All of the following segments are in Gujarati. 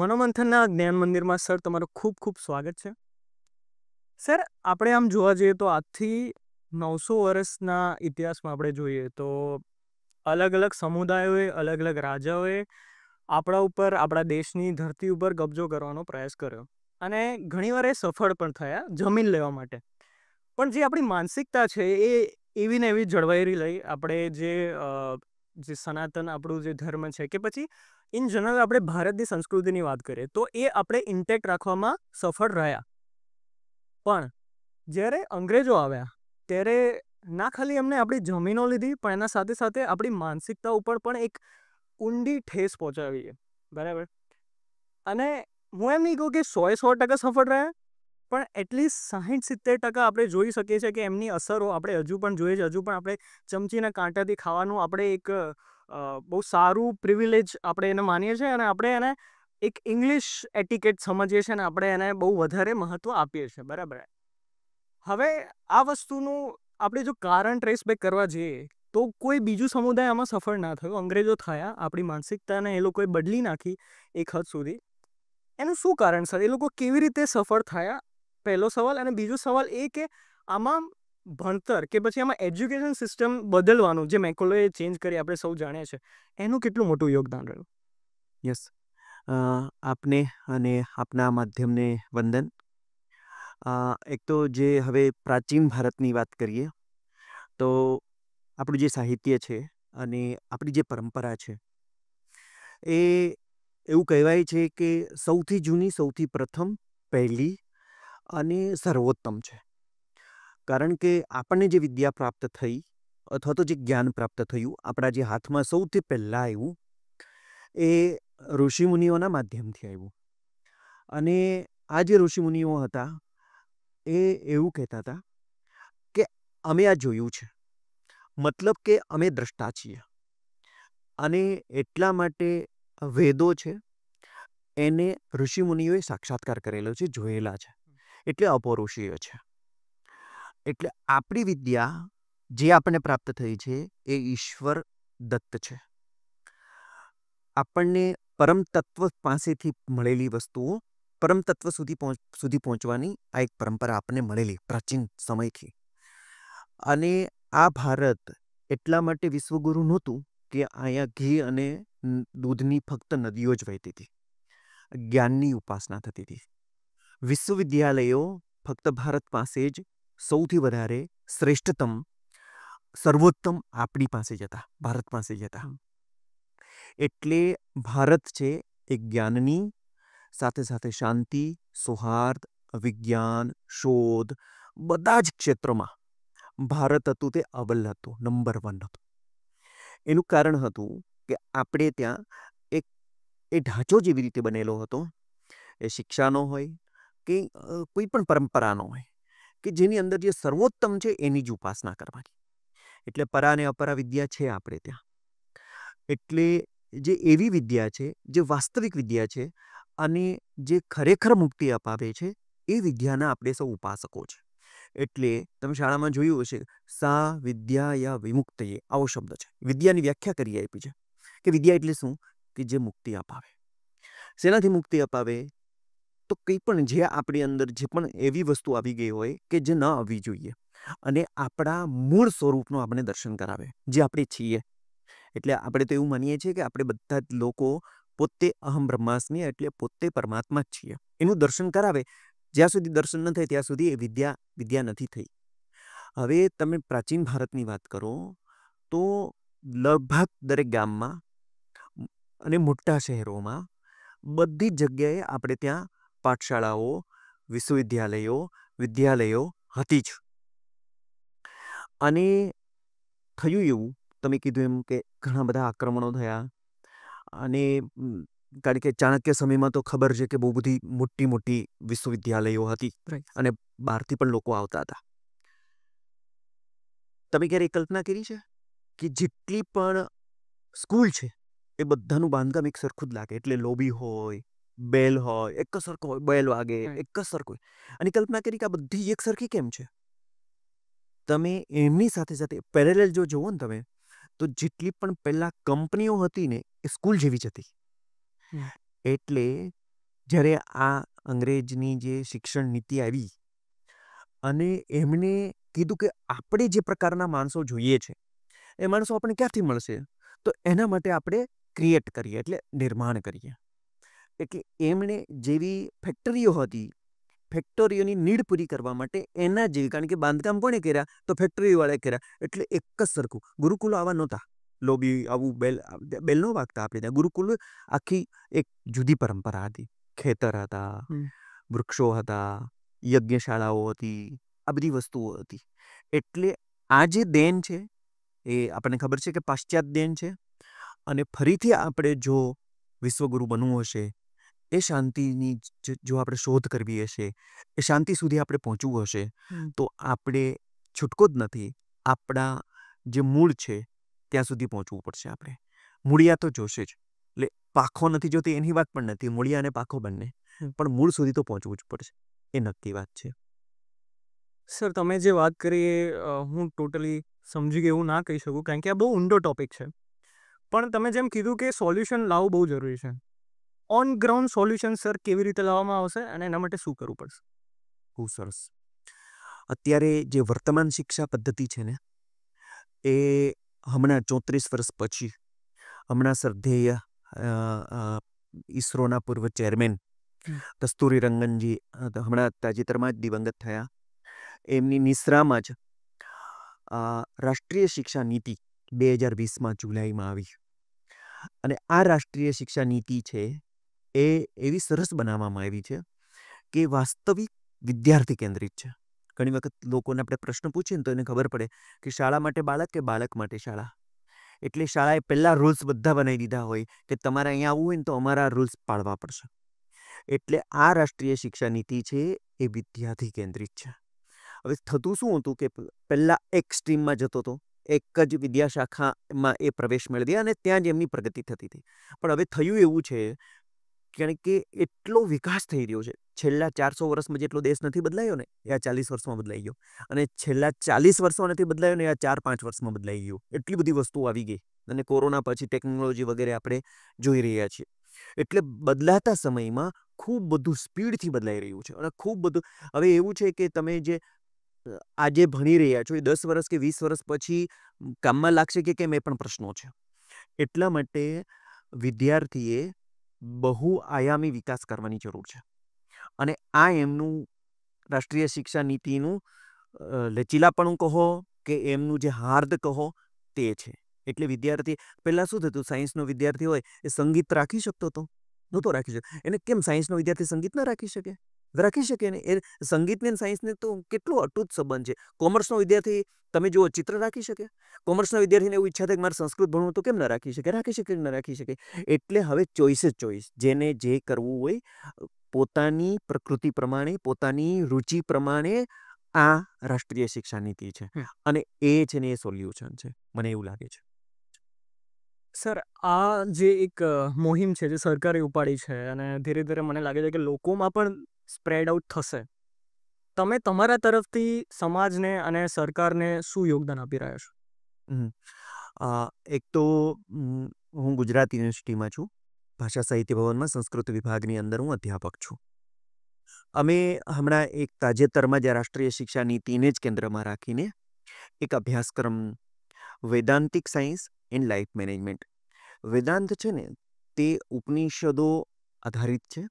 મનોમંથનના જ્ઞાન મંદિરમાં સર તમારું ખૂબ ખૂબ સ્વાગત છે. સર, આપણે આમ જોવા જઈએ તો આજથી 900 વર્ષના ઇતિહાસમાં આપણે જોઈએ તો અલગ અલગ સમુદાયોએ, અલગ અલગ રાજાઓએ આપણા ઉપર, આપણા દેશની ધરતી ઉપર કબજો કરવાનો પ્રયાસ કર્યો અને ઘણીવાર એ સફળ પણ થયા જમીન લેવા માટે. પણ જે આપણી માનસિકતા છે એ એવી ને એવી જળવાઈ રહી. આપણે જે સનાતન આપણું જે ધર્મ છે કે પછી ઇન જનરલ આપણે ભારતની સંસ્કૃતિની વાત કરીએ તો એ આપણે ઇન્ટેક્ટ રાખવામાં સફળ રહ્યા. પણ જ્યારે અંગ્રેજો આવ્યા ત્યારે ના ખાલી એમને આપણી જમીનો લીધી, પણ એના સાથે સાથે આપણી માનસિકતા ઉપર પણ એક ઊંડી ઠેસ પહોંચાડી. બરાબર. અને હું એમ નહીં કહું કે 100% સફળ રહ્યા, પણ એટલીસ્ટ 60-70% આપણે જોઈ શકીએ છીએ કે એમની અસરો આપણે હજુ પણ જોઈએ છે. હજુ પણ આપણે ચમચીના કાંટાથી ખાવાનું આપણે એક બહુ સારું પ્રિવિલેજ આપણે એને માનીએ છીએ અને આપણે એને એક ઇંગ્લિશ એટિકેટ સમજીએ છીએ અને આપણે એને બહુ વધારે મહત્ત્વ આપીએ છીએ. બરાબર. હવે આ વસ્તુનું આપણે જો કારણ ટ્રેસ બેક કરવા જઈએ તો કોઈ બીજું સમુદાય આમાં સફળ ના થયું. અંગ્રેજો થયા, આપણી માનસિકતાને એ લોકોએ બદલી નાખી એક હદ સુધી. એનું શું કારણ સર? એ લોકો કેવી રીતે સફળ થયા? પહેલો સવાલ. અને બીજો સવાલ એ કે આમાં ભણતર કે પછી આમાં એજ્યુકેશન સિસ્ટમ બદલવાનું જે મેકોલોએ ચેન્જ કરી, આપણે સૌ જાણીએ છીએ, એનું કેટલું મોટું યોગદાન રહ્યું? યસ, આપને અને આપના માધ્યમને વંદન. એક તો જે હવે પ્રાચીન ભારતની વાત કરીએ તો આપણું જે સાહિત્ય છે અને આપણી જે પરંપરા છે એ એવું કહેવાય છે કે સૌથી જૂની, સૌથી પ્રથમ, પહેલી અને સર્વોત્તમ છે. કારણ કે આપણને જે વિદ્યા પ્રાપ્ત થઈ અથવા તો જે જ્ઞાન પ્રાપ્ત થયું આપણા જે હાથમાં સૌથી પહેલાં આવ્યું એ ઋષિમુનિઓના માધ્યમથી આવ્યું. અને આ જે ઋષિમુનિઓ હતા એ એવું કહેતા હતા કે અમે આ જોયું છે, મતલબ કે અમે દ્રષ્ટા છીએ અને એટલા માટે વેદો છે એને ઋષિમુનિઓએ સાક્ષાત્કાર કરેલો છે, જોયેલા છે, એટલે અપૌરુષીય છે. એટલે આપણી વિદ્યા જે આપણને પ્રાપ્ત થઈ છે એ ઈશ્વર દત્ત છે. આપણને પરમ તત્વ પાસેથી મળેલી વસ્તુઓ પરમ તત્વ સુધી પહોંચવાની આ એક પરંપરા આપણને મળેલી પ્રાચીન સમયથી. અને આ ભારત એટલા માટે વિશ્વગુરુ નહોતું કે અહીંયા ઘી અને દૂધની ફક્ત નદીઓ જ વહેતી હતી, જ્ઞાનની ઉપાસના થતી હતી. વિશ્વવિદ્યાલયો ફક્ત ભારત પાસે જ સૌથી વધારે શ્રેષ્ઠતમ, સર્વોત્તમ આપણી પાસે જ હતા, ભારત પાસે જ હતા. એટલે ભારત છે એ જ્ઞાનની સાથે સાથે શાંતિ, સૌહાર્દ, વિજ્ઞાન, શોધ, બધા જ ક્ષેત્રોમાં ભારત હતું તે અવ્વલ હતું, નંબર 1 હતું. એનું કારણ હતું કે આપણે ત્યાં એક એ ઢાંચો જેવી રીતે બનેલો હતો, એ શિક્ષાનો હોય કે કોઈ પણ પરંપરાનો હોય, કે જેની અંદર જે સર્વોત્તમ છે એની જ ઉપાસના કરવાની. એટલે પરા અને અપરા વિદ્યા છે આપણે ત્યાં. એટલે જે એવી વિદ્યા છે જે વાસ્તવિક વિદ્યા છે અને જે ખરેખર મુક્તિ અપાવે છે એ વિદ્યાના આપણે સૌ ઉપાસકો છે. એટલે તમે શાળામાં જોયું હશે, સા વિદ્યા યા વિમુક્તયે આવો શબ્દ છે. વિદ્યાની વ્યાખ્યા કરી આપી છે કે વિદ્યા એટલે શું? કે જે મુક્તિ અપાવે. શેનાથી મુક્તિ અપાવે? તો કંઈ પણ જે આપણી અંદર જે પણ એવી વસ્તુ આવી ગઈ હોય કે જે ન આવવી જોઈએ અને આપણા મૂળ સ્વરૂપનું આપણે દર્શન કરાવે, જે આપણે છીએ. એટલે આપણે તો એવું માનીએ છીએ કે આપણે બધા જ લોકો પોતે અહમ બ્રહ્માસ્મિ, એટલે પોતે પરમાત્મા જ છીએ. એનું દર્શન કરાવે. જ્યાં સુધી દર્શન ન થાય ત્યાં સુધી એ વિદ્યા નથી થઈ. હવે તમે પ્રાચીન ભારતની વાત કરો તો લગભગ દરેક ગામમાં અને મોટા શહેરોમાં બધી જ જગ્યાએ આપણે ત્યાં પાઠશાળાઓ, વિશ્વવિદ્યાલયો, વિદ્યાલયો હતી જ. અને થયું એવું, તમે કીધું એમ કે ઘણા બધા આક્રમણો થયા અને કારણ કે ચાણક્ય સમયમાં તો ખબર છે કે બહુ બધી મોટી મોટી વિશ્વવિદ્યાલયો હતી અને બહારથી પણ લોકો આવતા હતા. તમે ક્યારેય કલ્પના કરી છે કે જેટલી પણ સ્કૂલ છે એ બધાનું બાંધકામ એક સરખું જ લાગે? એટલે લોબી હોય, બેલ હોય, એક જ સરખો હોય, બેલ વાગે એક જ સરખો હોય. અને કલ્પના કરી કે આ બધી એક સરખી કેમ છે? તમે એમની સાથે સાથે પેરેલલ જો જુઓ ને તમે, તો જેટલી પણ પહેલા કંપનીઓ હતી ને એ સ્કૂલ જેવી જ હતી. એટલે જ્યારે આ અંગ્રેજની જે શિક્ષણ નીતિ આવી અને એમણે કીધું કે આપણે જે પ્રકારના માણસો જોઈએ છે એ માણસો આપણને ક્યાંથી મળશે, તો એના માટે આપણે ક્રિએટ કરીએ, એટલે નિર્માણ કરીએ. એટલે એમણે જેવી ફેક્ટરીઓ હતી, ફેક્ટરીઓની નીડ પૂરી કરવા માટે એના જેવી, કારણ કે બાંધકામ કોણે કર્યા, તો ફેક્ટરીવાળાએ કર્યા, એટલે એક જ સરખું. ગુરુકુલો આવા નહોતા, લોબી આવું બેલ ન વાગતા આપણે ત્યાં. ગુરુકુલ આખી એક જુદી પરંપરા હતી. ખેતર હતા, વૃક્ષો હતા, યજ્ઞશાળાઓ હતી, આ બધી વસ્તુઓ હતી. એટલે આ જે દેન છે એ આપણને ખબર છે કે પાશ્ચાત્ય દેન છે. અને ફરીથી આપણે જો વિશ્વગુરુ બનવું હશે, એ શાંતિની જો આપણે શોધ કરવી હશે, એ શાંતિ સુધી આપણે પહોંચવું હશે, તો આપણે છૂટકો જ નથી. આપણા જે મૂળ છે ત્યાં સુધી પહોંચવું પડશે. આપણે મૂળિયા તો જોશે જ. એટલે પાખો નથી જોતી એની વાત પણ નથી, મૂળિયા અને પાખો બંને, પણ મૂળ સુધી તો પહોંચવું જ પડશે, એ નક્કી વાત છે. સર, તમે જે વાત કરી એ હું ટોટલી સમજી ગયો એવું ના કહી શકું, કારણ કે આ બહુ ઊંડો ટોપિક છે. પણ તમે જેમ કીધું કે સોલ્યુશન લાવવું બહુ જરૂરી છે. ઓન ગ્રાઉન્ડ સોલ્યુશન સર કેવી રીતે લાવવામાં આવશે અને એના માટે શું કરવું પડશે? બહુ સરસ. અત્યારે જે વર્તમાન શિક્ષા પદ્ધતિ છે ને, એ હમણાં 34 વર્ષ પછી હમણાં શ્રદ્ધેય ઈસરોના પૂર્વ ચેરમેન કસ્તુરી રંગનજી હમણાં તાજેતરમાં જ દિવંગત થયા. એમની નિશ્રામાં જ રાષ્ટ્રીય શિક્ષા નીતિ 2020માં જુલાઈમાં આવી. અને આ રાષ્ટ્રીય શિક્ષા નીતિ છે એ એવી સરસ બનાવવામાં આવી છે કે વાસ્તવિક વિદ્યાર્થી કેન્દ્રિત છે. ઘણી વખત લોકોને આપણે પ્રશ્ન પૂછીએ ને તો એને ખબર પડે કે શાળા માટે બાળક કે બાળક માટે શાળા. એટલે શાળાએ પહેલાં રૂલ્સ બધા બનાવી દીધા હોય કે તમારે અહીંયા આવવું હોય ને તો અમારા રૂલ્સ પાળવા પડશે. એટલે આ રાષ્ટ્રીય શિક્ષા નીતિ છે એ વિદ્યાર્થી કેન્દ્રિત છે. હવે થતું શું હતું કે પહેલાં એક સ્ટ્રીમમાં જતો હતો, એક જ વિદ્યાશાખામાં એ પ્રવેશ મેળવી અને ત્યાં જ એમની પ્રગતિ થતી હતી. પણ હવે થયું એવું છે, કારણ કે એટલો વિકાસ થઈ રહ્યો છે. છેલ્લા 400 વર્ષમાં જેટલો દેશ નથી બદલાયો ને, એ આ 40 વર્ષમાં બદલાઈ ગયો. અને છેલ્લા 40 વર્ષમાં નથી બદલાયો ને, એ આ 4-5 વર્ષમાં બદલાઈ ગયો. એટલી બધી વસ્તુઓ આવી ગઈ. અને કોરોના પછી ટેકનોલોજી વગેરે આપણે જોઈ રહ્યા છીએ. એટલે બદલાતા સમયમાં ખૂબ બધું સ્પીડથી બદલાઈ રહ્યું છે. અને ખૂબ બધું હવે એવું છે કે તમે જે આજે ભણી રહ્યા છો એ 10 વર્ષ કે 20 વર્ષ પછી કામમાં લાગશે કે કેમ, એ પણ પ્રશ્નો છે. એટલા માટે વિદ્યાર્થીએ બહુ આયામી વિકાસ કરવાની જરૂર છે. અને આ એમનું રાષ્ટ્રીય શિક્ષા નીતિનું લચીલાપણું કહો કે એમનું જે હાર્દ કહો તે છે. એટલે વિદ્યાર્થી પહેલાં શું થતું, સાયન્સનો વિદ્યાર્થી હોય એ સંગીત રાખી શકતો હતો? નહોતો રાખી શકતો. એને કેમ સાયન્સનો વિદ્યાર્થી સંગીત ના રાખી શકે? રાખી શકે ને. એ સંગીતને અને સાયન્સને તો કેટલો અટૂટ સંબંધ છે. કોમર્સનો વિદ્યાર્થી તમે જુઓ, ચિત્ર રાખી શકે? કોમર્સના વિદ્યાર્થીને એવું ઈચ્છા થાય કે મારે સંસ્કૃત ભણવું, તો કેમ ના રાખી શકે? રાખી શકે કે ના રાખી શકે? એટલે હવે ચોઈસ જ ચોઈસ. જેને જે કરવું હોય પોતાની પ્રકૃતિ પ્રમાણે, પોતાની રુચિ પ્રમાણે આ રાષ્ટ્રીય શિક્ષા નીતિ છે. અને એ છે ને એ સોલ્યુશન છે, મને એવું લાગે છે. સર, આ જે એક મુહિમ છે જે સરકારે ઉપાડી છે અને ધીરે ધીરે મને લાગે છે કે લોકોમાં પણ સ્પ્રેડ આઉટ થશે. તમે તમારા તરફથી સમાજને અને સરકારને શું યોગદાન આપી રહ્યા છો? એક તો હું ગુજરાત યુનિવર્સિટીમાં છું. ભાષા સાહિત્ય ભવનમાં સંસ્કૃત વિભાગની અંદર હું અધ્યાપક છું. અમે હમણાં એક તાજેતરમાં જ રાષ્ટ્રીય શિક્ષા નીતિને જ કેન્દ્રમાં રાખીને એક અભ્યાસક્રમ, વેદાંતિક સાયન્સ એન્ડ લાઈફ મેનેજમેન્ટ. વેદાંત છે ને તે ઉપનિષદો આધારિત છે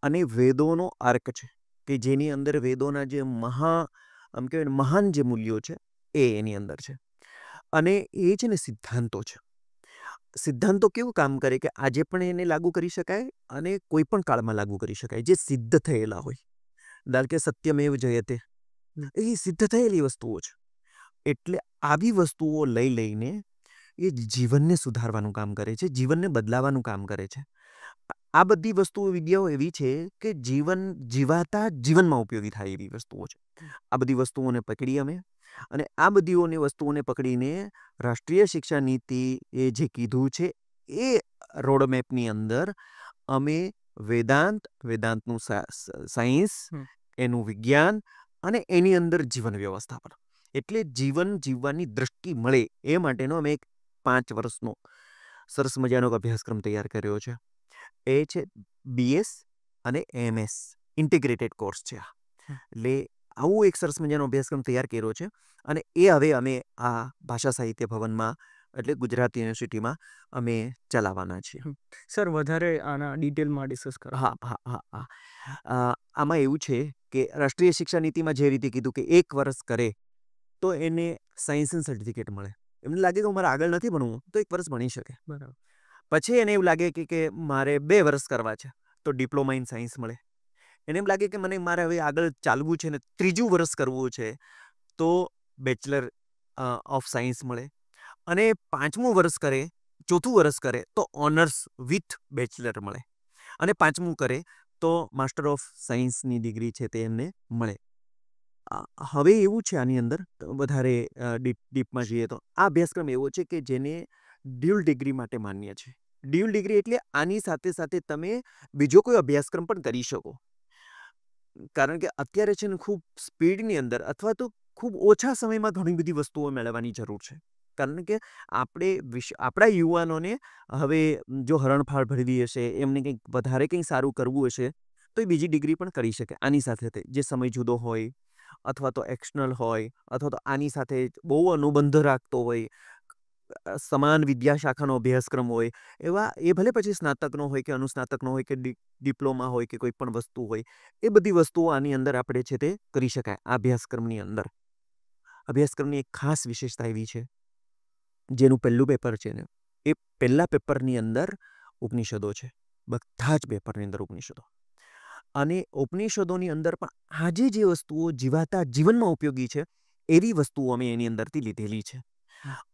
અને વેદોનો આર્ક છે કે જેની અંદર વેદોના જે આમ કહેવાય ને મહાન જે મૂલ્યો છે એ એની અંદર છે. અને એ છે ને સિદ્ધાંતો છે. સિદ્ધાંતો કેવું કામ કરે કે આજે પણ એને લાગુ કરી શકાય અને કોઈ પણ કાળમાં લાગુ કરી શકાય, જે સિદ્ધ થયેલા હોય. ધારો કે સત્યમેવ જયતે, એ સિદ્ધ થયેલી વસ્તુઓ છે. એટલે આવી વસ્તુઓ લઈને એ જીવનને સુધારવાનું કામ કરે છે, જીવનને બદલાવાનું કામ કરે છે. આ બધી વસ્તુઓ, વિદ્યાઓ એવી છે કે જીવન જીવાતા જીવનમાં ઉપયોગી થાય એવી વસ્તુઓ છે. આ બધી વસ્તુઓને પકડી અમે, અને આ બધી વસ્તુઓને પકડીને રાષ્ટ્રીય શિક્ષા નીતિ એ જે કીધું છે એ રોડમેપની અંદર અમે વેદાંતનું સાયન્સ, એનું વિજ્ઞાન અને એની અંદર જીવન વ્યવસ્થાપન, એટલે જીવન જીવવાની દ્રષ્ટિ મળે એ માટેનો અમે એક 5 વર્ષનો સરસ મજાનો અભ્યાસક્રમ તૈયાર કર્યો છે. એ છે BS અને એમએસ ઇન્ટિગ્રેટેડ કોર્સ છે આ. એટલે આવું એક સરસ મજાનો અભ્યાસક્રમ તૈયાર કર્યો છે અને એ હવે અમે આ ભાષા સાહિત્ય ભવનમાં એટલે ગુજરાત યુનિવર્સિટીમાં અમે ચલાવવાના છીએ. સર વધારે આના ડિટેલમાં ડિસ્કસ કરો. હા હા હા હા. આમાં એવું છે કે રાષ્ટ્રીય શિક્ષા નીતિમાં જે રીતે કીધું કે 1 વર્ષ કરે તો એને સાયન્સનું સર્ટિફિકેટ મળે. એમને લાગે કે મારે આગળ નથી ભણવું તો 1 વર્ષ ભણી શકે. બરાબર. પછી એને એવું લાગે કે મારે 2 વર્ષ કરવા છે તો ડિપ્લોમા ઇન સાયન્સ મળે. એને એમ લાગે કે મારે હવે આગળ ચાલવું છે ને 3જું વર્ષ કરવું છે તો બેચલર ઓફ સાયન્સ મળે. અને 5મું વર્ષ કરે, 4થું વર્ષ કરે તો ઓનર્સ વિથ બેચલર મળે. અને 5મું કરે તો માસ્ટર ઓફ સાયન્સની ડિગ્રી છે તે એમને મળે. હવે એવું છે આની અંદર વધારે ડીપમાં જઈએ તો આ અભ્યાસક્રમ એવો છે કે જેને ડ્યુઅલ ડિગ્રી માટે માન્ય છે. ડ્યુઅલ ડિગ્રી એટલે આની સાથે સાથે તમે બીજો કોઈ અભ્યાસક્રમ પણ કરી શકો. કારણ કે અત્યારે છે ને ખૂબ સ્પીડની અંદર અથવા તો ખૂબ ઓછા સમયમાં ઘણી બધી વસ્તુઓ મેળવવાની જરૂર છે. કારણ કે આપણા યુવાનોને હવે જો હરણફાળ ભરવી હશે, એમને કંઈક વધારે કંઈ સારું કરવું હશે તો એ બીજી ડિગ્રી પણ કરી શકે આની સાથે જે સમય જુદો હોય અથવા તો એક્સટર્નલ હોય અથવા તો આની સાથે બહુ અનુબંધ રાખતો હોય, સમાન વિદ્યાશાખાનો અભ્યાસક્રમ હોય, એવા એ ભલે પછી સ્નાતકનો હોય કે અનુસ્નાતકનો હોય કે ડિપ્લોમા હોય કે કોઈ પણ વસ્તુ હોય, એ બધી વસ્તુઓ આની અંદર આપણે છે તે કરી શકાય આ અભ્યાસક્રમની અંદર. અભ્યાસક્રમની એક ખાસ વિશેષતા એવી છે, જેનું પહેલું પેપર છે ને એ પહેલા પેપરની અંદર ઉપનિષદો છે. બધા જ પેપરની અંદર ઉપનિષદો. અને ઉપનિષદોની અંદર પણ આજે જે વસ્તુઓ જીવાતા જીવનમાં ઉપયોગી છે એવી વસ્તુઓ અમે એની અંદરથી લીધેલી છે.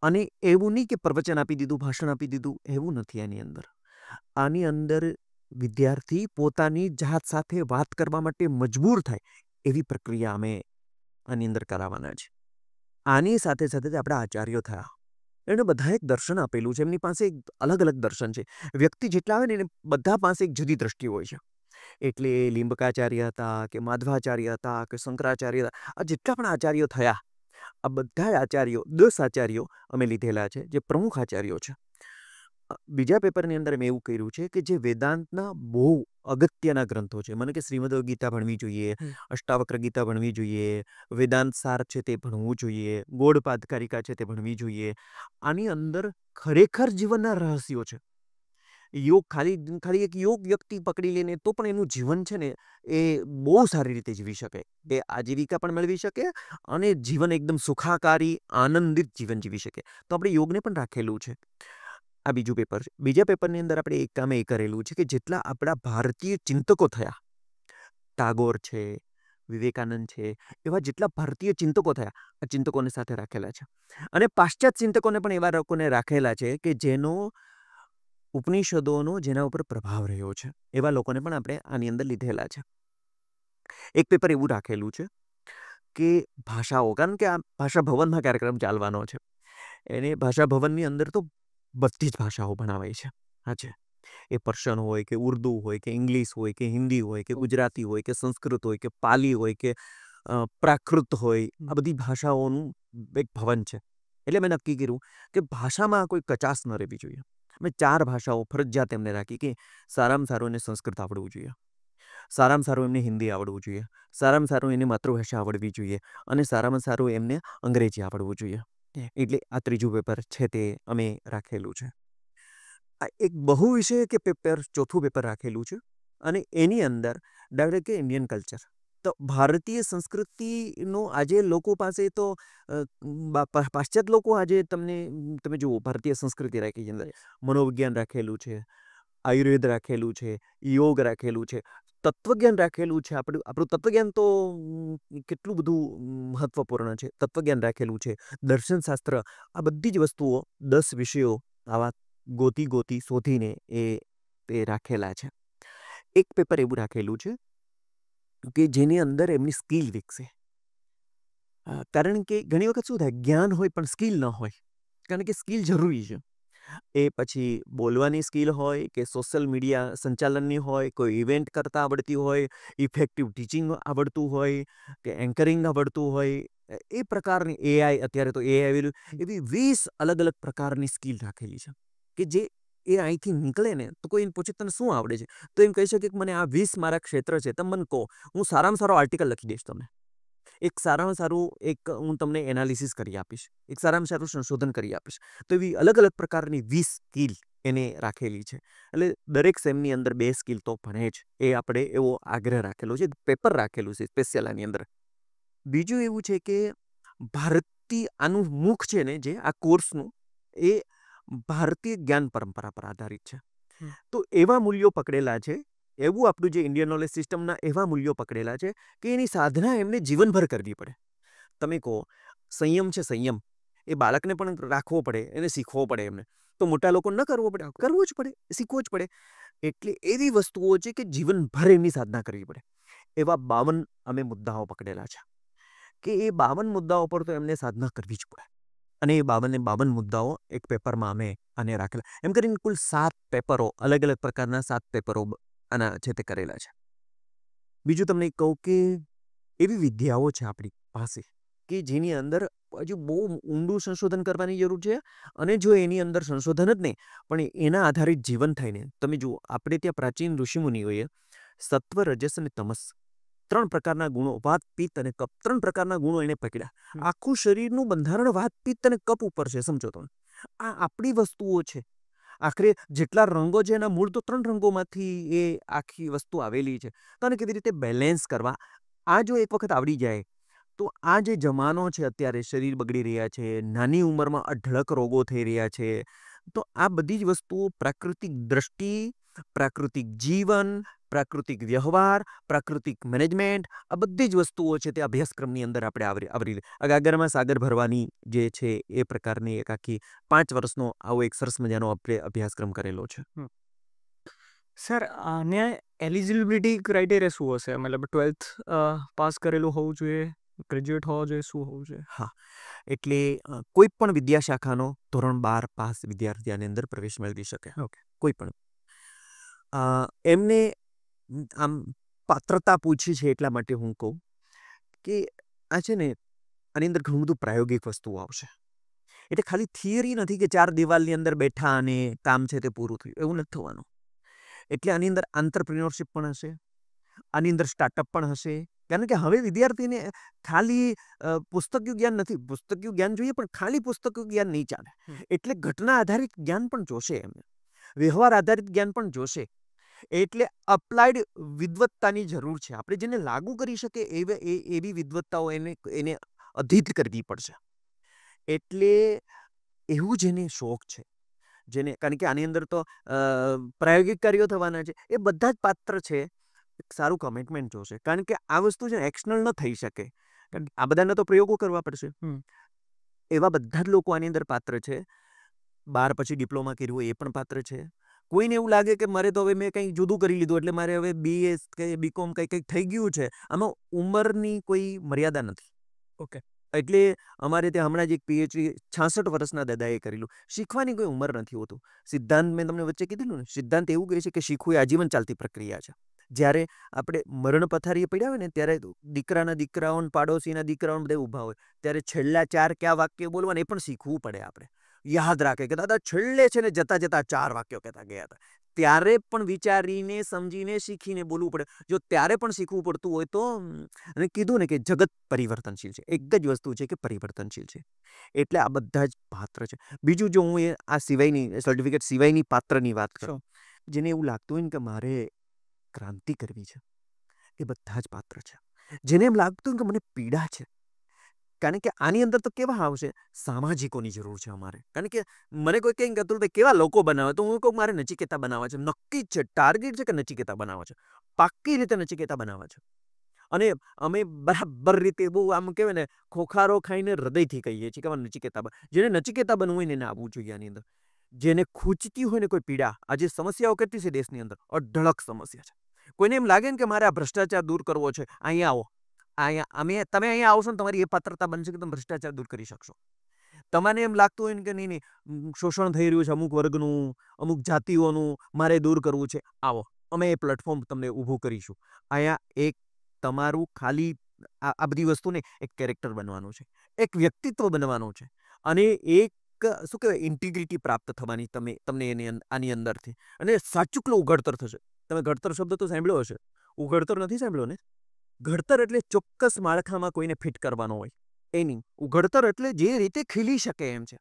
અને એવું નહીં કે પ્રવચન આપી દીધું, ભાષણ આપી દીધું, એવું નથી આની અંદર. આની અંદર વિદ્યાર્થી પોતાની જાત સાથે વાત કરવા માટે મજબૂર થાય એવી પ્રક્રિયા અમે આની અંદર કરાવવાના છે. આની સાથે સાથે આપણા આચાર્યો થયા, એણે બધાએ એક દર્શન આપેલું છે. એમની પાસે એક અલગ અલગ દર્શન છે. વ્યક્તિ જેટલા આવે ને એને બધા પાસે એક જુદી દ્રષ્ટિ હોય છે. એટલે લીંબકાચાર્ય હતા કે માધવાચાર્ય હતા કે શંકરાચાર્ય હતા, આ જેટલા પણ આચાર્યો થયા આ બધા આચાર્યો 10 આચાર્યો અમે લીધેલા છે જે પ્રમુખ આચાર્યો છે. બીજા પેપરની અંદર મેં એવું કર્યું છે કે જે વેદાંતના બહુ અગત્યના ગ્રંથો છે. મને કે શ્રીમદ ગીતા ભણવી જોઈએ, અષ્ટાવક્ર ગીતા ભણવી જોઈએ, વેદાંત સાર છે તે ભણવું જોઈએ, ગોળપાદકારિકા છે તે ભણવી જોઈએ. આની અંદર ખરેખર જીવનના રહસ્યો છે. યોગ ખાલી એક યોગ વ્યક્તિ પકડી લઈને તો પણ એનું જીવન છે ને એ બહુ સારી રીતે જીવી શકે, એ આજીવિકા પણ મેળવી શકે અને જીવન એકદમ સુખાકારી આનંદિત જીવન જીવી શકે. તો આપણે યોગને પણ રાખેલું છે. આ બીજું પેપર છે. બીજા પેપરની અંદર આપણે એક કામ એ કરેલું છે કે જેટલા આપણા ભારતીય ચિંતકો થયા, ટાગોર છે, વિવેકાનંદ છે, એવા જેટલા ભારતીય ચિંતકો થયા આ ચિંતકોને સાથે રાખેલા છે. અને પાશ્ચાત્ય ચિંતકોને પણ એવા લોકોને રાખેલા છે કે જેનો ઉપનિષદોનો જેના ઉપર પ્રભાવ રહ્યો છે. એવા લોકોને પણ આપણે આની અંદર લીધેલા છે. એક પેપર એવું રાખેલું છે કે ભાષાઓ, કારણ કે આ ભાષા ભવનમાં કાર્યક્રમ ચાલવાનો છે. એને ભાષા ભવનની અંદર તો બધી જ ભાષાઓ ભણાવાય છે. હા છે, એ પર્શિયન હોય કે ઉર્દુ હોય કે ઇંગ્લિશ હોય કે હિન્દી હોય કે ગુજરાતી હોય કે સંસ્કૃત હોય કે પાલી હોય કે પ્રાકૃત હોય, આ બધી ભાષાઓનું એક ભવન છે. એટલે મેં નક્કી કર્યું કે ભાષામાં કોઈ કચાશ ન રહેવી જોઈએ. મેં 4 ભાષાઓ ફરજિયાત એમને રાખી કે સારામાં સારું એને સંસ્કૃત આવડવું જોઈએ, સારામાં સારું એમને હિન્દી આવડવું જોઈએ, સારામાં સારું એને માતૃભાષા આવડવી જોઈએ અને સારામાં સારું એમને અંગ્રેજી આવડવું જોઈએ. એટલે આ 3જું પેપર છે તે અમે રાખેલું છે. આ એક બહુ વિષય કે પેપર 4થું પેપર રાખેલું છે અને એની અંદર ડાયરેક્ટ કે ઇન્ડિયન કલ્ચર, તો ભારતીય સંસ્કૃતિનો આજે લોકો પાસે તો પાશ્ચાત્ય લોકો આજે તમે જુઓ ભારતીય સંસ્કૃતિ રાખી છે, અંદર મનોવિજ્ઞાન રાખેલું છે, આયુર્વેદ રાખેલું છે, યોગ રાખેલું છે, તત્વજ્ઞાન રાખેલું છે. આપણું તત્વજ્ઞાન તો કેટલું બધું મહત્વપૂર્ણ છે. તત્વજ્ઞાન રાખેલું છે, દર્શનશાસ્ત્ર, આ બધી જ વસ્તુઓ 10 વિષયો આવા ગોતી શોધીને એ રાખેલા છે. એક પેપર એવું રાખેલું છે કે જેની અંદર એમની સ્કિલ વિકસે. કારણ કે ઘણી વખત શું થાય, જ્ઞાન હોય પણ સ્કિલ ન હોય. કારણ કે સ્કિલ જરૂરી છે. એ પછી બોલવાની સ્કિલ હોય કે સોશિયલ મીડિયા સંચાલનની હોય, કોઈ ઇવેન્ટ કરતા આવડતી હોય, ઇફેક્ટિવ ટીચિંગ આવડતું હોય કે એન્કરિંગ આવડતું હોય, એ પ્રકારની એઆઈ, અત્યારે તો એઆઈ આવેલું, એવી 20 અલગ અલગ પ્રકારની સ્કિલ રાખેલી છે કે જે એ અહીંથી નીકળે ને તો કોઈ એને પૂછે તને શું આવડે છે, તો એમ કહી શકે કે મને આ 20 મારા ક્ષેત્ર છે, તમે મને કહો, હું સારામાં સારો આર્ટિકલ લખી દઈશ તમને. એક સારામાં સારું એક હું તમને એનાલિસિસ કરી આપીશ, એક સારામાં સારું સંશોધન કરી આપીશ. તો એવી અલગ અલગ પ્રકારની 20 સ્કિલ એને રાખેલી છે. એટલે દરેક સેમની અંદર 2 સ્કિલ તો ભણે જ, એ આપણે એવો આગ્રહ રાખેલો છે, પેપર રાખેલું છે સ્પેશિયલ આની અંદર. બીજું એવું છે કે ભારતીય આનું મુખ છે ને, જે આ કોર્સનું, એ ભારતીય જ્ઞાન પરંપરા પર આધારિત છે. તો એવા મૂલ્યો પકડેલા છે, એવું આપણું જે ઇન્ડિયન નોલેજ સિસ્ટમના એવા મૂલ્યો પકડેલા છે કે એની સાધના એમને જીવનભર કરવી પડે. તમે કહો સંયમ છે, સંયમ એ બાળકને પણ રાખવો પડે, એને શીખવો પડે એમને. તો મોટા લોકો ન કરવો પડે, કરવો જ પડે, શીખવો જ પડે. એટલે એવી વસ્તુઓ છે કે જીવનભર એમની સાધના કરવી પડે. એવા 52 અમે મુદ્દાઓ પકડેલા છે કે એ 52 મુદ્દાઓ પર તો એમને સાધના કરવી જ પડે. અને એ 52 મુદ્દાઓ એક પેપરમાં અમે આને રાખેલા. એમ કરીને કુલ 7 પેપરો, અલગ અલગ પ્રકારના 7 પેપરો આના છે તે કરેલા છે. બીજું તમને કહું કે એવી વિદ્યાઓ છે આપણી પાસે કે જેની અંદર હજુ બહુ ઊંડું સંશોધન કરવાની જરૂર છે. અને જો એની અંદર સંશોધન જ નહીં, પણ એના આધારિત જીવન થાય ને, તમે જુઓ આપણે ત્યાં પ્રાચીન ઋષિમુનિઓએ સત્વ, રજસ અને તમસ 3 પ્રકારના ગુણો, વાત, પિત્ત અને કપ, 3 પ્રકારના ગુણો એને પકડ્યા. આખું શરીરનું બંધારણ વાત, પિત્ત અને કપ ઉપર છે, સમજો તમે. આ આપણી વસ્તુઓ છે. આખરે જેટલા રંગો છે એના મૂળ તો 3 રંગોમાંથી એ આખી વસ્તુ આવેલી છે. તો આને કેવી રીતે બેલેન્સ કરવા, આ જો એક વખત આવડી જાય તો આ જે જમાનો છે અત્યારે, શરીર બગડી રહ્યા છે, નાની ઉંમરમાં અઢળક રોગો થઈ રહ્યા છે, તો આ બધી જ વસ્તુઓ પ્રાકૃતિક દ્રષ્ટિ, પ્રાકૃતિક જીવન, પ્રાકૃતિક વ્યવહાર, પ્રાકૃતિક મેનેજમેન્ટ, આ બધી જ વસ્તુઓ છે તે અભ્યાસક્રમની અંદર આપણે આવરી આગરમાં સાગર ભરવાની જે છે એ પ્રકારની એક આખી 5 વર્ષનો આવો એક સરસ મજાનો આપણે અભ્યાસક્રમ કરેલો છે. સર, આને એલિજિબિલિટી ક્રાઇટેરિયા શું હશે? મતલબ 12th પાસ કરેલું હોવું જોઈએ, ગ્રેજ્યુએટ હોવા જોઈએ, શું હોવું જોઈએ? હા, એટલે કોઈ પણ વિદ્યાશાખાનો ધોરણ 12 પાસ વિદ્યાર્થી આની અંદર પ્રવેશ મેળવી શકે. ઓકે. કોઈ પણ એમને આમ પાત્રતા પૂછી છે એટલા માટે હું કહું કે આ છે ને, આની અંદર ઘણું બધું પ્રાયોગિક વસ્તુઓ આવશે. એટલે ખાલી થિયરી નથી કે 4 દિવાલની અંદર બેઠા અને કામ છે તે પૂરું થયું, એવું નથી થવાનું. એટલે આની અંદર આંતરપ્રિન્યોરશિપ પણ હશે, આની અંદર સ્ટાર્ટઅપ પણ હશે. કારણ કે હવે વિદ્યાર્થીને ખાલી પુસ્તકીય જ્ઞાન નથી, પુસ્તકીય જ્ઞાન જોઈએ પણ ખાલી પુસ્તકીય જ્ઞાન નહીં ચાલે. એટલે ઘટના આધારિત જ્ઞાન પણ જોશે એમને, વ્યવહાર આધારિત જ્ઞાન પણ જોશે. એટલે અપ્લાઇડ વિદ્વત્તાની જરૂર છે. આપણે જેને લાગુ કરી શકે એવી વિદ્વત્તાઓ એને અધીત કરવી પડશે. એટલે એવું જેને શોખ છે, જેને, કારણ કે આની અંદર તો પ્રાયોગિક કાર્યો થવાના છે, એ બધા જ પાત્ર છે એક સારું કમિટમેન્ટ જોશે. કારણ કે આ વસ્તુ છે એક્શનલ ન થઈ શકે, કારણ કે આ બધાને તો પ્રયોગો કરવા પડશે. એવા બધા જ લોકો આની અંદર પાત્ર છે. 12 પછી ડિપ્લોમા કર્યું હોય એ પણ પાત્ર છે. કોઈને એવું લાગે કે મારે તો હવે મેં કંઈ જુદું કરી લીધું એટલે મારે હવે BS કે BCom કંઈક થઈ ગયું છે, આમાં ઉંમરની કોઈ મર્યાદા નથી. ઓકે. એટલે અમારે ત્યાં હમણાં જ એક PhD 66 વર્ષના દાદાએ કરેલું. શીખવાની કોઈ ઉંમર નથી હોતું. સિદ્ધાંત મેં તમને વચ્ચે કીધું ને, સિદ્ધાંત એવું કહે છે કે શીખવું એ આજીવન ચાલતી પ્રક્રિયા છે. જ્યારે આપણે મરણ પથારીએ પડ્યા હોય ને, ત્યારે દીકરાના દીકરાઓ, પાડોશીના દીકરાઓ બધા ઊભા હોય, ત્યારે છેલ્લા 4 કયા વાક્ય બોલવાને એ પણ શીખવું પડે. આપણે યાદ રાખે કે દાદા છેલ્લે છે ને જતા જતા 4 વાક્યો કહેતા ગયા હતા. ત્યારે પણ વિચારીને, સમજીને, શીખીને બોલવું પડે. જો ત્યારે પણ શીખવું પડતું હોય તો, અને કીધું ને કે જગત પરિવર્તનશીલ છે, એક જ વસ્તુ છે કે પરિવર્તનશીલ છે. એટલે આ બધા જ પાત્ર છે. બીજું જો હું આ સિવાયની સર્ટિફિકેટ સિવાયની પાત્રની વાત કરું, જેને એવું લાગતું હોય ને કે મારે ક્રાંતિ કરવી છે, એ બધા જ પાત્ર છે. જેને એમ લાગતું હોય કે મને પીડા છે, કારણ કે આની અંદર તો કેવા આવશે, સામાજિકોની જરૂર છે અમારે. કારણ કે મને કોઈ કંઈ કહેતું ભાઈ કેવા લોકો બનાવે, તો હું કહું મારે નચિકેતા બનાવવા છે. નક્કી જ છે, ટાર્ગેટ છે કે નચિકેતા બનાવવા છે, પાક્કી રીતે નચિકેતા બનાવવા છે. અને અમે બરાબર રીતે બહુ આમ કહેવાય ને, ખોખારો ખાઈને હૃદયથી કહીએ છીએ કે નચિકેતા જેને નચિકેતા બનવું હોય ને એને આવવું જોઈએ આની અંદર. જેને ખૂંચતી હોય ને કોઈ પીડા, આજે સમસ્યાઓ કેટલી છે દેશની અંદર, અઢળક સમસ્યા છે. કોઈને એમ લાગે ને કે મારે આ ભ્રષ્ટાચાર દૂર કરવો છે, અહીંયા આવો, તમે અહીંયા આવશો ને તમારી એ પાત્રતા બનશે કે તમે ભ્રષ્ટાચાર દૂર કરી શકશો. તમને એમ લાગતું હોય ને કે નહીં શોષણ થઈ રહ્યું છે અમુક વર્ગનું, અમુક જાતિઓનું, મારે દૂર કરવું છે, આવો, અમે એ પ્લેટફોર્મ તમને ઊભું કરીશું. અહીંયા એક તમારું ખાલી આ બધી વસ્તુને એક કેરેક્ટર બનવાનું છે, એક વ્યક્તિત્વ બનવાનું છે. અને એક શું કહેવાય ઇન્ટિગ્રિટી પ્રાપ્ત થવાની તમને આની અંદરથી, અને સાચુકલું ઘડતર થશે. તમે ઘડતર શબ્દ તો સાંભળ્યો હશે, ઉઘડતર નથી સાંભળ્યો ને? ઘડતર એટલે ચોક્કસ માળખામાં કોઈને ફિટ કરવાનો હોય એની. ઉઘડતર એટલે જે રીતે ખીલી શકે એમ છે.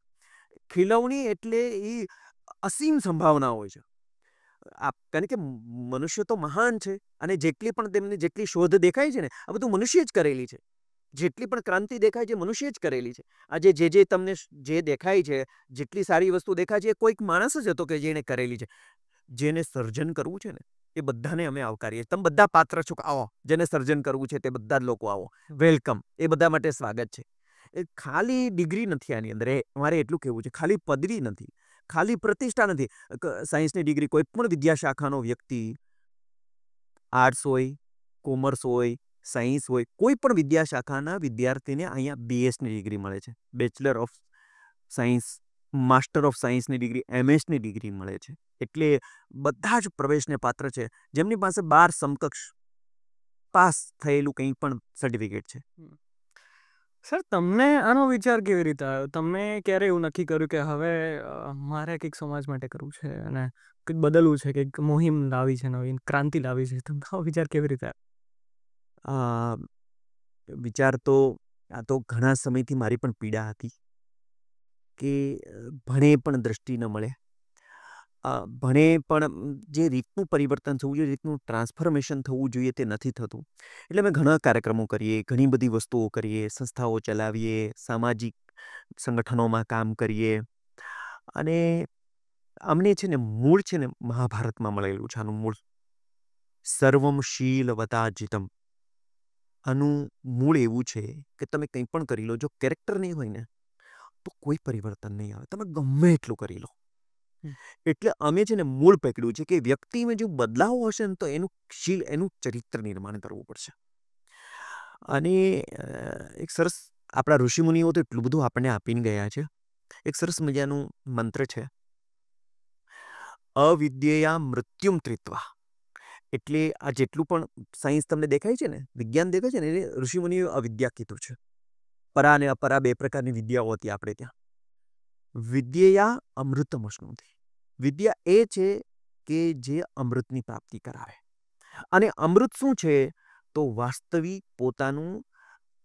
ખીલવણી એટલે એ અસીમ સંભાવના હોય છે. કારણ કે મનુષ્ય તો મહાન છે, અને જેટલી શોધ દેખાય છે ને, આ બધું મનુષ્ય જ કરેલી છે. જેટલી પણ ક્રાંતિ દેખાય છે મનુષ્ય જ કરેલી છે. આજે જે તમને જે દેખાય છે, જેટલી સારી વસ્તુ દેખાય છે, એ કોઈક માણસ જ હતો કે જેને કરેલી છે. જેને સર્જન કરવું છે ને, એ બધાને અમે આવકારીએ. તમે બધા પાત્ર છો, આવો. જેને સર્જન કરવું છે તે બધા જ લોકો આવો, વેલકમ. એ બધા માટે સ્વાગત છે. એ ખાલી ડિગ્રી નથી આની અંદર, મારે એટલું કહેવું છે. ખાલી પદવી નથી, ખાલી પ્રતિષ્ઠા નથી. સાયન્સની ડિગ્રી, કોઈ પણ વિદ્યાશાખાનો વ્યક્તિ, આર્ટ્સ હોય, કોમર્સ હોય, સાયન્સ હોય, કોઈ પણ વિદ્યાશાખાના વિદ્યાર્થીને અહીંયા BSની ડિગ્રી મળે છે, bachelor of science, master of સાયન્સની ડિગ્રી, MS ની ડિગ્રી મળે છે. એટલે બધા જ પ્રવેશને પાત્ર છે, જેમની પાસે 12 સમકક્ષ પાસ થયેલું કંઈ પણ સર્ટિફિકેટ છે. સર, તમને આનો વિચાર કેવી રીતે આવ્યો? તમે ક્યારે એવું નક્કી કર્યું કે હવે મારે કંઈક સમાજ માટે કરવું છે અને કંઈક બદલવું છે, કંઈક મુહિમ લાવી છે, નવીન ક્રાંતિ લાવી છે? તમને આવો વિચાર કેવી રીતે આવ્યો? વિચાર તો આ તો ઘણા સમયથી મારી પણ પીડા હતી કે ભણે પણ દ્રષ્ટિ ન મળે. ભણે પણ જે રીતનું પરિવર્તન થવું જોઈએ, રીતનું ટ્રાન્સફોર્મેશન થવું જોઈએ, તે નથી થતું. એટલે અમે ઘણા કાર્યક્રમો કરીએ, ઘણી બધી વસ્તુઓ કરીએ, સંસ્થાઓ ચલાવીએ, સામાજિક સંગઠનોમાં કામ કરીએ, અને અમને છે ને મૂળ છે ને મહાભારતમાં મળેલું છે. આનું મૂળ સર્વમ શીલવતાજિતમ. આનું મૂળ એવું છે કે તમે કંઈ પણ કરી લો, જો કેરેક્ટર નહીં હોય ને તો કોઈ પરિવર્તન નહીં આવે. તમે ગમે એટલું કરી લો. એટલે અમે છે ને મૂળ પકડ્યું છે કે વ્યક્તિમાં જો બદલાવ હશે ને તો એનું ચરિત્ર નિર્માણ કરવું પડશે. અને એક સરસ આપણા ઋષિમુનિઓ તો એટલું બધું આપણને આપીને ગયા છે. એક સરસ મજાનું મંત્ર છે, અવિદ્યયા મૃત્યુમ ત્રિત્વા. એટલે આ જેટલું પણ સાયન્સ તમને દેખાય છે ને, વિજ્ઞાન દેખાય છે ને, એને ઋષિમુનિઓ અવિદ્યા કીધું છે. પરા અને અપરા બે પ્રકારની વિદ્યાઓ હતી આપણે ત્યાં. વિદ્યયા અમૃતમશ્નુતિ. વિદ્યા એ છે કે જે અમૃતની પ્રાપ્તિ કરાવે. અને અમૃત શું છે? તો વાસ્તવિક પોતાનું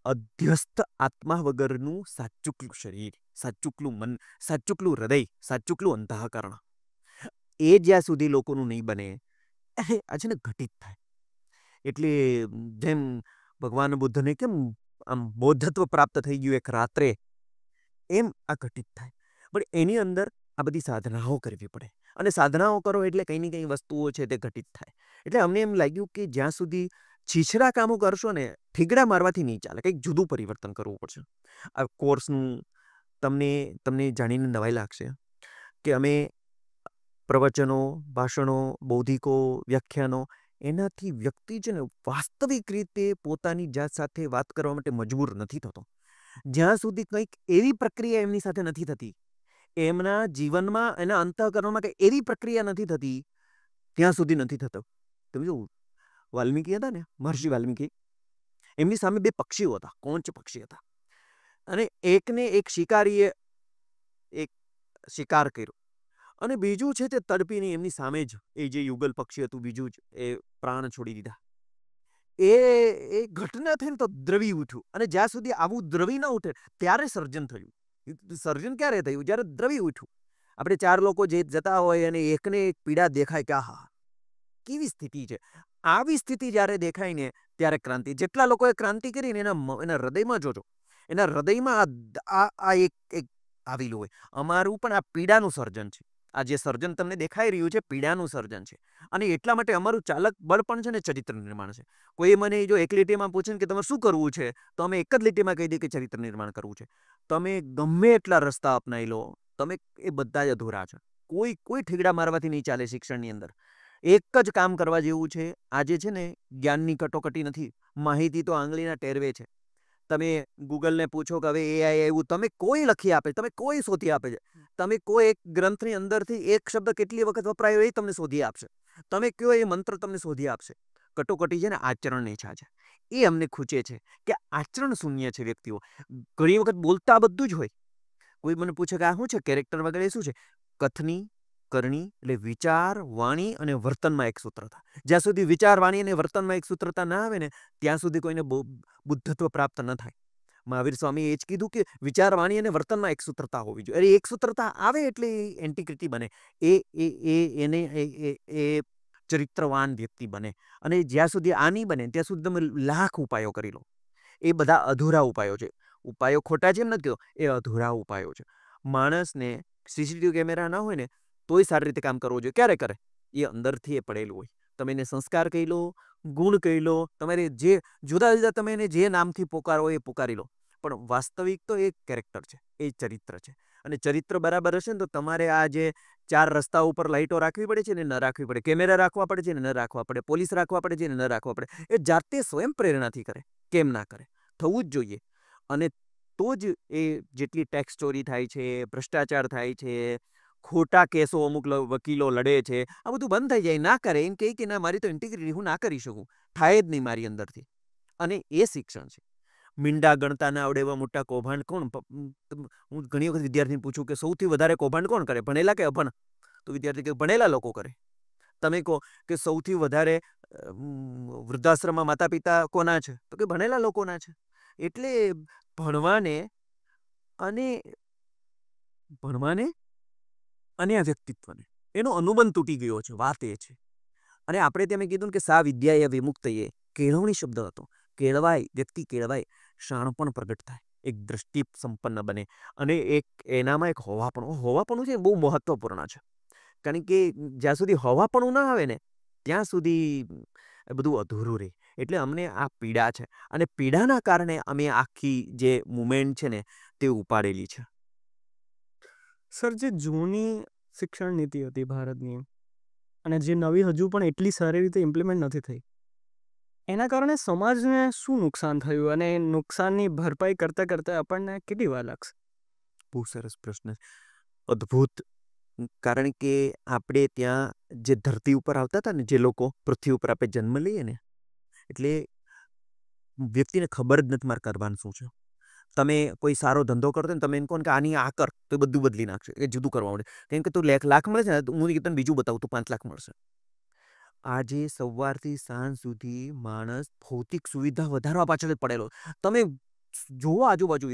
અધ્યસ્થ આત્મા વગરનું સાચુકલું શરીર, સાચુકલું મન, સાચુકલું હૃદય, સાચુકલું અંતઃકરણ. એ જ્યાં સુધી લોકોનું નહીં બને, આ છે ને ઘટિત થાય. એટલે જેમ ભગવાન બુદ્ધને કેમ આમ બૌદ્ધત્વ પ્રાપ્ત થઈ ગયું એક રાત્રે, એમ આ ઘટિત થાય. પણ એની અંદર આ બધી સાધનાઓ કરવી પડે, અને સાધનાઓ કરો એટલે કંઈ ને કંઈ વસ્તુઓ છે તે ઘટિત થાય. એટલે અમને એમ લાગ્યું કે જ્યાં સુધી છીછરા કામો કરશો ને, ઠીગડા મારવાથી નહીં ચાલે, કંઈક જુદું પરિવર્તન કરવું પડશે. આ કોર્સનું તમને જાણીને નવાઈ લાગશે કે અમે પ્રવચનો, ભાષણો, બૌદ્ધિકો, વ્યાખ્યાનો, એનાથી વ્યક્તિ છે ને વાસ્તવિક રીતે પોતાની જાત સાથે વાત કરવા માટે મજબૂર નથી થતો. જ્યાં સુધી કંઈક એવી પ્રક્રિયા એમની સાથે નથી થતી, એમના જીવનમાં, એના અંતઃકરણમાં કંઈ એવી પ્રક્રિયા નથી થતી, ત્યાં સુધી નથી થતો. તમે જો વાલ્મીકી હતા ને, મહર્ષિ વાલ્મીકી, એમની સામે 2 પક્ષીઓ હતા, કોંચ પક્ષી હતા. અને એકને એક શિકારીએ એક શિકાર કર્યો, અને બીજું છે તે તડપીને એમની સામે જ એ જે યુગલ પક્ષી હતું બીજું જ એ પ્રાણ છોડી દીધા. એ ઘટના થઈને તો દ્રવી ઉઠ્યું. અને જ્યાં સુધી આવું દ્રવી ન ઉઠે ત્યારે સર્જન થયું. સર્જન ક્યારે થયું? જ્યારે દ્રવી ઉઠ્યું. આપણે 4 લોકો જે જતા હોય અને એકને એક પીડા દેખાય કે આહા કેવી સ્થિતિ છે, આવી સ્થિતિ જ્યારે દેખાય ને ત્યારે ક્રાંતિ. જેટલા લોકોએ ક્રાંતિ કરીને એના હૃદયમાં જોજો, એના હૃદયમાં આ એક આવેલું હોય. અમારું પણ આ પીડાનું સર્જન છે. આ જે સર્જન તમને દેખાઈ રહ્યું છે પીડાનું સર્જન છે. અને એટલા માટે અમારું ચાલક બળ પણ છે ને ચરિત્ર નિર્માણ છે. કોઈ મને જો એક લીટીમાં પૂછે કે તમારે શું કરવું છે, તો અમે એક જ લીટીમાં કહી દઈએ કે ચરિત્ર નિર્માણ કરવું છે. તમે ગમે એટલા રસ્તા અપનાવી લો, તમે એ બધા જ અધૂરા છે. કોઈ ઠીગડા મારવાથી નહીં ચાલે. શિક્ષણની અંદર એક જ કામ કરવા જેવું છે. આજે છે ને જ્ઞાનની કટોકટી નથી, માહિતી તો આંગળીના ટેરવે છે. તમે ગૂગલને પૂછો કે હવે AI આવ્યું, તમે કોઈ લખી આપે, તમે કોઈ શોધી આપે છે. તમે કોઈ એક ગ્રંથની અંદરથી એક શબ્દ કેટલી વખત વપરાયો એ તમને શોધી આપશે. તમે કયો એ મંત્ર તમને શોધી આપશે. કટોકટી છે ને આચરણની ઈચ્છા છે. એ અમને ખૂચે છે કે આચરણ શૂન્ય છે વ્યક્તિઓ. ઘણી વખત બોલતા બધું જ હોય, કોઈ મને પૂછે કે આ શું છે કેરેક્ટર વગેરે, શું છે? કથની કરણી એટલે વિચાર, વાણી અને વર્તનમાં એક સૂત્રતા. જ્યાં સુધી વિચાર, વાણી અને વર્તનમાં એક સૂત્રતા ના આવે ને ત્યાં સુધી કોઈને બુદ્ધત્વ પ્રાપ્ત ન થાય. મહાવીર સ્વામી એ જ કીધું કે વિચાર, વાણી અને વર્તનમાં એક સૂત્રતા હોવી જોઈએ. અરે એક સૂત્રતા આવે એટલે એન્ટિક્રિટી બને, એને એ ચરિત્રવાન વ્યક્તિ બને. અને જ્યાં સુધી આ નહીં બને ત્યાં સુધી તમે લાખ ઉપાયો કરી લો, એ બધા અધૂરા ઉપાયો છે. ઉપાયો ખોટા છે એમ નથી કહેતો, એ અધૂરા ઉપાયો છે. માણસને સીસીટીવી કેમેરા ના હોય ને તોય સારી રીતે કામ કરવું જોઈએ. ક્યારે કરે? એ અંદરથી એ પડેલું હોય. તમે એને સંસ્કાર કહી લો, ગુણ કહી લો, તમારે જે જુદા જુદા તમે એને જે નામથી પોકારો એ પોકારી લો, પણ વાસ્તવિક તો એ કેરેક્ટર છે, એ ચરિત્ર છે. અને ચરિત્ર બરાબર હશે ને તો તમારે આ જે 4 રસ્તા ઉપર લાઈટો રાખવી પડે છે ને ન રાખવી પડે, કેમેરા રાખવા પડે છે ને ન રાખવા પડે, પોલીસ રાખવા પડે છે ને ન રાખવા પડે, એ જાતે સ્વયં પ્રેરણાથી કરે. કેમ ના કરે? થવું જ જોઈએ. અને તો જ એ જેટલી ટેક્સ ચોરી થાય છે, ભ્રષ્ટાચાર થાય છે, ખોટા કેસો અમુક વકીલો લડે છે, આ બધું બંધ થઈ જાય. ના કરે એમ કે ના મારી તો ઇન્ટિગ્રિટી, હું ના કરી શકું, થાય જ નહીં મારી અંદરથી. અને એ શિક્ષણ છે. મીંડા ગણતા ના આવડે એવા મોટા કૌભાંડ કોણ? હું ઘણી વખત વિદ્યાર્થીને પૂછું કે સૌથી વધારે કૌભાંડ કોણ કરે, ભણેલા કે અભણ? તો વિદ્યાર્થી કે ભણેલા લોકો કરે. તમે કહો કે સૌથી વધારે વૃદ્ધાશ્રમમાં માતા પિતા કોના છે? તો કે ભણેલા લોકોના છે. એટલે ભણવાને અને આ વ્યક્તિત્વને એનો અનુબંધ તૂટી ગયો છે. વાત એ છે. અને આપણે ત્યાં મેં કીધું ને કે સા વિદ્યા વિમુક્ત, એ કેળવણી શબ્દ હતો. કેળવાય, વ્યક્તિ કેળવાય, શાણપણ પ્રગટ થાય, એક દ્રષ્ટિ સંપન્ન બને. અને એક એનામાં એક હોવાપણું છે, બહુ મહત્વપૂર્ણ છે. કારણ કે જ્યાં સુધી હોવાપણું ના આવે ને ત્યાં સુધી બધું અધૂરું રહે. એટલે અમને આ પીડા છે, અને પીડાના કારણે અમે આખી જે મુવમેન્ટ છે ને તે ઉપાડેલી છે. સર, જે જૂની શિક્ષણ નીતિ હતી ભારતની અને જે નવી હજુ પણ એટલી સારી રીતે ઇમ્પ્લિમેન્ટ નથી થઈ, એના કારણે સમાજને શું નુકસાન થયું અને નુકસાનની ભરપાઈ કરતાં કરતાં આપણને કેટલી વાર લાગશે? બહુ સરસ પ્રશ્ન, અદ્ભુત. કારણ કે આપણે ત્યાં જે ધરતી ઉપર આવતા હતા ને, જે લોકો પૃથ્વી ઉપર આપણે જન્મ લઈએ ને, એટલે વ્યક્તિને ખબર જ નથી મારે કરવાનું શું છે. તમે કોઈ સારો ધંધો કરતો ને તમે એને કહો કે આની આ કર, તો એ બધું બદલી નાખશે, એ જુદું કરવા માંડે. કેમ કે તું લાખ મળે છે ને, હું તને બીજું બતાવું, તું 5 લાખ મળશે. આજે સવારથી સાંજ સુધી માણસ ભૌતિક સુવિધા વધારવા પાછળ જ પડેલો. તમે જુઓ આજુબાજુ,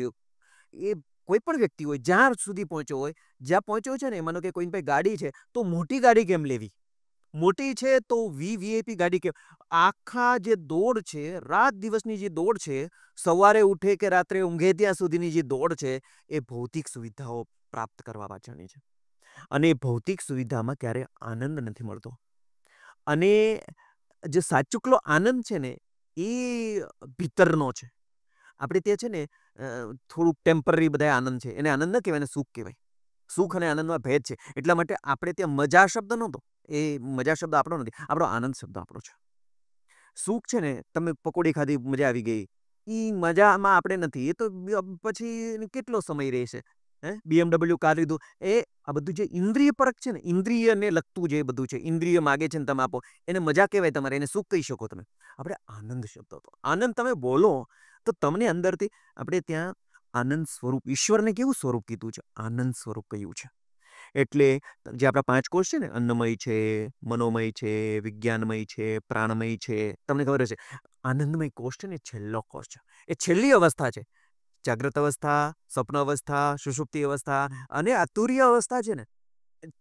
એ કોઈ પણ વ્યક્તિ હોય જ્યાં સુધી પહોંચ્યો હોય, જ્યાં પહોંચ્યો છે ને, માનો કે કોઈ પાસે ગાડી છે તો મોટી ગાડી કેમ લેવી, મોટી છે તો વીઆઈપી ગાડી કેમ? આખા જે દોડ છે, રાત દિવસની જે દોડ છે, સવારે ઉઠે કે રાત્રે ઊંઘે ત્યાં સુધીની જે દોડ છે, એ ભૌતિક સુવિધાઓ પ્રાપ્ત કરવા પાછળની છે. અને ભૌતિક સુવિધામાં ક્યારે આનંદ નથી મળતો. અને જે સાચુકલો આનંદ છે ને એ ભીતરનો છે. આપણે ત્યાં છે ને થોડુંક ટેમ્પરરી બધા આનંદ છે, એને આનંદ ન કહેવાય, એને સુખ કહેવાય. સુખ અને આનંદમાં ભેદ છે. એટલા માટે આપણે ત્યાં મજા શબ્દ નહોતો, એ મજા શબ્દ આપણો નથી, આપણો આનંદ શબ્દ આપણો છે. સુખ છે ને, તમે પકોડી ખાધી, મજા આવી ગઈ, એ મજામાં આપણે નથી. એ તો પછી કેટલો સમય રહેશે. BMW કાર લીધું, એ આ બધું જે ઇન્દ્રિય પરક છે ને, ઇન્દ્રિયને લગતું જે બધું છે, ઇન્દ્રિય માગે છે ને તમે આપો, એને મજા કહેવાય તમારે, એને સુખ કહી શકો તમે. આપણે આનંદ શબ્દ હતો. આનંદ તમે બોલો તો તમને અંદરથી, આપણે ત્યાં આનંદ સ્વરૂપ, ઈશ્વરને કેવું સ્વરૂપ કીધું છે? આનંદ સ્વરૂપ કહ્યું છે. એટલે જે આપણા 5 કોષ છે ને, અન્નમય છે, મનોમય છે, વિજ્ઞાનમય છે, પ્રાણમય છે, તમને ખબર હશે આનંદમય કોષ છે ને છેલ્લો કોષ છે, એ છેલ્લી અવસ્થા છે. જાગ્રત અવસ્થા, સ્વપ્ન અવસ્થા, સુષુપ્તિ અવસ્થા અને અતુર્ય અવસ્થા છે ને,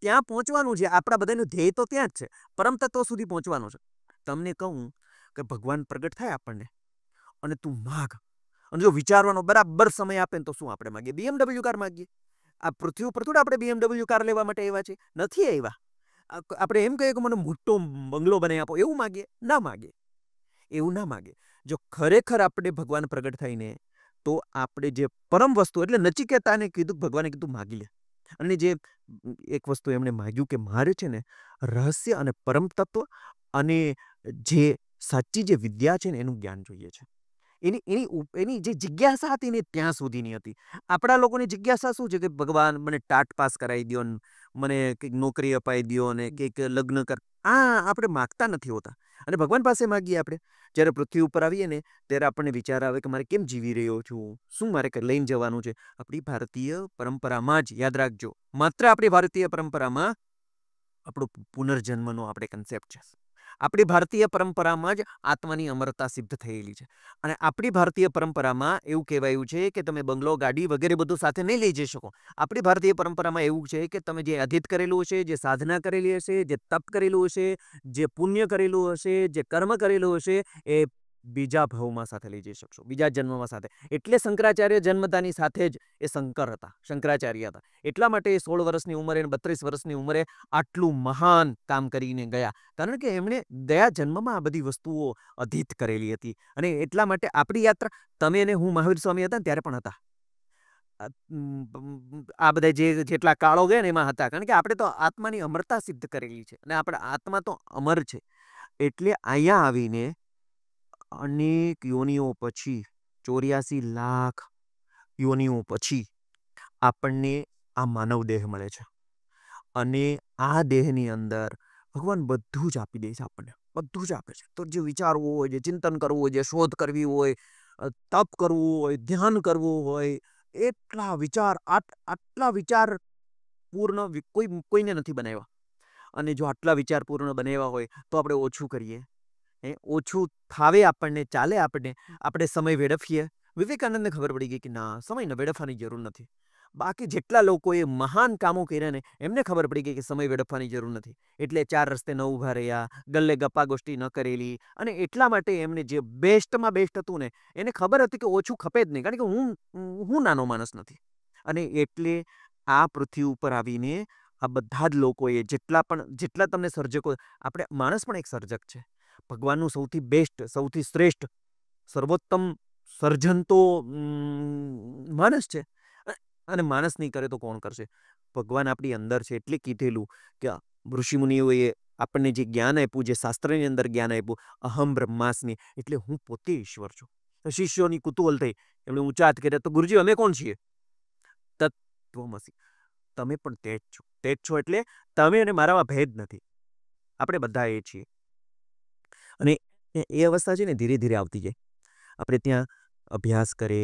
ત્યાં પહોંચવાનું છે. આપણા બધાનું ધ્યેય તો ત્યાં જ છે, પરમ તત્વ સુધી પહોંચવાનું છે. તમને કહું કે ભગવાન પ્રગટ થાય આપણને અને તું માગ, અને જો વિચારવાનો બરાબર સમય આપે ને તો શું આપણે માગીએ? BMW કાર માગીએ. આ પૃથ્વી ઉપર થોડા આપણે BMW કાર લેવા માટે આવ્યા છે, નથી આવ્યા. આપણે એમ કહીએ કે મને મોટો બંગલો બનાવી આપો, એવું માગીએ? ના માગીએ, એવું ના માગે. જો ખરેખર આપણે ભગવાન પ્રગટ થઈને, તો આપણે જે પરમ વસ્તુ, એટલે નચિકેતાને કીધું, ભગવાને કીધું માગી લે. અને જે એક વસ્તુ એમણે માગ્યું કે મારે છે ને રહસ્ય અને પરમ તત્વ અને જે સાચી જે વિદ્યા છે ને એનું જ્ઞાન જોઈએ છે. એની જે જિજ્ઞાસા હતી ને ત્યાં સુધીની હતી. આપણા લોકોની જિજ્ઞાસા શું છે કે ભગવાન મને ટાટ પાસ કરાવી દો, મને કંઈક નોકરી અપાઈ દો, ને કંઈક લગ્ન કર. આ આપણે માગતા નથી હોતા. અને ભગવાન પાસે માગીએ આપણે. જ્યારે પૃથ્વી ઉપર આવીએ ને ત્યારે આપણને વિચાર આવે કે મારે કેમ જીવી રહ્યો છું, શું મારે લઈને જવાનું છે. આપણી ભારતીય પરંપરામાં જ યાદ રાખજો, માત્ર આપણી ભારતીય પરંપરામાં આપણો પુનર્જન્મનો આપણે કન્સેપ્ટ છે. આપણી ભારતીય પરંપરામાં જ આત્માની અમરતા સિદ્ધ થયેલી છે. અને આપણી ભારતીય પરંપરામાં એવું કહેવાયું છે કે તમે બંગલો, ગાડી વગેરે બધું સાથે નહીં લઈ જઈ શકો. આપણી ભારતીય પરંપરામાં એવું છે કે તમે જે અધીત કરેલું હશે, જે સાધના કરેલી હશે, જે તપ કરેલું હશે, જે પુણ્ય કરેલું હશે, જે કર્મ કરેલું હશે, એ બીજા ભાવમાં સાથે લઈ જઈ શકશો, બીજા જન્મમાં સાથે. એટલે શંકરાચાર્ય જન્મતાની સાથે જ એ શંકર હતા, શંકરાચાર્ય હતા. એટલા માટે એ 16 વર્ષની ઉંમરે 32 વર્ષની ઉંમરે આટલું મહાન કામ કરીને ગયા. કારણ કે એમણે ગયા જન્મમાં આ બધી વસ્તુઓ અધીત કરેલી હતી. અને એટલા માટે આપણી યાત્રા, તમે અને હું મહાવીર સ્વામી હતા ત્યારે પણ હતા. આ બધા જેટલા કાળો ગયા ને એમાં હતા. કારણ કે આપણે તો આત્માની અમરતા સિદ્ધ કરેલી છે અને આપણા આત્મા તો અમર છે. એટલે અહીંયા આવીને અનેક યોનિઓ પછી, 84 લાખ યોનિઓ પછી આપણને આ માનવ દેહ મળે છે. અને આ દેહની અંદર ભગવાન બધું જ આપી દે છે આપણને, બધું જ આપે છે. તો જે વિચારવું હોય, જે ચિંતન કરવું હોય, જે શોધ કરવી હોય, તપ કરવું હોય, ધ્યાન કરવું હોય, એટલા વિચાર, આટલા વિચાર પૂર્ણ કોઈને નથી બનાવ્યા. અને જો આટલા વિચાર પૂર્ણ બનાવ્યા હોય તો આપણે ઓછું કરીએ, ઓછું થાવે આપણને, ચાલે આપણે સમય વેડફીએ. વિવેકાનંદને ખબર પડી ગઈ કે ના, સમયને વેડફવાની જરૂર નથી. બાકી જેટલા લોકોએ મહાન કામો કર્યા ને એમને ખબર પડી ગઈ કે સમય વેડફવાની જરૂર નથી. એટલે 4 રસ્તે ન ઊભા રહ્યા, ગલ્લે ગપ્પા ગોષ્ઠી ન કરેલી. અને એટલા માટે એમને જે બેસ્ટમાં બેસ્ટ હતું ને, એને ખબર હતી કે ઓછું ખપે જ નહીં. કારણ કે હું નાનો માણસ નથી. અને એટલે આ પૃથ્વી ઉપર આવીને આ બધા જ લોકોએ જેટલા તમને સર્જકો, આપણે માણસ પણ એક સર્જક છે. ભગવાનનું સૌથી બેસ્ટ, સૌથી શ્રેષ્ઠ, સર્વોત્તમ સર્જન તો માણસ છે. અને માણસ નહીં કરે તો કોણ કરશે? ભગવાન આપણી અંદર છે. એટલે કીધેલું કે ઋષિમુનિઓએ આપણને જે જ્ઞાન આપ્યું, જે શાસ્ત્રની અંદર જ્ઞાન આપ્યું, અહમ બ્રહ્માસ્મિ, એટલે હું પોતે ઈશ્વર છું. શિષ્યોની કુતૂહલ થઈ, એમણે ઊંચા હાથ કર્યા, તો ગુરુજી અમે કોણ છીએ? તત્વમસી, તમે પણ તે જ છો. તે જ છો એટલે તમે અને મારામાં ભેદ નથી, આપણે બધા એ છીએ. અને એ અવસ્થા છે ને ધીરે ધીરે આવતી જાય. આપણે ત્યાં અભ્યાસ કરે,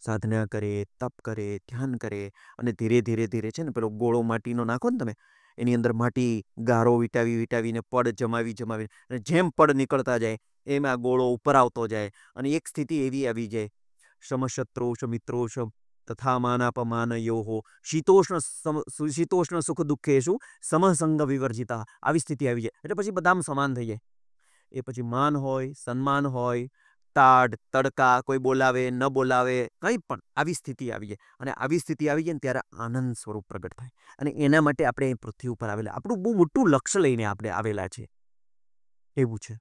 સાધના કરે, તપ કરે, ધ્યાન કરે, અને ધીરે ધીરે ધીરે છે ને પેલો ગોળો માટીનો નાખો ને તમે, એની અંદર માટી ગારો વિટાવીને પડ જમાવી અને જેમ પડ નીકળતા જાય એમ આ ગોળો ઉપર આવતો જાય. અને એક સ્થિતિ એવી આવી જાય, સમશત્રુષ મિત્રોષ તથા માનાપમાનયોઃ શીતોષ્ણ સુખ દુઃખેષુ સમસંગ વિવર્જિતા. આવી સ્થિતિ આવી જાય એટલે પછી બધામાં સમાન થઈ જાય. એ પછી માન હોય, સન્માન હોય, તાડ તડકા, કોઈ બોલાવે ન બોલાવે, કંઈ પણ આવી સ્થિતિ આવી જાય. અને આવી સ્થિતિ આવી જાય ને ત્યારે આનંદ સ્વરૂપ પ્રગટ થાય. અને એના માટે આપણે અહીં પૃથ્વી ઉપર આવેલા, આપણું બહુ મોટું લક્ષ્ય લઈને આપણે આવેલા છે. એવું છે.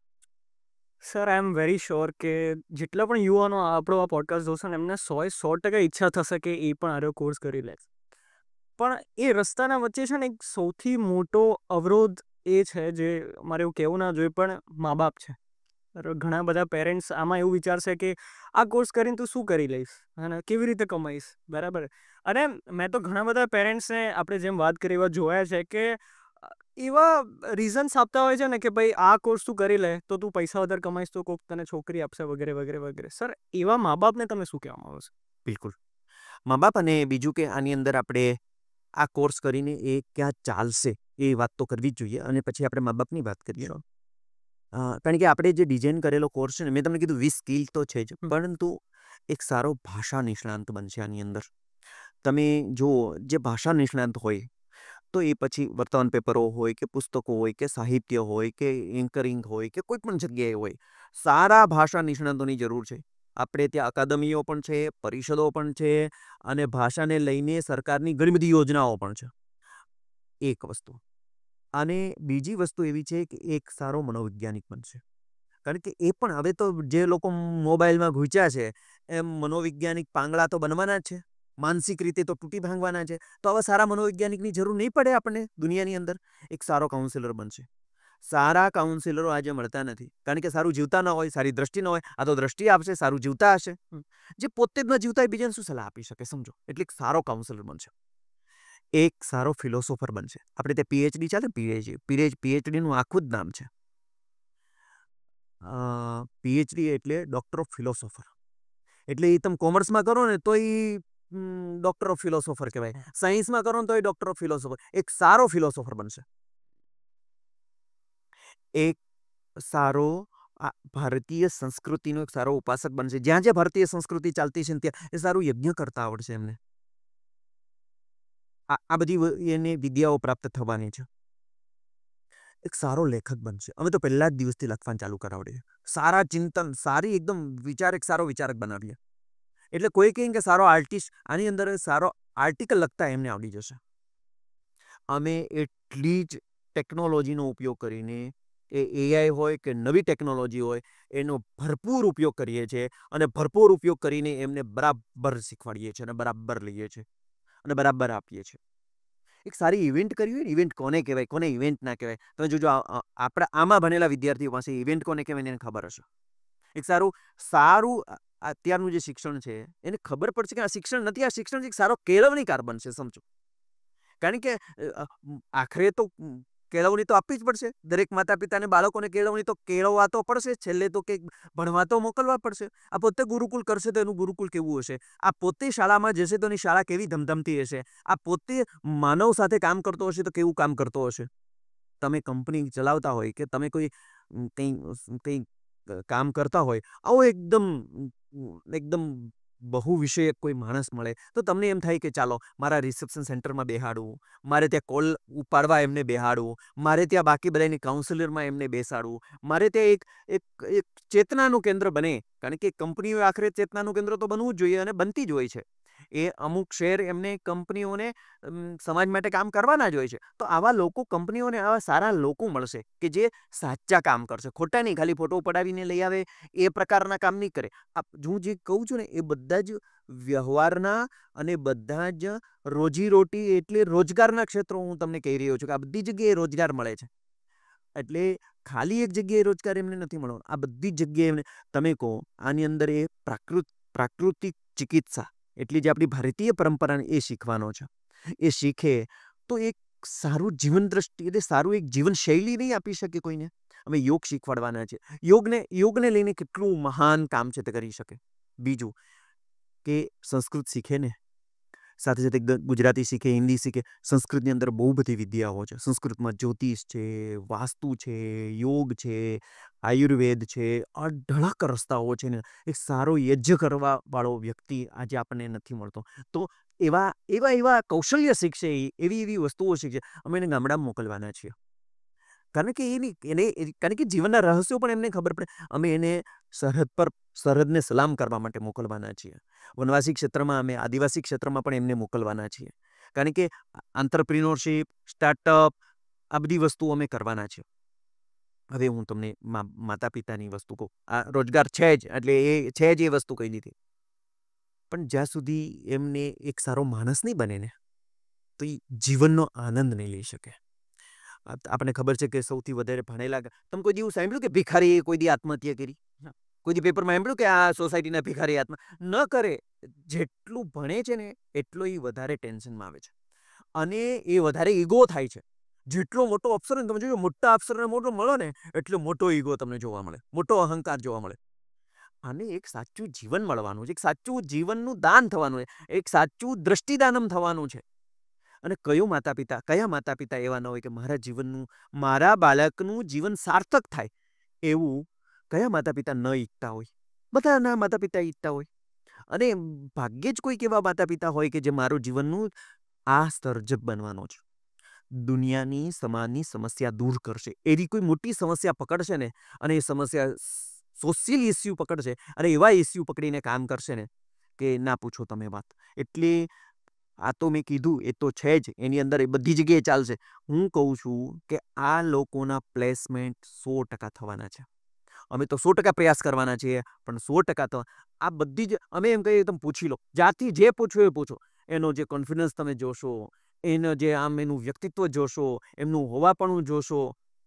Sir, I am very sure કે જેટલા પણ યુવાનો આપણો આ પોડકાસ્ટ જોશે ને એમને 100% ઈચ્છા થશે કે એ પણ આરો કોર્સ કરી લે. પણ એ રસ્તાના વચ્ચે છે ને એક સૌથી મોટો અવરોધ એ છે, જે મારે એવું કહેવું ના જોઈએ, પણ મા બાપ છે. ઘણા બધા પેરેન્ટ્સ આમાં એવું વિચારશે કે આ કોર્સ કરીને તું શું કરી લઈશ અને કેવી રીતે કમાઈશ, બરાબર? અને મેં તો ઘણા બધા પેરેન્ટ્સને આપણે જેમ વાત કરી એવા જોયા છે કે એવા રીઝન્સ આપતા હોય છે ને કે ભાઈ આ કોર્સ તું કરી લે તો તું પૈસા વધારે કમાઈશ, તો કોઈક તને છોકરી આપશે વગેરે વગેરે વગેરે. સર, એવા મા બાપને તમે શું કહેવા માંગો છો? બિલકુલ. મા બાપ, અને બીજું કે આની અંદર આપણે આ કોર્સ કરીને એ ક્યાં ચાલશે એ વાત તો કરવી જ જોઈએ. અને પછી આપણે મા બાપની વાત કરીએ. કારણ કે આપણે જે ડિઝાઇન કરેલો કોર્સ છે ને, મેં તમને કીધું 20 સ્કિલ તો છે જ, પરંતુ એક સારો ભાષા નિષ્ણાંત બનશે આની અંદર. તમે જો જે ભાષા નિષ્ણાંત હોય તો એ પછી વર્તમાન પેપરો હોય કે પુસ્તકો હોય કે સાહિત્ય હોય કે એન્કરિંગ હોય કે કોઈ પણ જગ્યાએ હોય, સારા ભાષા નિષ્ણાંતોની જરૂર છે. આપણે ત્યાં અકાદમીઓ પણ છે, પરિષદો પણ છે, અને ભાષાને લઈને સરકારની ઘણી બધી યોજનાઓ પણ છે. એક વસ્તુ. અને બીજી વસ્તુ એવી છે કે એક સારો મનોવૈજ્ઞાનિક બનશે. કારણ કે એ પણ હવે તો જે લોકો મોબાઈલમાં ઘૂંચ્યા છે એમ મનોવૈજ્ઞાનિક પાંગળા તો બનવાના જ છે, માનસિક રીતે તો તૂટી ભાંગવાના છે. તો આવા સારા મનોવૈજ્ઞાનિકની જરૂર નહીં પડે આપણને દુનિયાની અંદર. એક સારો કાઉન્સિલર બનશે. સારા કાઉન્સિલરો આજે મળતા નથી, કારણ કે સારું જીવતા ન હોય, સારી દ્રષ્ટિ ન હોય. આ તો દ્રષ્ટિ આપશે, સારું જીવતા હશે. જે પોતે જ ન જીવતા એ બીજાને શું સલાહ આપી શકે, સમજો? એટલે એક સારો કાઉન્સિલર બનશે. એક સારો ફિલોસોફર બનશે. આપણે ત્યાં પીએચડી ચાલે, પીએચડીનું આખું જ નામ છે પીએચડી એટલે ડૉક્ટર ઓફ ફિલોસોફર. એટલે એ તમે કોમર્સમાં કરો ને તો એ ડૉક્ટર ઓફ ફિલોસોફર કહેવાય. સાયન્સમાં કરો ને તો એ ડૉક્ટર ઓફ ફિલોસોફર. એક સારો ફિલોસોફર બનશે. એક સારો ભારતીય સંસ્કૃતિનો એક સારો ઉપાસક બનશે. જ્યાં જ્યાં ભારતીય સંસ્કૃતિ ચાલતી છે ને ત્યાં એ સારું યજ્ઞ કરતા આવડશે એમને. આ બધી એને વિદ્યાઓ પ્રાપ્ત થવાની છે. એક સારો લેખક બનશે. અમે તો પહેલા જ દિવસથી લખવાનું ચાલુ કરાવડીએ. સારા ચિંતન, સારી એકદમ વિચાર, એક સારો વિચારક બનાવીએ. એટલે કોઈ કહે કે સારો આર્ટિસ્ટ, આની અંદર સારો આર્ટિકલ લખતા એમને આવડી જશે. અમે એટલી જ ટેકનોલોજીનો ઉપયોગ કરીને, એ એઆઈ હોય કે નવી ટેકનોલોજી હોય, એનો ભરપૂર ઉપયોગ કરીએ છીએ અને ભરપૂર ઉપયોગ કરીને એમને બરાબર શીખવાડીએ છીએ અને બરાબર લઈએ છીએ અને બરાબર આપીએ છીએ. એક સારી ઇવેન્ટ કરવી હોય ને, ઇવેન્ટ કોને કહેવાય, કોને ઇવેન્ટ ના કહેવાય, તમે જોજો આપણા આમાં ભણેલા વિદ્યાર્થીઓ પાસે ઇવેન્ટ કોને કહેવાય એને ખબર હશે. એક સારું સારું અત્યારનું જે શિક્ષણ છે એને ખબર પડશે કે આ શિક્ષણ નથી, આ શિક્ષણ એક સારો કેળવણીકાર બનશે. સમજો, કારણ કે આખરે તો કેળવણી તો આપવી જ પડશે. દરેક માતા પિતાને બાળકોને કેળવણી તો કેળવવા તો પડશે. છેલ્લે તો કંઈક ભણવા તો મોકલવા પડશે. આ પોતે ગુરુકુલ કરશે તો એનું ગુરુકુલ કેવું હશે? આ પોતે શાળામાં જશે તો એની શાળા કેવી ધમધમતી હશે? આ પોતે માનવ સાથે કામ કરતો હશે તો કેવું કામ કરતો હશે? તમે કંપની ચલાવતા હોય કે તમે કોઈ કંઈ કામ કરતા હોય, આવો એકદમ એકદમ બહુ વિષયક કોઈ માણસ મળે તો તમને એમ થાય કે ચાલો મારા રિસેપ્શન સેન્ટરમાં બેહાડવું, મારે ત્યાં કોલ ઉપાડવા એમને બેહાડવું, મારે ત્યાં બાકી બધાની કાઉન્સિલરમાં એમને બેસાડવું, મારે ત્યાં એક ચેતનાનું કેન્દ્ર બને. કારણ કે કંપનીઓ આખરે ચેતનાનું કેન્દ્ર તો બનવું જ જોઈએ અને બનતી જ હોય છે. એ અમુક શેર એમને કંપનીઓને સમાજ માટે કામ કરવાના જ હોય છે. તો આવા લોકો, કંપનીઓને આવા સારા લોકો મળશે કે જે સાચા કામ કરશે. ખોટા નહીં, ખાલી ફોટો પડાવીને લઈ આવે એ પ્રકારના કામ નહીં કરે. હું જે કહું છું ને એ બધા જ વ્યવહારના અને બધા જ રોજીરોટી એટલે રોજગારના ક્ષેત્રો હું તમને કહી રહ્યો છું કે આ બધી જગ્યાએ રોજગાર મળે છે. એટલે ખાલી એક જગ્યાએ રોજગાર એમને નથી મળવાનો, આ બધી જગ્યાએ એમને. તમે કહો આની અંદર એ પ્રાકૃતિક ચિકિત્સા એટલી જે આપણી ભારતીય પરંપરાને એ શીખવાનો છે. એ શીખે તો એક સારું જીવન દ્રષ્ટિ એટલે સારું એક જીવનશૈલી નહીં આપી શકે કોઈને. અમે યોગ શીખવાડવાના છે. યોગને લઈને કેટલું મહાન કામ છે તે કરી શકે. બીજું કે સંસ્કૃત શીખે ને, સાથે સાથે ગુજરાતી શીખે, હિન્દી શીખે. સંસ્કૃતની અંદર બહુ બધી વિદ્યાઓ છે. સંસ્કૃતમાં જ્યોતિષ છે, વાસ્તુ છે, યોગ છે, આયુર્વેદ છે. અઢળક રસ્તાઓ છે ને. એક સારો યજ્ઞ કરવા વાળો વ્યક્તિ આજે આપણને નથી મળતો. તો એવા કૌશલ્ય શીખશે, એવી વસ્તુઓ શીખશે. અમે એને ગામડામાં મોકલવાના છીએ. કારણ કે જીવનના રહસ્યો પણ એમને ખબર પડે. અમે એને સરહદને સલામ કરવા માટે મોકલવાના છીએ. વનવાસી ક્ષેત્રમાં, અમે આદિવાસી ક્ષેત્રમાં પણ એમને મોકલવાના છીએ. કારણ કે આંતરપ્રિન્યોરશિપ, સ્ટાર્ટઅપ, આ બધી વસ્તુઓ અમે કરવાના છીએ. હવે હું તમને માતા પિતાની વસ્તુ કહું. આ રોજગાર છે જ, એટલે એ છે જ, એ વસ્તુ કહી દીધી. પણ જ્યાં સુધી એમને એક સારો માણસ નહીં બને ને, તો એ જીવનનો આનંદ નહીં લઈ શકે. આપણને ખબર છે કે સૌથી વધારે ભણેલા, તમે કોઈ દિવસ સાંભળ્યું કે ભિખારીએ કોઈ દી આત્મહત્યા કરી? કોઈ દી પેપરમાં સાંભળ્યું કે આ સોસાયટીના ભિખારી ન કરે? જેટલું ભણે છે ને એટલો એ વધારે ટેન્શનમાં આવે છે અને એ વધારે ઈગો થાય છે. જેટલો મોટો અફસર ને, તમે જોજો, મોટા અફસરને મોટો મળો ને એટલો મોટો ઈગો તમને જોવા મળે, મોટો અહંકાર જોવા મળે. અને એક સાચું જીવન મળવાનું છે, એક સાચું જીવનનું દાન થવાનું છે, એક સાચું દ્રષ્ટિદાનમ થવાનું છે. અને કયા માતા પિતા એવા ન હોય કે મારા બાળકનું જીવન સાર્થક થાય એવું કયા માતા પિતા ન ઈચ્છતા હોય? બધાના માતા પિતા ઈચ્છતા હોય. અને ભાગ્યે જ કોઈક એવા માતા પિતા હોય કે જે મારું જીવનનું આ સર્જક બનવાનો છે, દુનિયાની સમાજની સમસ્યા દૂર કરશે. એવી કોઈ મોટી સમસ્યા પકડશે ને, અને એ સમસ્યા સોશિયલ ઇસ્યુ પકડશે અને એવા ઇસ્યુ પકડીને કામ કરશે ને કે ના પૂછો તમે વાત. એટલે આ તો મેં કીધું એ તો છે જ, એની અંદર એ બધી જગ્યાએ ચાલશે. હું કહું છું કે આ લોકોના પ્લેસમેન્ટ 100% થવાના છે. અમે તો 100% પ્રયાસ કરવાના છીએ, પણ 100% તો આ બધી જ, અમે એમ કહીએ તમે પૂછી લો, જાતિ જે પૂછો એ પૂછો. એનો જે કોન્ફિડન્સ તમે જોશો, એનું વ્યક્તિત્વ જોશો, એમનું હોવાપણું જોશો,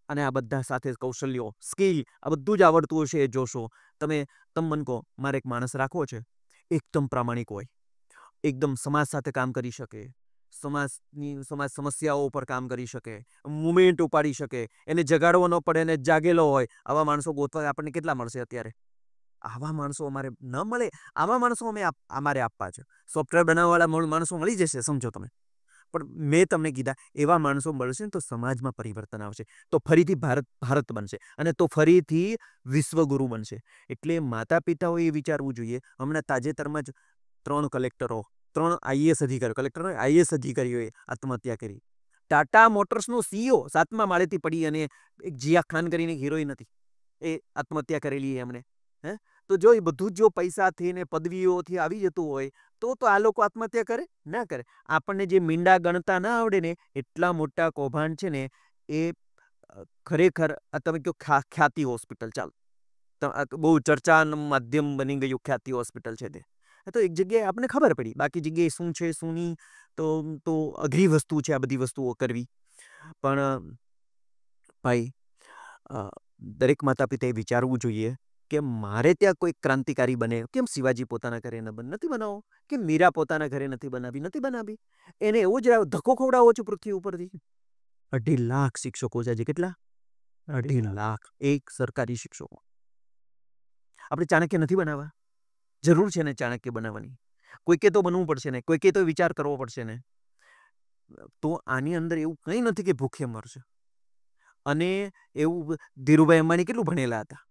અને આ બધા સાથે કૌશલ્યો, સ્કિલ, આ બધું જ આવડતું હશે એ જોશો. તમે મને કહો, મારે એક માણસ રાખવો છે, એકદમ પ્રામાણિક હોય, એકદમ સમાજ સાથે કામ કરી શકે, સમાજ સમસ્યાઓ પર કામ કરી શકે, મુવમેન્ટ ઉપાડી શકે, એને જગાડવો ન પડે, એને જાગેલો હોય, આવા માણસો ગોતવા આપણને કેટલા મળશે અત્યારે? આવા માણસો અમારે ન મળે. આવા માણસો અમારે આપવા છે. સોફ્ટવેર બનાવવાવાળા માણસો મળી જશે, સમજો તમે. પણ મેં તમને કીધા એવા માણસો મળશે ને તો સમાજમાં પરિવર્તન આવશે, તો ફરીથી ભારત બનશે, અને તો ફરીથી વિશ્વગુરુ બનશે. એટલે માતા પિતાઓએ એ વિચારવું જોઈએ. હમણાં તાજેતરમાં જ 3 કલેક્ટરો, 3 આઈએએસ અધિકારીઓ, કલેક્ટર આઈએએસ અધિકારીઓએ આત્મહત્યા કરી. ટાટા મોટર્સનો સીઈઓ 7મા માળેથી પડી, અને એક જિયા ખાન કરીને હિરોઈન હતી, એ આત્મહત્યા કરેલી એમણે. હે, તો જો એ બધું જો પૈસાથી ને પદવીઓથી આવી જતું હોય તો આ લોકો આત્મહત્યા કરે? ના કરે. આપણને જે મીંડા ગણતા ના આવડે ને એટલા મોટા કૌભાંડ છે ને, એ ખરેખર આ તમે કહો ખ્યાતિ હોસ્પિટલ, ચાલ બહુ ચર્ચાનું માધ્યમ બની ગયું, ખ્યાતિ હોસ્પિટલ છે તે. તો એક જગ્યાએ આપણને ખબર પડી, બાકી જગ્યાએ શું છે શું નહીં તો અઘરી વસ્તુ છે આ બધી વસ્તુઓ કરવી. પણ ભાઈ, દરેક માતા પિતાએ વિચારવું જોઈએ કે મારે ત્યાં કોઈ ક્રાંતિકારી બને. કેમ શિવાજી પોતાના ઘરે નથી બનાવો? કેમ મીરા પોતાના ઘરે નથી બનાવી? એને એવો જ ધક્કો ખવડાવો છો પૃથ્વી ઉપરથી. 2.5 લાખ શિક્ષકો છે આજે. કેટલા? 2.5 લાખ એક સરકારી શિક્ષકો. આપણે ચાણક્ય નથી બનાવવા? જરૂર છે ને ચાણક્ય બનાવવાની? કોઈકે તો બનવું પડશે ને, કોઈકે તો વિચાર કરવો પડશે ને. તો આની અંદર એવું કંઈ નથી કે ભૂખે મરશે. અને એવું ધીરુભાઈ અંબાણી કેટલું ભણેલા હતા?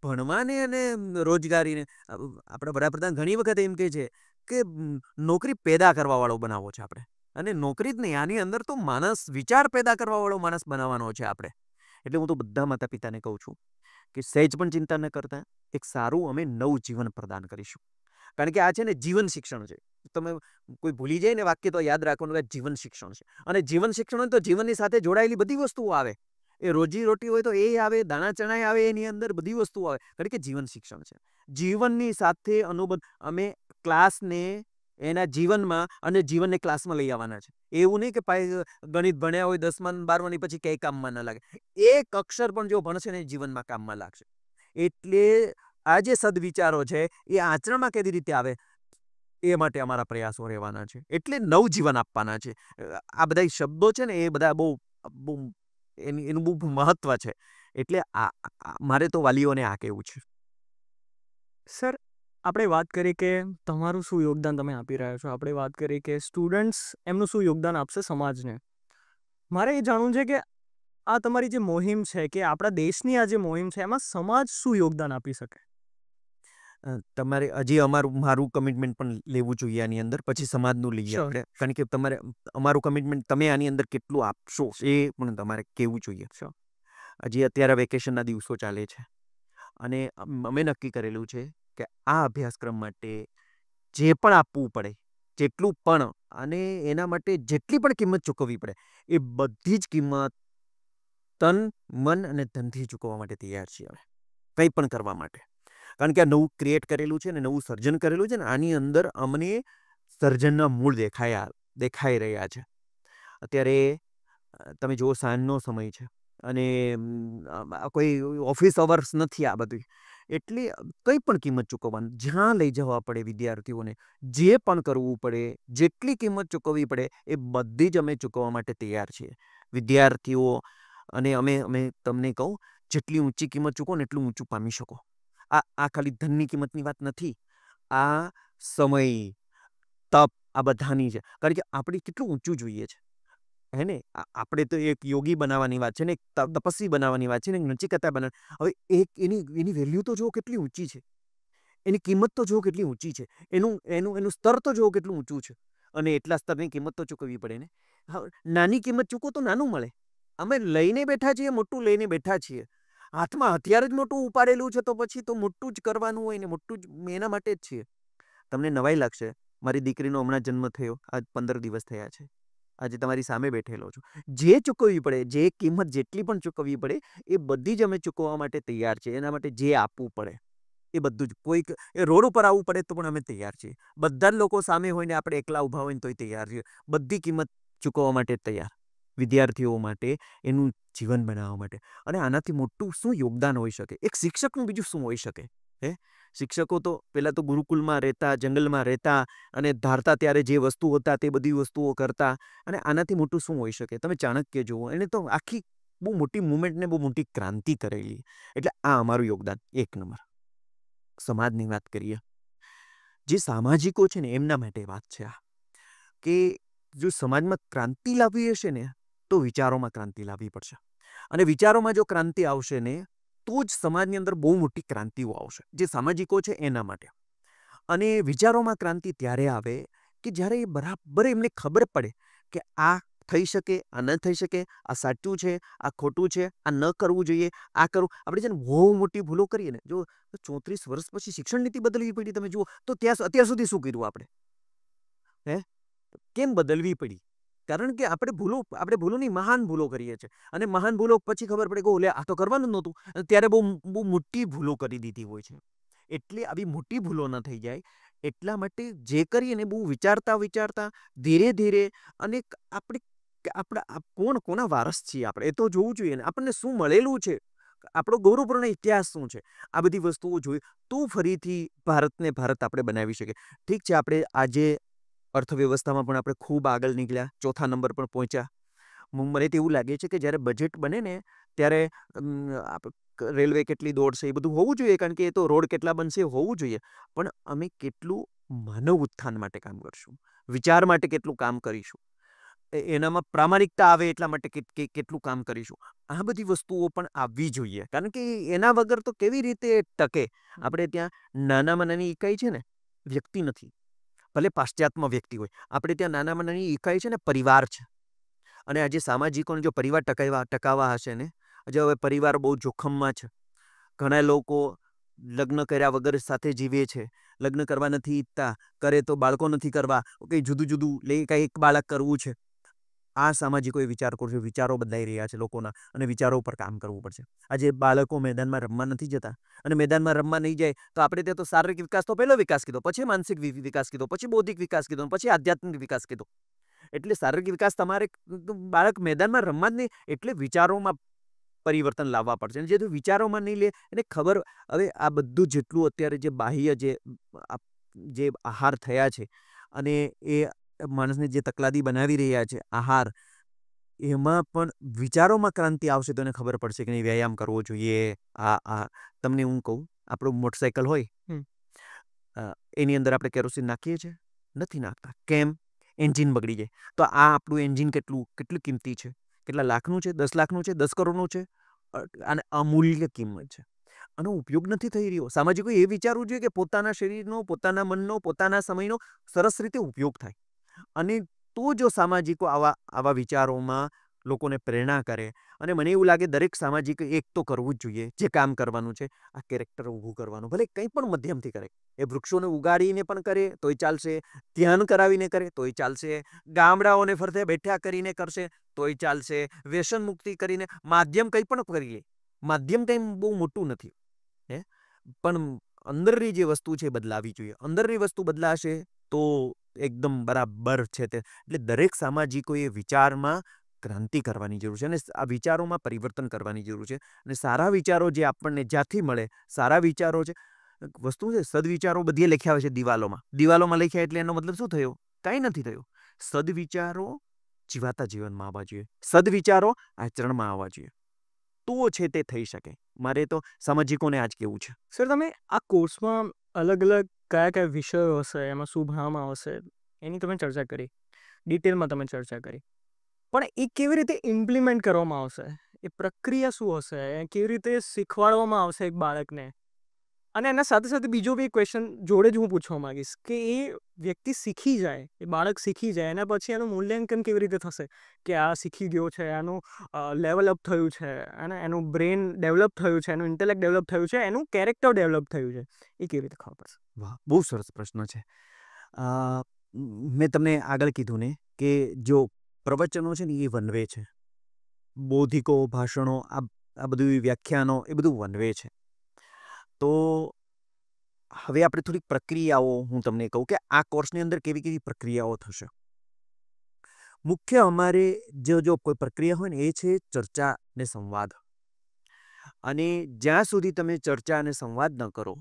ભણવાને અને રોજગારીને આપણા વડાપ્રધાન ઘણી વખત એમ કહે છે કે નોકરી પેદા કરવા વાળો બનાવવો છે આપણે. અને નોકરી જ નહીં, આની અંદર તો માણસ, વિચાર પેદા કરવા વાળો માણસ બનાવવાનો છે આપણે. એટલે હું તો બધા માતા પિતાને કહું છું કે સહેજ પણ ચિંતા ન કરતા, એક સારું અમે નવું જીવન પ્રદાન કરીશું. કારણ કે આ છે ને જીવન શિક્ષણ છે. તમે કોઈ ભૂલી જાય ને વાક્ય તો યાદ રાખવાનું કે જીવન શિક્ષણ છે. અને જીવન શિક્ષણ હોય તો જીવનની સાથે જોડાયેલી બધી વસ્તુઓ આવે. એ રોજી રોટી હોય તો એ આવે, દાણા ચણા આવે, એની અંદર બધી વસ્તુઓ આવે. કારણ કે જીવન શિક્ષણ છે. જીવનની સાથે અમે ક્લાસને એના જીવનમાં અને જીવનને ક્લાસમાં લઈ આવવાના છે. એવું નહીં કે ગણિત ભણ્યા હોય 10મા 12માની પછી ક્યાંય કામમાં ન લાગે. એક અક્ષર પણ જો ભણશે ને જીવનમાં કામમાં લાગશે. એટલે આ જે સદવિચારો છે એ આચરણમાં કેવી રીતે આવે એ માટે અમારા પ્રયાસો રહેવાના છે. એટલે નવજીવન આપવાના છે. આ બધા શબ્દો છે ને એ બધા બહુ એનું બહુ મહત્વ છે. એટલે મારે તો વાલીઓને આ કહેવું છે. સર, આપણે વાત કરી કે તમારું શું યોગદાન તમે આપી રહ્યા છો. આપણે વાત કરી કે સ્ટુડન્ટ્સ એમનું શું યોગદાન આપશે સમાજને. મારે એ જાણવું છે કે આ તમારી જે મુહિમ છે, કે આપણા દેશની આ જે મુહિમ છે, એમાં સમાજ શું યોગદાન આપી શકે? તમારે હજી મારું કમિટમેન્ટ પણ લેવું જોઈએ આની અંદર, પછી સમાજનું લઈએ શ્યોર. આપણે. કારણ કે તમારે અમારું કમિટમેન્ટ તમે આની અંદર કેટલું આપશો એ પણ તમારે કહેવું જોઈએ. શ્યોર. હજી અત્યારે વેકેશનના દિવસો ચાલે છે, અને અમે નક્કી કરેલું છે કે આ અભ્યાસક્રમ માટે જે પણ આપવું પડે, જેટલું પણ, અને એના માટે જેટલી પણ કિંમત ચૂકવવી પડે, એ બધી જ કિંમત તન, મન અને ધનથી ચૂકવવા માટે તૈયાર છીએ અમે, કંઈ પણ કરવા માટે. કારણ કે આ નવું ક્રિએટ કરેલું છે ને, નવું સર્જન કરેલું છે ને, આની અંદર અમને સર્જનના મૂળ દેખાઈ રહ્યા છે. અત્યારે તમે જુઓ, સાંજનો સમય છે અને કોઈ ઓફિસ અવર્સ નથી આ બધું. એટલે કંઈ પણ કિંમત ચૂકવવાની, જ્યાં લઈ જવા પડે વિદ્યાર્થીઓને, જે પણ કરવું પડે, જેટલી કિંમત ચૂકવવી પડે એ બધી જ અમે ચૂકવવા માટે તૈયાર છીએ. વિદ્યાર્થીઓ અને અમે તમને કહું, જેટલી ઊંચી કિંમત ચૂકો ને એટલું ઊંચું પામી શકો. આ ખાલી ધનની કિંમતની વાત નથી. આ સમય, તપ, આ બધાની છે. કારણ કે આપણે કેટલું ઊંચું જોઈએ છે, હે ને? આપણે તો એક યોગી બનાવવાની વાત છે ને, એક તપસ્વી બનાવવાની વાત છે ને, એક નચિકેતા બનાવવાની. હવે એની વેલ્યુ તો જુઓ કેટલી ઊંચી છે, એની કિંમત તો જુઓ કેટલી ઊંચી છે, એનું સ્તર તો જુઓ કેટલું ઊંચું છે. અને એટલા સ્તરની કિંમત તો ચૂકવવી પડે ને. નાની કિંમત ચૂકો તો નાનું મળે. અમે લઈને બેઠા છીએ, મોટું લઈને બેઠા છીએ. હાથમાં હથિયાર જ મોટું ઉપાડેલું છે, તો પછી તો મોટું જ કરવાનું હોય ને, મોટું જ એના માટે જ છીએ. તમને નવાઈ લાગશે, મારી દીકરીનો હમણાં જન્મ થયો, આજ 15 દિવસ થયા છે. આજે તમારી સામે બેઠેલો છું. જે ચૂકવવી પડે, જે કિંમત જેટલી પણ ચૂકવવી પડે, એ બધી જ અમે ચૂકવવા માટે તૈયાર છીએ. એના માટે જે આપવું પડે એ બધું જ. એ રોડ ઉપર આવવું પડે તો પણ અમે તૈયાર છીએ. બધા જ લોકો સામે હોય ને આપણે એકલા ઊભા હોય ને તોય તૈયાર છીએ. બધી કિંમત ચૂકવવા માટે તૈયાર, વિદ્યાર્થીઓ માટે, એનું જીવન બનાવવા માટે. અને આનાથી મોટું શું યોગદાન હોઈ શકે? એક શિક્ષકનું બીજું શું હોઈ શકે? હે શિક્ષકો તો પહેલાં તો ગુરુકુલમાં રહેતા, જંગલમાં રહેતા અને ધારતા ત્યારે જે વસ્તુ હતા તે બધી વસ્તુઓ કરતા. અને આનાથી મોટું શું હોઈ શકે? તમે ચાણક્ય જુઓ, એને તો આખી બહુ મોટી મુવમેન્ટને બહુ મોટી ક્રાંતિ કરેલી. એટલે આ અમારું યોગદાન 1 નંબર. સમાજની વાત કરીએ, જે સામાજિકો છે ને એમના માટે વાત છે આ, કે જો સમાજમાં ક્રાંતિ લાવવી હશે ને તો વિચારોમાં ક્રાંતિ લાવવી પડશે. અને વિચારોમાં જો ક્રાંતિ આવશે ને તો જ સમાજની અંદર બહુ મોટી ક્રાંતિઓ આવશે, જે સામાજિકો છે એના માટે. અને વિચારોમાં ક્રાંતિ ત્યારે આવે કે જ્યારે એ બરાબર એમને ખબર પડે કે આ થઈ શકે, આ ન થઈ શકે, આ સાચું છે, આ ખોટું છે, આ ન કરવું જોઈએ, આ કરવું. આપણે છે ને બહુ મોટી ભૂલો કરીએ ને, જો 34 વર્ષ પછી શિક્ષણ નીતિ બદલવી પડી, તમે જુઓ તો અત્યાર સુધી શું કર્યું આપણે? હે કેમ બદલવી પડી? કારણ કે આપણે ભૂલોની મહાન ભૂલો કરીએ છીએ. અને મહાન ભૂલો પછી ખબર પડે કે ઓલે આ તો કરવાનું જ નહોતું, ત્યારે બહુ બહુ મોટી ભૂલો કરી દીધી હોય છે. એટલે આવી મોટી ભૂલો ન થઈ જાય એટલા માટે જે કરીએ ને બહુ વિચારતા વિચારતા ધીરે ધીરે. અને આપણા કોના વારસ છીએ આપણે, એ તો જોવું જોઈએ ને. આપણને શું મળેલું છે, આપણો ગૌરવપૂર્ણ ઇતિહાસ શું છે, આ બધી વસ્તુઓ જોઈએ તો ફરીથી ભારતને ભારત આપણે બનાવી શકીએ. ઠીક છે, આપણે આજે અર્થવ્યવસ્થામાં પણ આપણે ખૂબ આગળ નીકળ્યા, 4થા નંબર પર પહોંચ્યા. મને તો એવું લાગે છે કે જ્યારે બજેટ બને ને ત્યારે રેલવે કેટલી દોડશે એ બધું હોવું જોઈએ, કારણ કે એ તો રોડ કેટલા બનશે એ હોવું જોઈએ. પણ અમે કેટલું માનવ ઉત્થાન માટે કામ કરશું, વિચાર માટે કેટલું કામ કરીશું, એનામાં પ્રામાણિકતા આવે એટલા માટે કેટલું કામ કરીશું, આ બધી વસ્તુઓ પણ આવવી જોઈએ. કારણ કે એના વગર તો કેવી રીતે ટકે? આપણે ત્યાં નાનામાં નાની ઇકાઈ છે ને વ્યક્તિ નથી, ભલે પાશ્ચાત્યમાં વ્યક્તિ હોય, આપણે ત્યાં નાનામાં નાની ઇકાઈ છે ને પરિવાર છે. અને આજે સામાજિકોને જો પરિવાર ટકાવવા હશે ને, હવે પરિવાર બહુ જોખમમાં છે. ઘણા લોકો લગ્ન કર્યા વગર સાથે જીવે છે, લગ્ન કરવા નથી ઈચ્છતા, કરે તો બાળકો નથી કરવા, કંઈ જુદું જુદું લે, કંઈ એક બાળક કરવું છે. આ સામાજિકોએ વિચાર કરજો, વિચારો બદલાઈ રહ્યા છે લોકોના, અને વિચારો પર કામ કરવું પડશે. આજે બાળકો મેદાનમાં રમવા નથી જતા, અને મેદાનમાં રમવા નહીં જાય તો આપણે ત્યાં તો શારીરિક વિકાસ તો પહેલો વિકાસ કીધો, પછી માનસિક વિકાસ કીધો, પછી બૌદ્ધિક વિકાસ કીધો, પછી આધ્યાત્મિક વિકાસ કીધો. એટલે શારીરિક વિકાસ તમારે બાળક મેદાનમાં રમવા જ નહીં, એટલે વિચારોમાં પરિવર્તન લાવવા પડશે. અને જે વિચારોમાં નહીં લે એને ખબર. હવે આ બધું જેટલું અત્યારે જે બાહ્ય જે આહાર થયા છે અને એ માણસને જે તકલાદી બનાવી રહ્યા છે આહાર, એમાં પણ વિચારોમાં ક્રાંતિ આવશે તો એને ખબર પડશે કે નહીં વ્યાયામ કરવો જોઈએ. તમને હું કહું, આપણું મોટરસાઇકલ હોય, એની અંદર આપણે કેરોસીન નાખીએ છીએ? નથી નાખતા. કેમ? એન્જિન બગડી જાય. તો આ આપણું એન્જિન કેટલું કિંમતી છે? કેટલા લાખનું છે? 10 લાખનું છે? 10 કરોડનું છે? અને અમૂલ્ય કિંમત છે. આનો ઉપયોગ નથી થઈ રહ્યો. સામાજિકો એ વિચારવું જોઈએ કે પોતાના શરીરનો, પોતાના મનનો, પોતાના સમયનો સરસ રીતે ઉપયોગ થાય. અને તો જો સામાજિકો આવા વિચારોમાં લોકોને પ્રેરણા કરે. અને મને એવું લાગે દરેક સામાજિક એક તો કરવું જ જોઈએ, જે કામ કરવાનું છે આ કેરેક્ટર ઊભું કરવાનું, ભલે કંઈ પણ મધ્યમથી કરે. એ વૃક્ષોને ઉગાડીને પણ કરે તોય ચાલશે, ધ્યાન કરાવીને કરે તોય ચાલશે, ગામડાઓને ફરતે બેઠા કરીને કરશે તોય ચાલશે, વ્યસન મુક્તિ કરીને, માધ્યમ કંઈ પણ કરી લે. માધ્યમ કંઈ બહુ મોટું નથી, પણ અંદરની જે વસ્તુ છે બદલાવી જોઈએ. અંદરની વસ્તુ બદલાશે તો એકદમ બરાબર છે તે. એટલે દરેક સામાજિકોએ વિચારમાં ક્રાંતિ કરવાની જરૂર છે, અને આ વિચારોમાં પરિવર્તન કરવાની જરૂર છે. અને સારા વિચારો જે આપણને જ્યાંથી મળે, સારા વિચારો છે, વસ્તુ છે, સદવિચારો બધે લખ્યા હોય છે દિવાલોમાં લખ્યા, એટલે એનો મતલબ શું થયો? કાંઈ નથી થયું. સદવિચારો જીવાતા જીવનમાં આવવા જોઈએ, સદવિચારો આચરણમાં આવવા જોઈએ, તો છે તે થઈ શકે. મારે તો સામાજિકોને આજ કેવું છે. સર, તમે આ કોર્સમાં અલગ અલગ કયા કયા વિષયો હશે, એમાં શું ભણવામાં આવશે, એની તમે ચર્ચા કરી, ડિટેલમાં તમે ચર્ચા કરી. પણ એ કેવી રીતે ઇમ્પ્લિમેન્ટ કરવામાં આવશે, એ પ્રક્રિયા શું હશે, એ કેવી રીતે શીખવાડવામાં આવશે એક બાળકને? અને એના સાથે સાથે બીજો બી ક્વેશ્ચન જોડે જ હું પૂછવા માંગીશ કે એ વ્યક્તિ શીખી જાય, એ બાળક શીખી જાય, એના પછી એનું મૂલ્યાંકન કેવી રીતે થશે કે આ શીખી ગયો છે, એનું લેવલ અપ થયું છે, એનું બ્રેન ડેવલપ થયું છે, એનું ઇન્ટેલેક્ટ ડેવલપ થયું છે, એનું કેરેક્ટર ડેવલપ થયું છે, એ કેવી રીતે ખબર પડશે? વાહ, બહુ સરસ પ્રશ્ન છે. મેં તમને આગળ કીધું ને કે જો પ્રવચનો છે ને એ વનવે છે, બૌદ્ધિકો ભાષણો, આ બધું વ્યાખ્યાનો, એ બધું વનવે છે. તો હવે આપણે થોડીક પ્રક્રિયાઓ હું તમને કહું કે આ કોર્સની અંદર કેવી કેવી પ્રક્રિયાઓ થશે. મુખ્ય અમારે જો કોઈ પ્રક્રિયા હોય ને એ છે ચર્ચા ને સંવાદ. અને જ્યાં સુધી તમે ચર્ચા અને સંવાદ ન કરો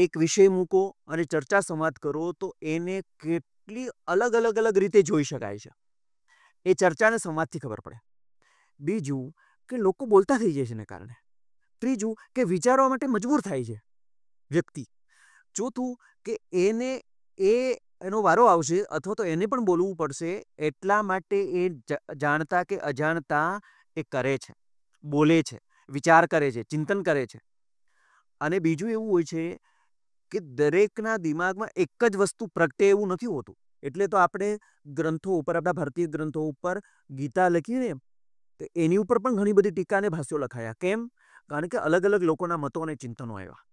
એક વિષય મૂકો અને ચર્ચા સંવાદ કરો તો એને કેટલી અલગ અલગ અલગ રીતે જોઈ શકાય છે, એ ચર્ચાને સંવાદથી ખબર પડે. બીજું કે લોકો બોલતા થઈ જાય છે એને કારણે. ત્રીજું કે વિચારવા માટે મજબૂર થાય છે વ્યક્તિ. ચોથું કે એને એ એનો વારો આવશે અથવા તો એને પણ બોલવું પડશે, એટલા માટે એ જાણતા કે અજાણતા એ કરે છે, બોલે છે, વિચાર કરે છે, ચિંતન કરે છે. અને બીજું એવું હોય છે કે દરેકના દિમાગમાં એક જ વસ્તુ પ્રગટે એવું નથી હોતું. એટલે તો આપણે ગ્રંથો ઉપર, આપણા ભારતીય ગ્રંથો ઉપર ગીતા લખીને તો એની ઉપર પણ ઘણી બધી ટીકા અને ભાષ્યો લખાયા. કેમ? કારણ કે અલગ અલગ લોકોના મતો અને ચિંતનો આવ્યા.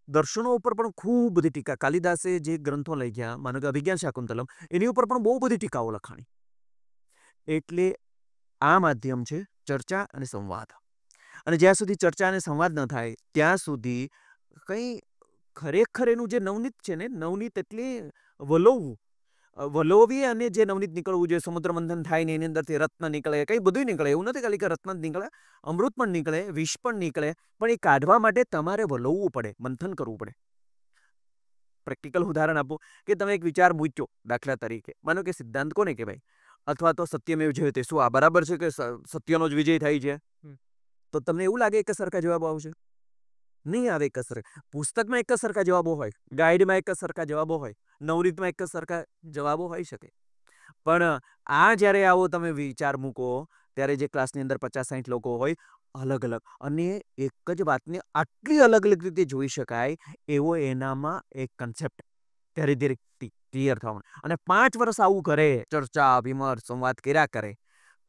દર્શનો ઉપર પણ ખૂબ બધી ટીકા, કાલિદાસે જે ગ્રંથો લખ્યા, માનો કે અભિજ્ઞાન શાકુંતલમ, એની ઉપર પણ બહુ બધી ટીકાઓ લખાણી. એટલે આ માધ્યમ છે ચર્ચા અને સંવાદ. અને જ્યાં સુધી ચર્ચા અને સંવાદ ન થાય ત્યાં સુધી કંઈ ખરેખર એનું જે નવનીત છે ને, નવનીત એટલે વલોવવું, વલોવી અને જે નવનીત નીકળવું જોઈએ, સમુદ્ર મંથન થાય ને એની અંદરથી રત્ન નીકળે, કંઈ બધું નીકળે, એવું નથી ખાલી કે રત્ન જ નીકળે, અમૃત પણ નીકળે, વિષ પણ નીકળે, પણ એ કાઢવા માટે તમારે વલોવવું પડે, મંથન કરવું પડે. પ્રેક્ટિકલ ઉદાહરણ આપો કે તમે એક વિચાર મૂક્યો, દાખલા તરીકે માનો કે સિદ્ધાંત કોને કહેવાય, અથવા તો સત્યમેવ જયતે, શું આ બરાબર છે કે સત્યનો જ વિજય થાય છે? તો તમને એવું લાગે કે સરખા જવાબો આવશે? નહીં આવે એક જ સરખા. પુસ્તકમાં એક જ સરખા જવાબો હોય, ગાઈડમાં એક જ સરખા જવાબો હોય, નવરીતમાં એક જ સરખા જવાબો હોઈ શકે. પણ આ જ્યારે આવો તમે વિચાર મૂકો ત્યારે જે ક્લાસની અંદર 50-60 લોકો હોય, અલગ અલગ, અને એક જ વાતને આટલી અલગ અલગ રીતે જોઈ શકાય એવો એનામાં એક કન્સેપ્ટ ધીરે ધીરે ક્લિયર થવાનો. અને 5 વર્ષ આવું કરે, ચર્ચા વિમર્શ સંવાદ કર્યા કરે,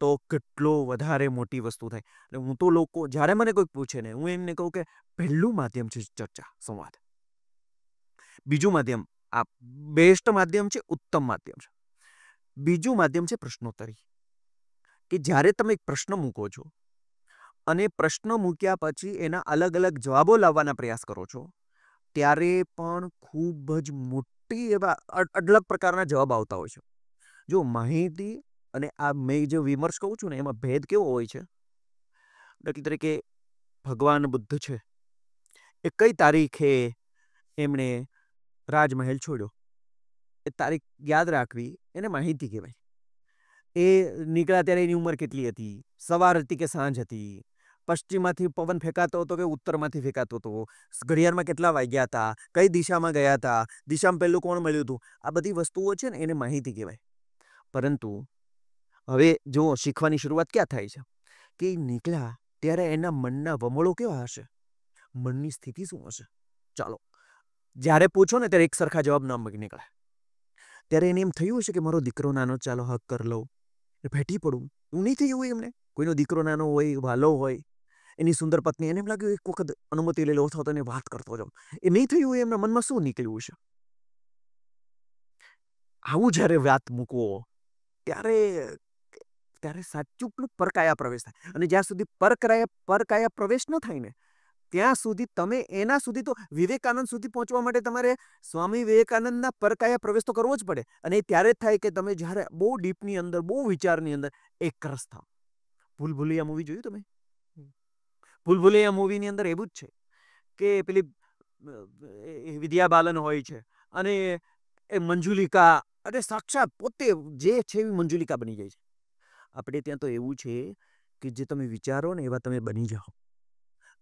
તો કેટલો વધારે મોટી વસ્તુ થાય. એટલે હું તો લોકો જ્યારે મને કોઈક પૂછે ને, હું એમને કહું કે પહેલું માધ્યમ છે ચર્ચા સંવાદ, બીજું માધ્યમ આ બેસ્ટ માધ્યમ છે, ઉત્તમ માધ્યમ છે. બીજું માધ્યમ છે પ્રશ્નોત્તરી, કે જ્યારે તમે એક પ્રશ્ન મૂકો છો અને પ્રશ્ન મૂક્યા પછી એના અલગ અલગ જવાબો લાવવાના પ્રયાસ કરો છો, ત્યારે પણ ખૂબ જ મોટી એવા અઢળક પ્રકારના જવાબ આવતા હોય છે. જો માહિતી અને આ મેં જે વિમર્શ કહું છું ને, એમાં ભેદ કેવો હોય છે? દાખલા તરીકે ભગવાન બુદ્ધ છે, એ કઈ તારીખે એમણે રાજમહેલ છોડ્યો, એ તારીખ યાદ રાખવી એને માહિતી કહેવાય. એ નીકળ્યા ત્યારે એની ઉંમર કેટલી હતી, સવાર હતી કે સાંજ હતી, પશ્ચિમમાંથી પવન ફેંકાતો હતો કે ઉત્તરમાંથી ફેંકાતો હતો, ઘડિયાળમાં કેટલા વાગ્યા હતા, કઈ દિશામાં ગયા હતા, દિશામાં પહેલું કોણ મળ્યું હતું, આ બધી વસ્તુઓ છે ને એને માહિતી કહેવાય. પરંતુ હવે જો શીખવાની શરૂઆત ક્યાં થાય છે કે નીકળ્યા ત્યારે એના મનના વમળો કેવા હશે, મનની સ્થિતિ શું હશે? ચાલો, જ્યારે પૂછો ને ત્યારે એક સરખા જવાબ ન નીકળે. ત્યારે એને એમ થયું હશે કે મારો દીકરો નાનો, ચાલો હક કરી લઉં, ભેટી પડું. એવું નહીં થયું હોય એમને? કોઈનો દીકરો નાનો હોય, વાલો હોય, એની સુંદર પત્ની, એને એમ લાગ્યું એક વખત અનુમતિ લઈ લો અથવા તો એને વાત કરતો જાઉં. એ નહીં થયું હોય, એમના મનમાં શું નીકળ્યું છે? આવું જ્યારે વાત મૂકવો ત્યારે ત્યારે સાચું પરકાયા પ્રવેશ થાય. અને જ્યાં સુધી પરકાયા પ્રવેશ ન થાય ને ત્યાં સુધી તમે એના સુધી તો વિવેકાનંદ સુધી પહોંચવા માટે તમારે સ્વામી વિવેકાનંદના પરકાયા પ્રવેશ તો કરવો જ પડે. અને એ ત્યારે જ થાય કે તમે જ્યારે બહુ ડીપની અંદર, બહુ વિચારની અંદર એકરસ થાવ. ભૂલભુલૈયા મૂવી જોયું તમે? ભૂલભુલૈયા મૂવીની અંદર એવું જ છે કે પેલી વિદ્યા બાલન હોય છે અને એ મંજુલિકા, અને સાક્ષાત પોતે જે છે એવી મંજુલિકા બની જાય છે. આપણે ત્યાં તો એવું છે કે જે તમે વિચારો ને એવા તમે બની જાઓ.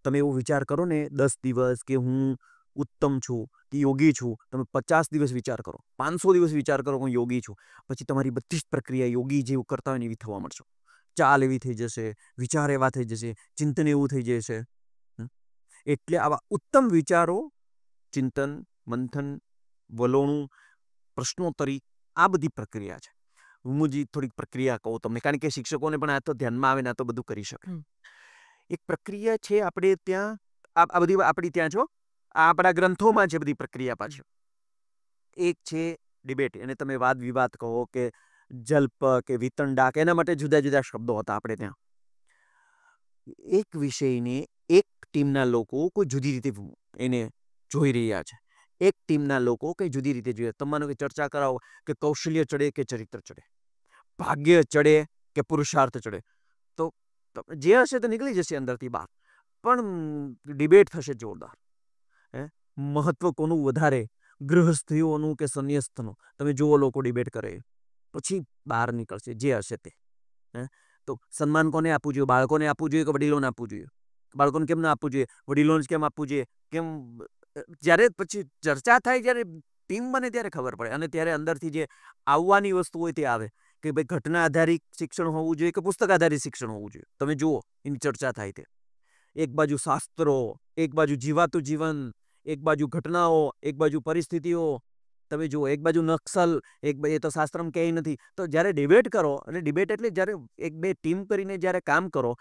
તમે એવો વિચાર કરો ને 10 દિવસ કે હું ઉત્તમ છું કે યોગી છું, તમે 50 દિવસ વિચાર કરો, 500 દિવસ વિચાર કરો હું યોગી છું, પછી તમારી બધી જ પ્રક્રિયા યોગી જેવું કરતા હોય ને એવી થવા મળશે. ચાલ એવી થઈ જશે, વિચાર એવા થઈ જશે, ચિંતન એવું થઈ જશે. એટલે આવા ઉત્તમ વિચારો, ચિંતન, મંથન, વલોણું, પ્રશ્નોત્તરી, આ બધી પ્રક્રિયા છે. હું જ થોડીક પ્રક્રિયા કહું તમને, કારણ કે શિક્ષકોને પણ આ તો ધ્યાનમાં આવે ને આ તો બધું કરી શકે. એક પ્રક્રિયા છે આપણે ત્યાં, આ બધી આપણી ત્યાં છો, આ આપણા ગ્રંથોમાં છે બધી પ્રક્રિયા પાછી. એક છે ડિબેટ, એને તમે વાદ વિવાદ કહો કે જલ્પ કે વિતંડા, કે એના માટે જુદા જુદા શબ્દો હતા આપણે ત્યાં. એક વિષયને એક ટીમના લોકો કોઈ જુદી રીતે એને જોઈ રહ્યા છે, એક ટીમના લોકો કઈ જુદી રીતે જોઈએ. તમારે કે ચર્ચા કરાવો કે કૌશલ્ય ચડે કે ચરિત્ર ચડે, ભાગ્ય ચડે કે પુરુષાર્થ ચડે, તો જે હશે તો નીકળી જશે અંદરથી બહાર, પણ ડિબેટ થશે જોરદાર. મહત્વ કોનું વધારે, ગૃહસ્થીઓનું કે સંન્યસ્તનું? તમે જુઓ લોકો ડિબેટ કરે પછી બહાર નીકળશે જે હશે તે. તો સન્માન કોને આપવું જોઈએ? બાળકોને આપવું જોઈએ કે વડીલોને આપવું જોઈએ? બાળકોને કેમ ના આપવું જોઈએ? વડીલોને કેમ આપવું જોઈએ? કેમ? જ્યારે પછી ચર્ચા થાય, જ્યારે ટીમ બને ત્યારે ખબર પડે, અને ત્યારે અંદરથી જે આવવાની વસ્તુ હોય તે આવે કે ભાઈ ઘટના આધારિત શિક્ષણ હોવું જોઈએ કે પુસ્તક આધારિત શિક્ષણ હોવું જોઈએ. તમે જુઓ એની ચર્ચા થાય તે. એક બાજુ શાસ્ત્રો, એક બાજુ જીવાતું જીવન, એક બાજુ ઘટનાઓ, એક બાજુ પરિસ્થિતિઓ. તમે જુઓ એક બાજુ નક્સલ, એ તો શાસ્ત્રમાં ક્યાંય નથી. તો જ્યારે ડિબેટ કરો, અને ડિબેટ એટલે જ્યારે એક બે ટીમ કરીને જ્યારે કામ કરો,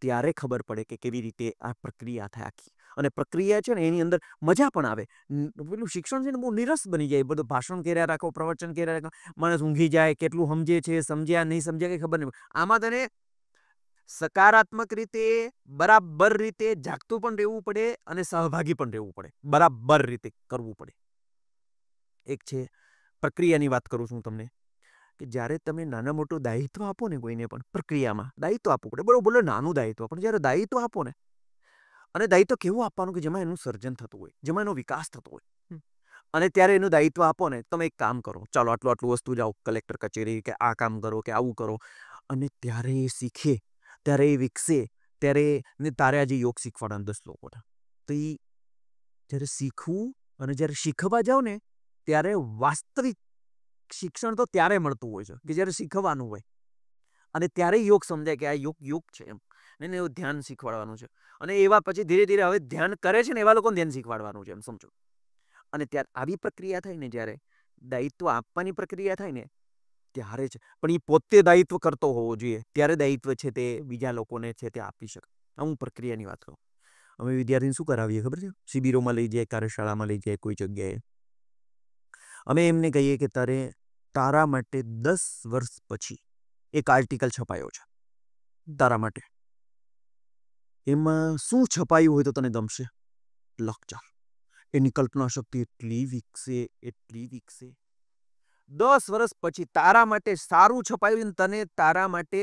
ત્યારે ખબર પડે કે કેવી રીતે આ પ્રક્રિયા થાય આખી. અને પ્રક્રિયા છે ને એની અંદર મજા પણ આવે. પેલું શિક્ષણ છે ને બહુ નિરસ બની જાય. બધું ભાષણ કર્યા રાખો, પ્રવચન કર્યા રાખો, માણસ ઊંઘી જાય, કેટલું સમજે છે, સમજ્યા નહીં સમજ્યા કંઈ ખબર નહીં. આમાં તને સકારાત્મક રીતે, બરાબર રીતે જાગતું પણ રહેવું પડે અને સહભાગી પણ રહેવું પડે. બરાબર રીતે કરવું પડે. એક છે પ્રક્રિયાની વાત કરું છું તમને, કે જ્યારે તમે નાના મોટું દાયિત્વ આપો ને કોઈને પણ પ્રક્રિયામાં દાયિત્વ આપવું પડે. બરોબર, બોલો નાનું દાયિત્વ, પણ જ્યારે દાયિત્વ આપો ને, અને દાયિત્વ કેવું આપવાનું કે જેમાં એનું સર્જન થતું હોય, જેમાં એનો વિકાસ થતો હોય, અને ત્યારે એનું દાયિત્વ આપો ને, તમે એક કામ કરો, ચાલો આટલું આટલું વસ્તુ જાઓ કલેક્ટર કચેરી, કે આ કામ કરો, કે આવું કરો, અને ત્યારે એ શીખે, ત્યારે એ વિકસે, ત્યારે ને તારે આજે યોગ શીખવાડવાનું 10 લોકોને. તો એ જ્યારે શીખવું અને જ્યારે શીખવા જાઓ ને, ત્યારે વાસ્તવિક શિક્ષણ તો ત્યારે મળતું હોય છે કે જ્યારે શીખવાનું હોય, અને ત્યારે યોગ સમજાય કે આ યોગ છે એમ. એને એવું ધ્યાન શીખવાડવાનું છે. અને એવા પછી ધીરે ધીરે હવે ધ્યાન કરે છે ને એવા લોકોને ધ્યાન શીખવાડવાનું છે એમ સમજો. અને ત્યારે આવી પ્રક્રિયા થાય ને, જ્યારે દાયિત્વ આપવાની પ્રક્રિયા થાય ને, ત્યારે જ. પણ એ પોતે દાયિત્વ કરતો હોવો જોઈએ, ત્યારે દાયિત્વ છે તે બીજા લોકોને છે તે આપી શકે. હું પ્રક્રિયાની વાત કરું. અમે વિદ્યાર્થીને શું કરાવીએ ખબર છે? શિબિરોમાં લઈ જાય, કાર્યશાળામાં લઈ જાય, કોઈ જગ્યાએ અમે એમને કહીએ કે તારા માટે 10 વર્ષ પછી એક આર્ટિકલ છપાયો છે તારા માટે. એમાં શું છપાયું હોય તો તને ગમશે? લખ ચાલ. એની કલ્પના શક્તિ એટલી વિકસે, એટલી વિકસે. 10 વર્ષ પછી તારા માટે સારું છપાયું, તને તારા માટે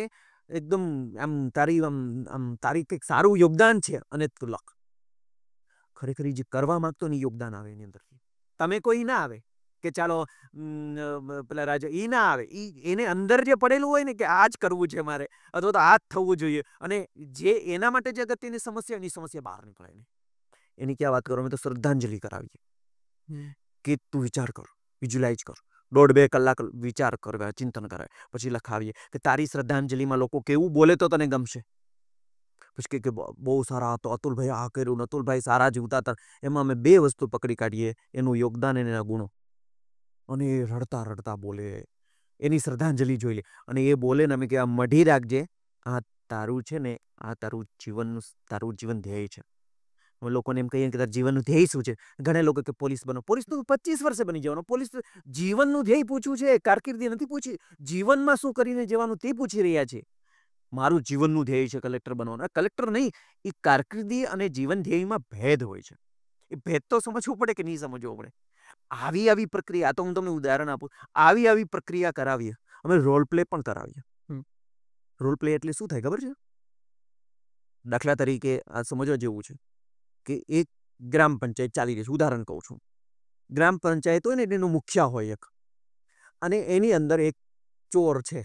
એકદમ આમ તારી કંઈક સારું યોગદાન છે, અને તું લખ. ખરેખર જે કરવા માંગતો ને યોગદાન આવે એની અંદરથી. તમે કોઈ ના આવે કે ચાલો પેલા રાજા, એ ના આવે. એને અંદર જે પડેલું હોય ને કે આ જ કરવું છે મારે, અથવા તો આ જ થવું જોઈએ, અને જે એના માટે જે અગત્યની સમસ્યા, એની સમસ્યા બહાર નીકળે નહીં. એની ક્યાં વાત કરો? અમે તો શ્રદ્ધાંજલિ કરાવીએ કે તું વિચાર કર, વિઝ્યુલાઇઝ કર, 1.5-2 કલાક વિચાર કરવા, ચિંતન કરાય, પછી લખાવીએ કે તારી શ્રદ્ધાંજલિમાં લોકો કેવું બોલે તો તને ગમશે. પછી કે બહુ સારા હતો અતુલભાઈ, આ કર્યું, અતુલભાઈ સારા જીવતા હતા. એમાં અમે 2 વસ્તુ પકડી કાઢીએ, એનું યોગદાન અને એના ગુણો. અને એ રડતા રડતા બોલે, એની શ્રદ્ધાંજલિ જોઈ લે, અને એ બોલે ને અમે કે આ મઢી રાખજે, આ તારું છે ને, આ તારું જીવન ધ્યેય છે. અમે લોકોને એમ કહીએ કે તારું જીવનનું ધ્યેય શું છે? ઘણા લોકો કે પોલીસ બનો. પોલીસ તો 25 વર્ષે બની જવાનો. પોલીસ જીવનનું ધ્યેય પૂછવું છે, કારકિર્દી નથી પૂછી. જીવનમાં શું કરીને જવાનું તે પૂછી રહ્યા છે. મારું જીવનનું ધ્યેય છે કલેક્ટર બનવાનું. કલેક્ટર નહીં, એ કારકિર્દી અને જીવન ધ્યેયમાં ભેદ હોય છે. એ ભેદ તો સમજવું પડે કે નહીં સમજવો પડે? આવી પ્રક્રિયા, તો હું તમને ઉદાહરણ આપું, આવી પ્રક્રિયા કરાવીએ. અમે રોલ પ્લે પણ કરાવીએ. રોલ પ્લે એટલે શું થાય ખબર છે? દાખલા તરીકે આ સમજવા જેવું છે કે એક ગ્રામ પંચાયત ચાલી રહી છે. ઉદાહરણ કહું છું. ગ્રામ પંચાયત હોય ને, એનું મુખિયા હોય એક, અને એની અંદર એક ચોર છે.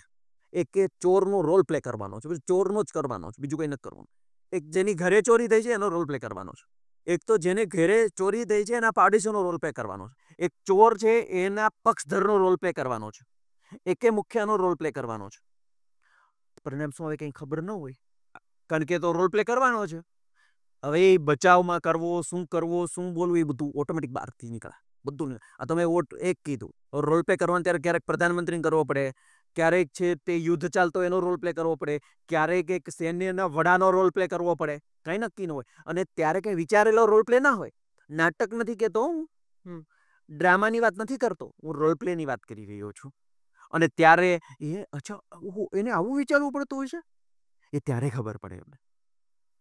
એક ચોરનો રોલ પ્લે કરવાનો છે. ચોરનો જ કરવાનો છે, બીજું કંઈ નથી કરવાનું. એક જેની ઘરે ચોરી થઈ છે એનો રોલ પ્લે કરવાનો છે. એક તો જેને ઘરે ચોરી થઈ છે એના પાડોશીનો રોલ પ્લે કરવાનો છે. એક ચોર છે એના પક્ષધરનો રોલ પ્લે કરવાનો છે. એકે મુખ્યનો રોલ પ્લે કરવાનો છે. પરિણામ શું આવે કંઈ ખબર ન હોય, કારણ કે તો રોલ પ્લે કરવાનો છે. હવે એ બચાવમાં કરવો, શું કરવો, શું બોલવું, એ બધું ઓટોમેટિક બહારથી નીકળે. બધું આ તમે એક કીધું રોલ પ્લે કરવાનું, ત્યારે ક્યારેક પ્રધાનમંત્રીને કરવો પડે, ક્યારેક છે તે યુદ્ધ ચાલતો એનો રોલ પ્લે કરવો પડે, ક્યારેક એક સૈન્યના વડાનો રોલ પ્લે કરવો પડે, કંઈ નક્કી ન હોય. અને ત્યારે કંઈ વિચારેલો રોલ પ્લે ના હોય. નાટક નથી કહેતો હું, ડ્રામાની વાત નથી કરતો હું, રોલ પ્લેની વાત કરી રહ્યો છું. અને ત્યારે અચ્છા, એને આવું વિચારવું પડતું હોય છે, એ ત્યારે ખબર પડે એમને.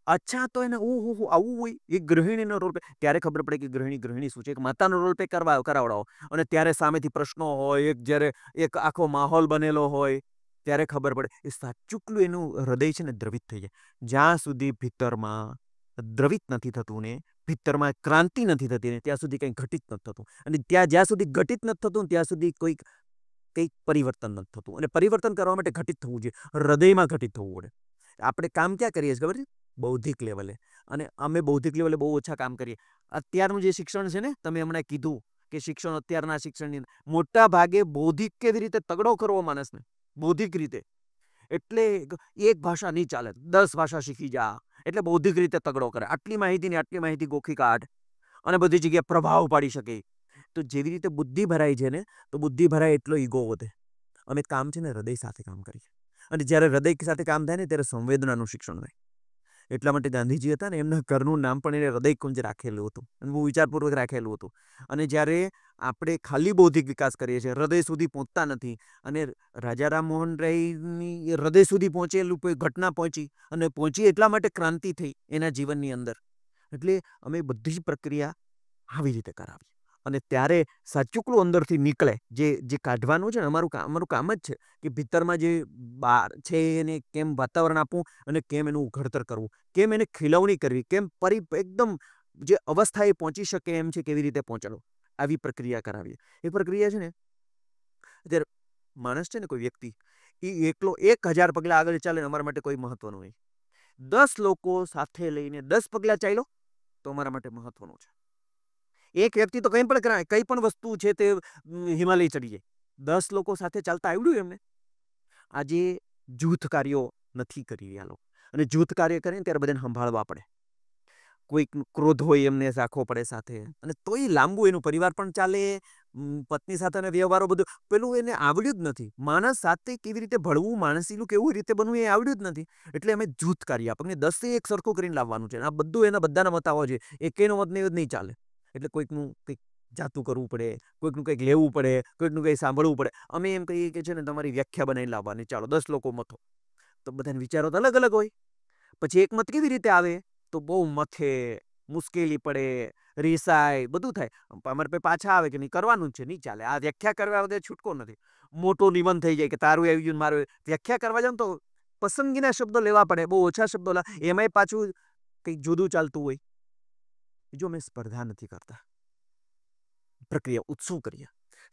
અચ્છા, તો એને આવું હોય. એ ગૃહિણીનો રોલ પ્લે, ત્યારે ખબર પડે કે ગૃહિણી શું છે. એક માતાનો રોલ પ્લે કરાવડાવો, અને ત્યારે સામેથી પ્રશ્નો હોય, જ્યારે એક આખો માહોલ બનેલો હોય, ત્યારે ખબર પડે. એ સાચુકલું એનું હૃદય છે ને દ્રવિત થઈ જાય. જ્યાં સુધી ભીતરમાં દ્રવિત નથી થતું ને, ભીતરમાં ક્રાંતિ નથી થતી ને ત્યાં સુધી કંઈ ઘટિત નથી થતું. અને જ્યાં સુધી ઘટિત નથી થતું ત્યાં સુધી કંઈક પરિવર્તન નથી થતું. અને પરિવર્તન કરવા માટે ઘટિત થવું જોઈએ, હૃદયમાં ઘટિત થવું પડે. આપણે કામ ક્યાં કરીએ છીએ ખબર છે? બૌદ્ધિક લેવલે. અને અમે બૌદ્ધિક લેવલે બહુ ઓછા કામ કરીએ. અત્યારનું જે શિક્ષણ છે ને, તમે હમણાં કીધું કે શિક્ષણ, અત્યારના શિક્ષણની મોટા ભાગે બૌદ્ધિક કેવી રીતે તગડો કરવો માણસને, બૌદ્ધિક રીતે. એટલે એક ભાષા નહીં ચાલે, 10 ભાષા શીખી જા એટલે બૌદ્ધિક રીતે તગડો કરે. આટલી માહિતી ગોખી કાઢ અને બધી જગ્યાએ પ્રભાવ પાડી શકે. તો જેવી રીતે બુદ્ધિ ભરાય છે ને, તો બુદ્ધિ ભરાય એટલો ઈગો વધે. અમે કામ છે ને હૃદય સાથે કામ કરીએ. અને જ્યારે હૃદય સાથે કામ થાય ને ત્યારે સંવેદનાનું શિક્ષણ થાય. એટલા માટે ગાંધીજી હતા ને, એમના ઘરનું નામ પણ એને હૃદયકુંજ રાખેલું હતું. અને બહુ વિચારપૂર્વક રાખેલું હતું. અને જ્યારે આપણે ખાલી બૌદ્ધિક વિકાસ કરીએ છીએ, હૃદય સુધી પહોંચતા નથી. અને રાજા રામમોહન રાયની હૃદય સુધી પહોંચેલું કોઈ ઘટના પહોંચી એટલા માટે ક્રાંતિ થઈ એના જીવનની અંદર. એટલે અમે બધી જ પ્રક્રિયા આવી રીતે કરાવીએ. અને ત્યારે સાચુકલું અંદરથી નીકળે, જે કાઢવાનું છે ને, અમારું કામ જ છે કે ભીતરમાં જે બહાર છે એને કેમ વાતાવરણ આપવું અને કેમ એનું ઘડતર કરવું, કેમ એને ખીલવણી કરવી, કેમ એકદમ જે અવસ્થાએ પહોંચી શકે એમ છે કેવી રીતે પહોંચાડો, આવી પ્રક્રિયા કરાવીએ. એ પ્રક્રિયા છે ને, અત્યારે માણસ છે ને, કોઈ વ્યક્તિ એ એકલો 1000 પગલા આગળ ચાલે ને અમારા માટે કોઈ મહત્વનું નહીં. 10 લોકો સાથે લઈને 10 પગલા ચાલ્યો તો અમારા માટે મહત્વનું છે. એક વ્યક્તિ તો કંઈ પણ વસ્તુ છે તે હિમાલય ચડી જાય. 10 લોકો સાથે ચાલતા આવડ્યું એમને. આજે જૂથ કાર્યો નથી કરી રહ્યા લોકો. અને જૂથ કાર્ય કરે ને ત્યારે બધાને સંભાળવા પડે. કોઈક ક્રોધ હોય એમને રાખવો પડે સાથે. અને તોય લાંબુ એનું પરિવાર પણ ચાલે, પત્ની સાથેના વ્યવહારો બધું પેલું એને આવડ્યું જ નથી. માણસ સાથે કેવી રીતે ભળવું, માણસીલું કેવું રીતે બનવું એ આવડ્યું જ નથી. એટલે અમે જૂથ કાર્ય આપણને 10 એક સરખું કરીને લાવવાનું છે. આ બધું એના બધાના મત આવવા જોઈએ. એકેનો મત નહીં ચાલે. એટલે કોઈકનું કંઈક જાતું કરવું પડે, કોઈકનું કંઈક લેવું પડે, કોઈકનું કંઈ સાંભળવું પડે. અમે એમ કહીએ કે છે ને, તમારી વ્યાખ્યા બનાવીને લાવવાની, ચાલો 10 લોકો મતો. તો બધાના વિચારો તો અલગ અલગ હોય. પછી એક મત કેવી રીતે આવે? તો બહુ મથે, મુશ્કેલી પડે, રીસાય, બધું થાય. અમારે પાસે પાછા આવે કે નહીં, કરવાનું જ છે, નહીં ચાલે. આ વ્યાખ્યા કરવા વગર છૂટકો નથી. મોટો નિબંધ થઈ જાય કે તારું આવી ગયું, મારું. વ્યાખ્યા કરવા જાવ તો પસંદગીના શબ્દો લેવા પડે, બહુ ઓછા શબ્દો એમાંય પાછું કંઈક જુદું ચાલતું હોય. જો અમે સ્પર્ધા નથી કરતા, પ્રક્રિયા ઉત્સવ કરીએ.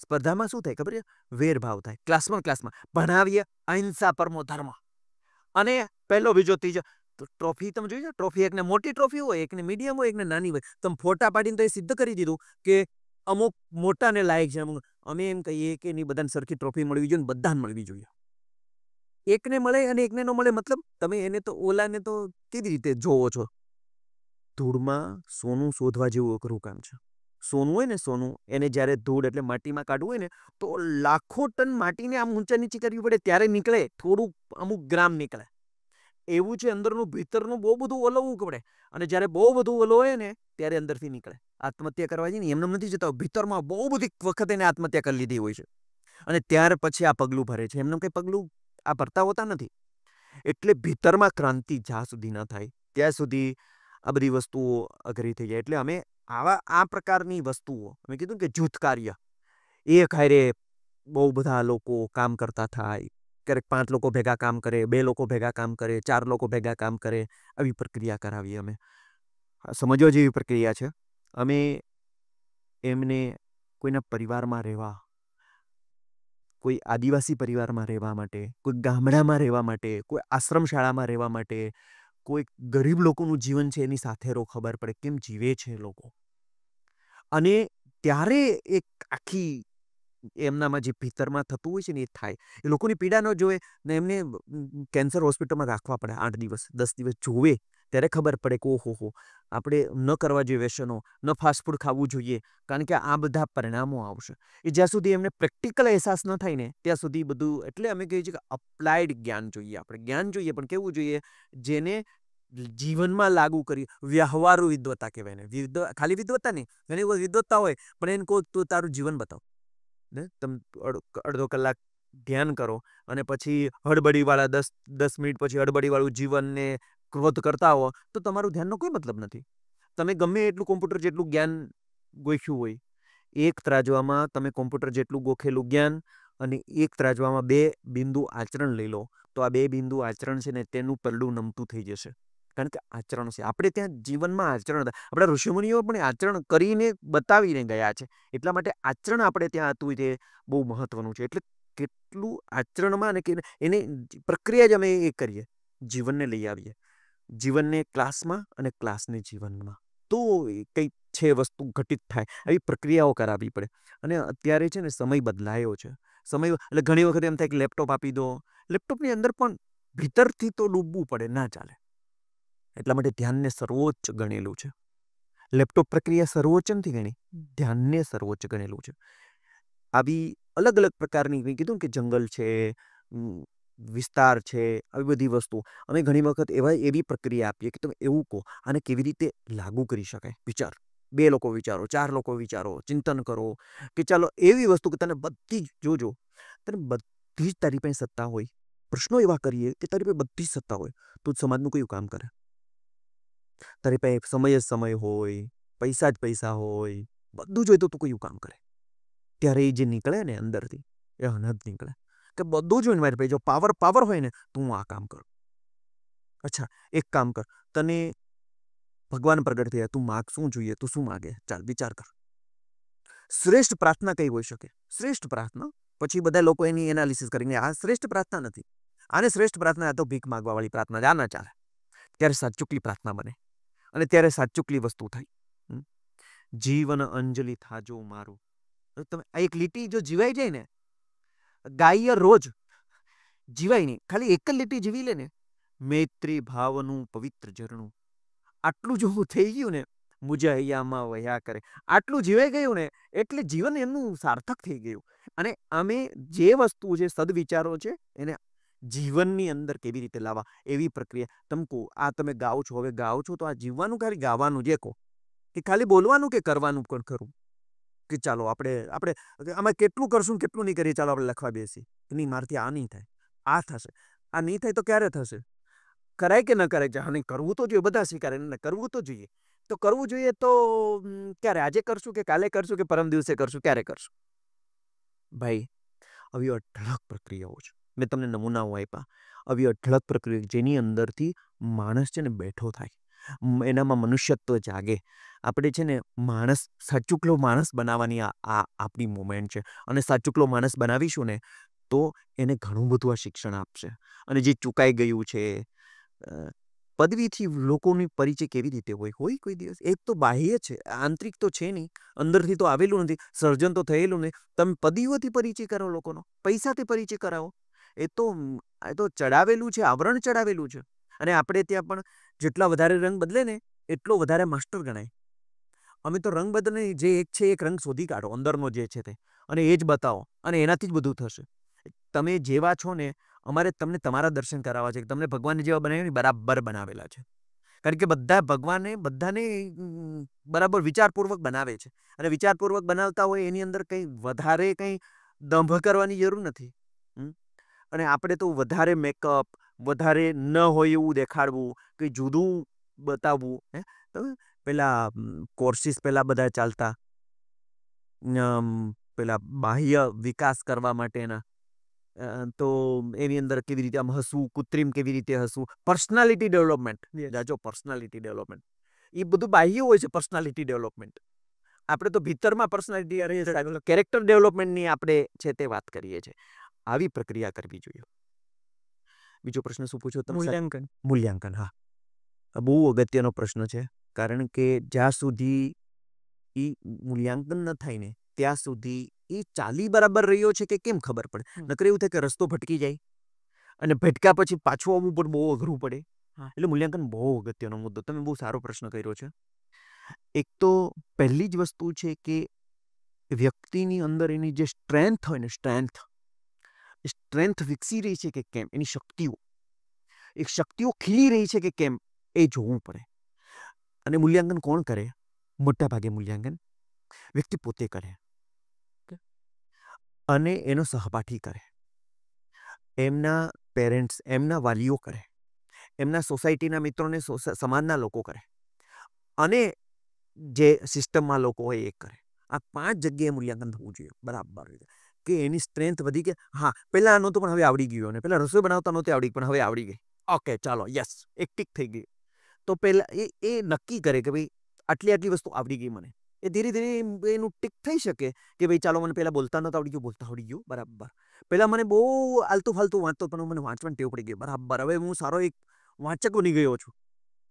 સ્પર્ધામાં શું થાય ખબર છે? વેરભાવ થાય. ક્લાસમાં ભણાવીએ અહિંસા પરમો ધર્મ. અને પહેલો, બીજો, ત્રીજો ટ્રોફી તમે જોઈ છે? ટ્રોફી એકને મોટી ટ્રોફી હોય, એકને મીડિયમ હોય, એકને નાની હોય. તમે ફોટા પાડીને તો એ સિદ્ધ કરી દીધું કે અમુક મોટાને લાયક છે. અમે એમ કહીએ કે નહીં, બધાને સરખી ટ્રોફી મળવી જોઈએ, બધાને મળવી જોઈએ. એકને મળે અને એકને ન મળે મતલબ તમે એને તો ઓલાને તો કેવી રીતે જોવો છો? ધૂળમાં સોનું શોધવા જેવું અઘરું કામ છે. સોનું હોય ને, સોનું એને જ્યારે ધૂળ એટલે માટીમાં કાઢવું હોય ને, તો લાખો ટન માટીને આમ ઊંચા નીચી કરવી પડે ત્યારે નીકળે, થોડું અમુક ગ્રામ નીકળે. એવું છે અંદરનું, ભીતરનું બહુ બધું ઓલવવું પડે. અને જ્યારે બહુ બધું ઓલવે ને ત્યારે અંદરથી નીકળે. આત્મહત્યા કરવા જઈએ ને એમને નથી જતા, ભીતરમાં બહુ બધી વખત એને આત્મહત્યા કરી લીધી હોય છે. અને ત્યાર પછી આ પગલું ભરે છે. એમનું કંઈ પગલું આ ભરતા હોતા નથી. એટલે ભીતરમાં ક્રાંતિ જ્યાં સુધી ન થાય ત્યાં સુધી આ બધી વસ્તુઓ અઘરી થઈ જાય. એટલે અમે આ પ્રકારની વસ્તુઓ, અમે કીધું કે જૂથ કાર્ય, એક હારે બહુ બધા લોકો કામ કરતા થાય. ક્યારેક 5 લોકો ભેગા કામ કરે, 2 લોકો ભેગા કામ કરે, 4 લોકો ભેગા કામ કરે. આવી પ્રક્રિયા કરાવીએ અમે. સમજવા જેવી પ્રક્રિયા છે. અમે એમને કોઈના પરિવારમાં રહેવા, કોઈ આદિવાસી પરિવારમાં રહેવા માટે, કોઈ ગામડામાં રહેવા માટે, કોઈ આશ્રમ શાળામાં રહેવા માટે, કોઈ ગરીબ લોકોનું જીવન છે એની સાથે ખબર પડે કેમ જીવે છે લોકો. અને ત્યારે એક આખી એમનામાં જે ભીતરમાં થતું હોય છે ને એ થાય. એ લોકોની પીડા ન જોવે ને એમને કેન્સર હોસ્પિટલમાં રાખવા પડે 8 દિવસ 10 દિવસ જોવે ત્યારે ખબર પડે કે ઓહો, આપણે ન કરવા જોઈએ વ્યસનો, ન ફાસ્ટ ફૂડ ખાવું જોઈએ, કારણ કે આ બધા પરિણામો આવશે. એ જ્યાં સુધી એમને પ્રેક્ટિકલ અહેસાસ ન થાય ને ત્યાં સુધી બધું. એટલે અમે કહીએ છીએ કે અપ્લાઇડ જ્ઞાન જોઈએ. આપણે જ્ઞાન જોઈએ, પણ કેવું જોઈએ? જેને જીવનમાં લાગુ કરી, વ્યવહારુ વિદ્વત્તા કહેવાય ને. ખાલી વિદ્વત્તા નહીં, ઘણી બધી વિદ્વત્તા હોય, પણ એને કહો તું તારું જીવન બતાવ ને. તમે અડધો કલાક ધ્યાન કરો અને પછી હડબડીવાળા 10 મિનિટ પછી હડબડીવાળું જીવનને ક્રોધ કરતા હો તો તમારું ધ્યાનનો કોઈ મતલબ નથી. તમે ગમે એટલું કોમ્પ્યુટર જેટલું જ્ઞાન ગોખ્યું હોય, એક ત્રાજવામાં તમે કોમ્પ્યુટર જેટલું ગોખેલું જ્ઞાન અને એક ત્રાજવામાં 2 બિંદુ આચરણ લઈ લો તો આ 2 બિંદુ આચરણ છે ને તેનું પલ્લું નમતું થઈ જશે. કારણ કે આચરણ છે. આપણે ત્યાં જીવનમાં આચરણ હતા. આપણા ઋષિમુનિઓ પણ આચરણ કરીને બતાવીને ગયા છે. એટલા માટે આચરણ આપણે ત્યાં હતું તે બહુ મહત્વનું છે. એટલે કેટલું આચરણમાં અને એની પ્રક્રિયા જ અમે એ કરીએ, જીવનને લઈ આવીએ, જીવનને ક્લાસમાં અને ક્લાસને જીવનમાં, તો કંઈક છે વસ્તુ ઘટિત થાય આવી પ્રક્રિયાઓ કરાવવી પડે. અને અત્યારે છે ને સમય બદલાયો છે. સમય એટલે ઘણી વખત એમ થાય કે લેપટોપ આપી દો. લેપટોપની અંદર પણ ભીતરથી તો ડૂબવું પડે, ના ચાલે. એટલા માટે ધ્યાનને સર્વોચ્ચ ગણેલું છે. લેપટોપ પ્રક્રિયા સર્વોચ્ચ નથી ગણી, ધ્યાનને સર્વોચ્ચ ગણેલું છે. આવી અલગ અલગ પ્રકારની મેં કીધું કે જંગલ છે, વિસ્તાર છે, આવી બધી વસ્તુ અમે ઘણી વખત એવી પ્રક્રિયા આપીએ કે તમે એવું કહો, આને કેવી રીતે લાગુ કરી શકાય. વિચાર, 2 લોકો વિચારો, 4 લોકો વિચારો, ચિંતન કરો કે ચાલો એવી વસ્તુ કે તને બધી જ જોજો, તને બધી જ તારી પાસે સત્તા હોય, પ્રશ્નો એવા કરીએ કે તારી પાસે બધી જ સત્તા હોય, તું સમાજનું કયું કામ કરે. તારી પાસે સમય જ સમય હોય, પૈસા જ પૈસા હોય, બધું જ હોય, તો તું કયું કામ કરે. ત્યારે એ જે નીકળે ને અંદરથી એ અનહદ નીકળે કે બધું જ હોય ને મારી પાસે, જો પાવર હોય ને તો હું આ કામ કરું. અચ્છા, એક કામ કર, તને ભગવાન પ્રગટ થયા, તું માગ શું જોઈએ, તું શું માગે, ચાલ વિચાર કર. શ્રેષ્ઠ પ્રાર્થના કઈ હોઈ શકે? શ્રેષ્ઠ પ્રાર્થના પછી બધા લોકો એની એનાલિસિસ કરીને આ શ્રેષ્ઠ પ્રાર્થના નથી, આને શ્રેષ્ઠ પ્રાર્થના, આ તો ભીખ માગવા વાળી પ્રાર્થના, આ ના ચાલે. ત્યારે સાચુકલી પ્રાર્થના બને અને ત્યારે સાચુકલી વસ્તુ થાય. જીવન અંજલિ થાજો મારું. તમે આ એક લીટી જો જીવાઈ જાય ને, ગાય રોજ જીવાય નહીં, ખાલી એક જ લીટી જીવી લે ને, મૈત્રી ભાવનું પવિત્ર ઝરણું, આટલું જો થઈ ગયું ને, મુજે હૈયામાં વહ્યા કરે, આટલું જીવાઈ ગયું ને, એટલે જીવન એમનું સાર્થક થઈ ગયું. અને અમે જે વસ્તુ છે, સદવિચારો છે, એને જીવનની અંદર કેવી રીતે લાવવા, એવી પ્રક્રિયા. તમે કહો આ તમે ગાઓ છો, હવે ગાઓ છો તો આ જીવવાનું ખાલી ગાવાનું જે કહો, કે ખાલી બોલવાનું કે કરવાનું પણ ખરું, કે ચાલો આપણે આમાં કેટલું કરશું કેટલું નહીં કરીએ, ચાલો આપણે લખવા બેસી, નહીં મારથી આ નહીં થાય, આ થશે, આ નહીં થાય તો ક્યારે થશે, કરાય કે ન કરાય, હા નહીં કરવું તો જોઈએ, બધા સ્વીકારે, કરવું તો જોઈએ. તો કરવું જોઈએ તો ક્યારે, આજે કરશું કે કાલે કરશું કે પરમ દિવસે કરશું, ક્યારે કરશું? ભાઈ, આવી અઢળક પ્રક્રિયાઓ છે. મેં તમને નમૂનાઓ આપ્યા. આવી અઢળક પ્રક્રિયા જેની અંદરથી માણસ છે ને બેઠો થાય, એનામાં મનુષ્યત્વ જાગે. આપણે છે ને માણસ, સાચુકલો માણસ બનાવવાની આ આપણી મુમેન્ટ છે. અને સાચુકલો માણસ બનાવીશું ને તો એને ઘણું બધું આ શિક્ષણ આપશે. અને જે ચૂકાઈ ગયું છે, પદવીથી લોકોની પરિચય કેવી રીતે હોય કોઈ દિવસ? એક તો બાહ્ય છે, આંતરિક તો છે નહીં, અંદરથી તો આવેલું નથી, સર્જન તો થયેલું નહીં. તમે પદવીઓથી પરિચય કરો લોકોનો, પૈસાથી પરિચય કરાવો, એ તો ચડાવેલું છે, આવરણ ચડાવેલું છે. અને આપણે ત્યાં પણ જેટલા વધારે રંગ બદલે ને એટલો વધારે માસ્ટર ગણાય. અમે તો રંગ બદલે જે એક છે એક રંગ શોધી કાઢો, અંદરનો જે છે તે, અને એ જ બતાવો, અને એનાથી જ બધું થશે. તમે જેવા છો ને, અમારે તમને તમારા દર્શન કરાવવા છે. તમને ભગવાન જેવા બનાવ્યા બરાબર બનાવેલા છે. કારણ કે બધા ભગવાને બધાને બરાબર વિચારપૂર્વક બનાવે છે. અને વિચારપૂર્વક બનાવતા હોય એની અંદર કંઈ વધારે કંઈ દંભ કરવાની જરૂર નથી. અને આપણે તો વધારે મેકઅપ, વધારે ન હોય એવું દેખાડવું, કંઈ જુદું બતાવવું. તમે પેલા કોર્સિસ પેલા બધા ચાલતા, પેલા બાહ્ય વિકાસ કરવા માટેના, તો એની અંદર કેવી રીતે આમ હસવું, કૃત્રિમ કેવી રીતે હસવું, પર્સનાલિટી ડેવલપમેન્ટ, જાજો પર્સનાલિટી ડેવલપમેન્ટ, એ બધું બાહ્ય હોય છે. પર્સનાલિટી ડેવલપમેન્ટ આપણે તો ભીતરમાં પર્સનાલિટી, કેરેક્ટર ડેવલપમેન્ટની આપણે છે તે વાત કરીએ છીએ. આવી પ્રક્રિયા કરવી જોઈએ. બીજો પ્રશ્ન શું પૂછો તમે? મૂલ્યાંકન. મૂલ્યાંકન, હા, બહુ અગત્યનો પ્રશ્ન છે. કારણ કે જ્યાં સુધી એ મૂલ્યાંકન ન થાય ને ત્યાં સુધી એ ચાલી બરાબર રહ્યો છે કે કેમ ખબર પડે. નકર એવું થાય કે રસ્તો ભટકી જાય અને ભટકા પછી પાછું આવવું પણ બહુ અઘરું પડે. એટલે મૂલ્યાંકન બહુ અગત્યનો મુદ્દો. તમે બહુ સારો પ્રશ્ન કર્યો છે. એક તો પહેલી જ વસ્તુ છે કે વ્યક્તિની અંદર એની જે સ્ટ્રેન્થ હોય ને, સ્ટ્રેન્થ વિકસી રહી છે કે કેમ, એની શક્તિઓ ખીલી રહી છે કે કેમ, એ જોવું પડે. અને મૂલ્યાંકન કોણ કરે? મોટા ભાગે મૂલ્યાંકન વ્યક્તિ પોતે કરે અને એનો સહપાઠી કરે, એમના પેરેન્ટ્સ, એમના વાલીઓ કરે, એમના સોસાયટીના મિત્રોને, સમાજના લોકો કરે, અને જે સિસ્ટમમાં લોકો હોય એ કરે. આ 5 જગ્યાએ મૂલ્યાંકન થવું જોઈએ બરાબર, કે એની સ્ટ્રેન્થ વધી કે હા પહેલાં નહોતું પણ હવે આવડી ગયું, અને પહેલાં રસોઈ બનાવતા નહોતી આવડી પણ હવે આવડી ગઈ, ઓકે ચાલો યસ, એક ટીક થઈ ગઈ. તો પહેલા એ નક્કી કરે કે ભાઈ આટલી આટલી વસ્તુ આવડી ગઈ મને. એ ધીરે ધીરે એનું ટીક થઈ શકે કે ભાઈ ચાલો મને પહેલા બોલતા નહોતું આવડી ગયું, બોલતા આવડી ગયું, બરાબર. પહેલા મને બહુ આલતું ફાલતું વાંચતો, પણ મને વાંચવાની ટેવ પડી ગઈ, બરાબર. હવે હું સારો એક વાંચક બની ગયો છું.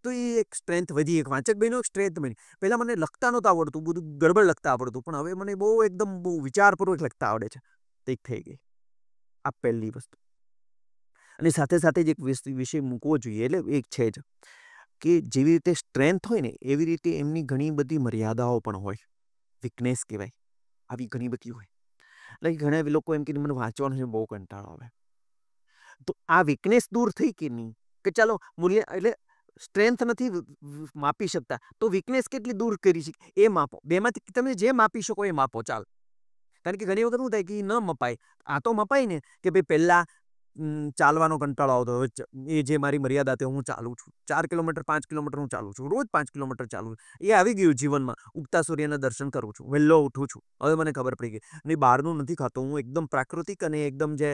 તો એ એક સ્ટ્રેન્થ વધી, એક વાંચક બન્યો, એક સ્ટ્રેન્થ બની. પહેલા મને લખતા નહોતું આવડતું, બધું ગડબડ લખતા આવડતું, પણ હવે મને બહુ એકદમ બહુ વિચારપૂર્વક લખતા આવડે છે. તો એક થઈ ગઈ આ પહેલી વસ્તુ. અને સાથે સાથે જ એક વિષય મૂકવો જોઈએ, એટલે એક છે જ કે જેવી રીતે સ્ટ્રેન્થ હોય ને એવી રીતે એમની ઘણી બધી મર્યાદાઓ પણ હોય. વીકનેસ કહેવાય, આવી ઘણી બધી હોય. એટલે ઘણા લોકો એમ કે મને વાંચવાનો બહુ કંટાળો આવે. તો આ વીકનેસ દૂર થઈ કે નહીં, કે ચાલો મૂલ્ય એટલે સ્ટ્રેન્થ નથી માપી શકતા, તો વીકનેસ કેટલી દૂર કરી શકે એ માપો. બેમાંથી તમે જે માપી શકો એ માપો, ચાલ. કારણ કે ઘણી વખત શું થાય કે ન મપાય. આ તો મપાય ને કે ભાઈ પહેલા ચાલવાનો કંટાળો આવતો, એ જે મારી મર્યાદા તે હું ચાલું છું 4 કિલોમીટર 5 કિલોમીટર હું ચાલું છું, રોજ 5 કિલોમીટર ચાલું છું. એ આવી ગયું જીવનમાં. ઉગતા સૂર્યના દર્શન કરું છું, વહેલો ઉઠું છું, હવે મને ખબર પડી ગઈ. અને બહારનું નથી ખાતો, હું એકદમ પ્રાકૃતિક અને એકદમ જે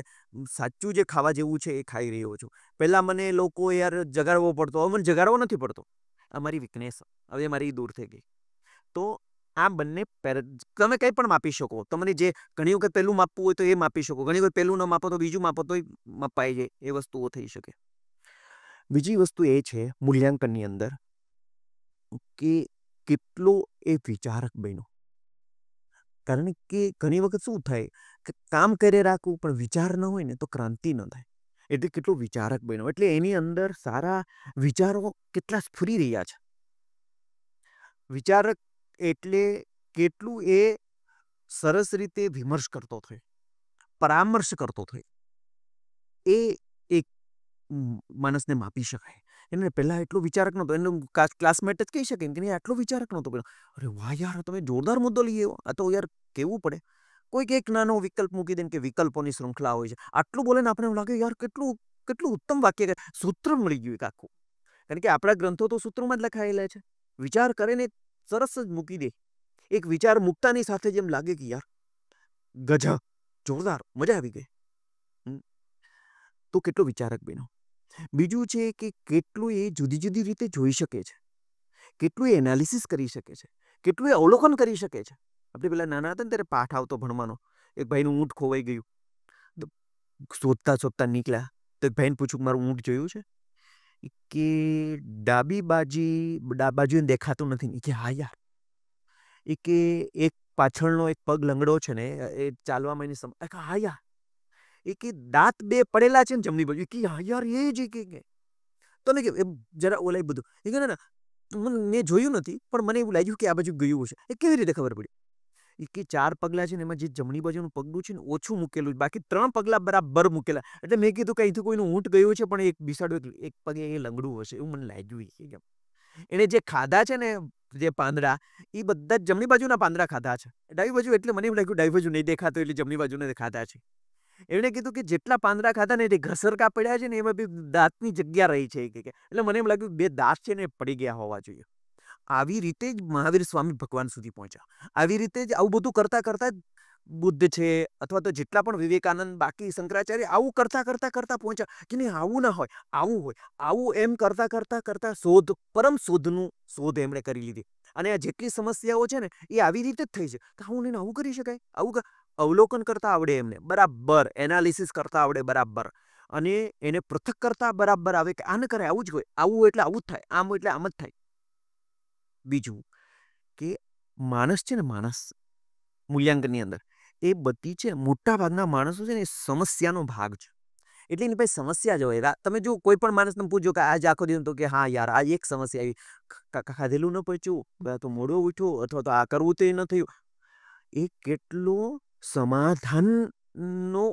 સાચું જે ખાવા જેવું છે એ ખાઈ રહ્યો છું. પહેલાં મને લોકો યાર જગાડવો પડતો, હવે મને જગાડવો નથી પડતો. આ મારી વીકનેસ હવે મારી દૂર થઈ ગઈ. તો આ બંને તમે કંઈ પણ માપી શકો. તમને જે ઘણી વખત પહેલું માપવું હોય તો એ માપી શકો, ઘણી વખત પહેલું ન માપો તો બીજું માપો તો મપાઈ જાય. એ વસ્તુઓ થઈ શકે. બીજી વસ્તુ એ છે મૂલ્યાંકનની અંદર કે કેટલો એ વિચારક બન્યો. કારણ કે ઘણી વખત શું થાય કે કામ કરે રાખવું પણ વિચાર ન હોય ને તો ક્રાંતિ ન થાય. એટલે કેટલો વિચારક બન્યો, એટલે એની અંદર સારા વિચારો કેટલા સ્ફુરી રહ્યા છે. વિચારક એટલે કેટલું એ સરસ રીતે વિમર્શ કરતો થાય, પરામર્શ કરતો થાય. એ એક માણસને માપી શકાય. એને પહેલાં એટલો વિચારક નહોતો, એનો ક્લાસમેટ જ કહી શકે કે આટલો વિચારક નહોતો પેલો. અરે વાહ યાર, તમે જોરદાર મુદ્દો લઈ આવ્યો. આ તો યાર કેવું પડે. કોઈક એક નાનો વિકલ્પ મૂકી દે કે વિકલ્પોની શૃંખલા હોય છે, આટલું બોલે ને આપણે એવું લાગે યાર કેટલું કેટલું ઉત્તમ વાક્ય, સૂત્ર મળી ગયું એક આખું. કારણ કે આપણા ગ્રંથો તો સૂત્રોમાં જ લખાયેલા છે. વિચાર કરે ને સરસ જ મૂકી દે. એક વિચાર મૂકતાની સાથે જ એમ લાગે કે યાર ગજબ, જોરદાર, મજા આવી ગઈ. તો કેટલો વિચારક બન્યો. બીજું છે કે કેટલું એ જુદી જુદી રીતે જોઈ શકે છે, કેટલું એ એનાલિસિસ કરી શકે છે, કેટલું એ અવલોકન કરી શકે છે. આપણે પેલા નાના હતા ને ત્યારે પાઠ આવતો ભણવાનો, એક ભાઈનું ઊંટ ખોવાઈ ગયું, શોધતા શોધતા નીકળ્યા. તો એક ભાઈને પૂછ્યું મારું ઊંટ જોયું છે? કે ડાબી બાજુ દેખાતું નથી. કે હા યાર. એ કે એક પાછળનો એક પગ લંગડો છે ને, એ ચાલવામાં એની હા યાર. એ કે દાંત બે પડેલા છે ને જમણી બાજુ. કે હા યાર એ જ કે તો ને કે જરા ઓલાય બધું. એ કે ના મેં જોયું નથી, પણ મને એવું લાગ્યું કે આ બાજુ ગયું હશે. એ કેવી રીતે ખબર પડી? એ કે 4 પગલા છે ને એમાં જે જમણી બાજુનું પગલું છે ને ઓછું મૂકેલું, બાકી 3 પગલા બરાબર મૂકેલા. એટલે મેં કીધું કે અહીંથી કોઈનું ઊંટ ગયું છે, પણ એક બિસાડું એક પગે એ લંગડું હશે એવું મને લાગ્યું. એને જે ખાધા છે ને જે પાંદડા, એ બધા જ જમણી બાજુના પાંદડા ખાધા છે. ડાબી બાજુ એટલે મને એવું લાગ્યું ડાબી બાજુ નહીં દેખાતો એટલે જમણી બાજુને ખાધા છે. એમણે કીધું કે જેટલા પાંદડા ખાધા ને એ ઘસરકા પડ્યા છે ને એમાં બી દાંતની જગ્યા રહી છે. એટલે મને એમ લાગ્યું 2 દાંત છે ને પડી ગયા હોવા જોઈએ. આવી રીતે જ મહાવીર સ્વામી ભગવાન સુધી પહોંચ્યા. આવી રીતે જ આવું બધું કરતા કરતા જ બુદ્ધ છે અથવા તો જેટલા પણ વિવેકાનંદ, બાકી શંકરાચાર્ય આવું કરતા કરતા કરતા પહોંચ્યા કે નહીં આવું ના હોય, આવું હોય, આવું એમ કરતા કરતા કરતા પરમ શોધનું શોધ એમણે કરી લીધી. અને આ જેટલી સમસ્યાઓ છે ને એ આવી રીતે જ થઈ છે. તો આવું નહીં, આવું કરી શકાય, આવું અવલોકન કરતા આવડે એમને બરાબર, એનાલિસિસ કરતા આવડે બરાબર, અને એને પૃથક કરતા બરાબર આવે કે આને કરે આવું જ હોય, આવું એટલે આવું જ થાય, આમ એટલે આમ જ થાય. બીજું કે માણસ છે ને, માણસ મૂલ્યાંકનની અંદર એ બધી છે મોટા ભાગના માણસો છે ને એ સમસ્યાનો ભાગ છે. એટલે એની પાસે સમસ્યા જ હોય. તમે જો કોઈ પણ માણસને પૂછો કે આજ આખો દિવસ, તો કે હા યાર આ એક સમસ્યા આવી, ખાધેલું ન પચ્યું, તો મોડો ઉઠ્યો, અથવા તો આ કરવું તે ન થયું. એ કેટલો સમાધાનનો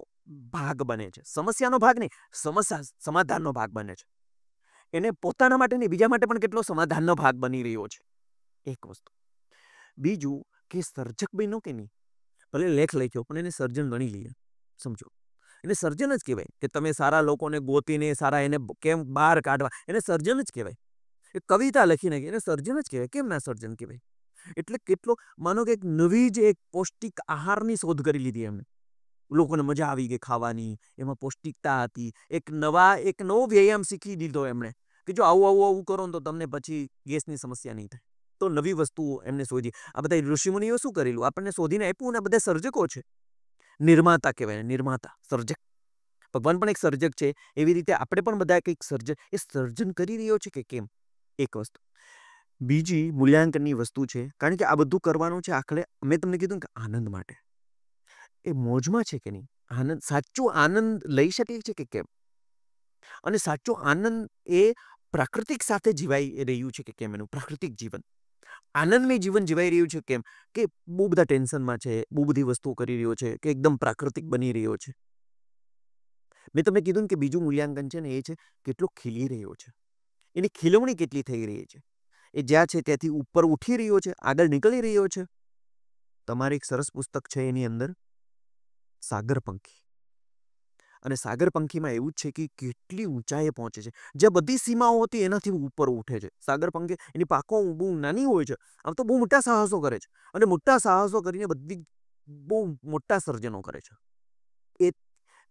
ભાગ બને છે. સમસ્યાનો ભાગ નહીં, સમાધાનનો ભાગ બને છે. એને પોતાના માટે નહીં, બીજા માટે પણ કેટલો સમાધાનનો ભાગ બની રહ્યો છે. એક વસ્તુ. બીજું કે સર્જક બન્યો કે નહીં, ભલે લેખ લખ્યો પણ એને સર્જન ગણી લઈએ. સમજો, એને સર્જન જ કહેવાય કે તમે સારા લોકોને ગોતીને સારા એને કેમ બહાર કાઢવા, એને સર્જન જ કહેવાય. એ કવિતા લખીને એને સર્જન જ કહેવાય. કેમ ના સર્જન કહેવાય? એટલે કેટલો માનો કે એક નવી જ એક પૌષ્ટિક આહારની શોધ કરી લીધી એમને. લોકોને મજા આવી ગઈ ખાવાની, એમાં પૌષ્ટિકતા હતી. એક નવો વ્યાયામ શીખી દીધો એમણે. કે જો આવું આવું આવું કરો ને તો તમને પછી ગેસની સમસ્યા નહીં થાય. તો નવી વસ્તુઓ એમને શોધી. આ બધા ઋષિમુનિઓ શું કરેલું? આપણને શોધીને આપ્યું ને આ બધા સર્જકો છે. નિર્માતા કહેવાય, નિર્માતા, સર્જક. ભગવાન પણ એક સર્જક છે. એવી રીતે આપણે પણ બધા કંઈક સર્જન કરી રહ્યો છે કે કેમ? એક વસ્તુ. બીજી મૂલ્યાંકનની વસ્તુ છે, કારણ કે આ બધું કરવાનું છે આખરે મેં તમને કીધું કે આનંદ માટે. એ મોજમાં છે કે નહીં? આનંદ, સાચો આનંદ લઈ શકે છે કે કેમ? અને સાચો આનંદ એ પ્રાકૃતિક સાથે જીવાઈ રહ્યું છે કે કેમ? એનું પ્રાકૃતિક જીવન, આનંદમય જીવન જીવાઈ રહ્યું છે કેમ? કે બહુ બધા ટેન્શનમાં છે, બહુ બધી વસ્તુઓ કરી રહ્યો છે, કે એકદમ પ્રાકૃતિક બની રહ્યો છે. મેં તમને કીધું કે બીજું મૂલ્યાંકન છે ને એ છે કેટલો ખીલી રહ્યો છે, એની ખીલવણી કેટલી થઈ રહી છે, એ જ્યાં છે ત્યાંથી ઉપર ઉઠી રહ્યો છે, આગળ નીકળી રહ્યો છે. તમારે એક સરસ પુસ્તક છે એની અંદર સાગરપંખી, અને સાગરપંખીમાં એવું જ છે કે કેટલી ઊંચાઈએ પહોંચે છે, જ્યાં બધી સીમાઓ હતી એનાથી ઉપર ઉઠે છે. સાગરપંખી, એની પાંખો બહુ નાની હોય છે, આમ તો બહુ મોટા સાહસો કરે છે, અને મોટા સાહસો કરીને બધી બહુ મોટા સર્જનો કરે છે. એ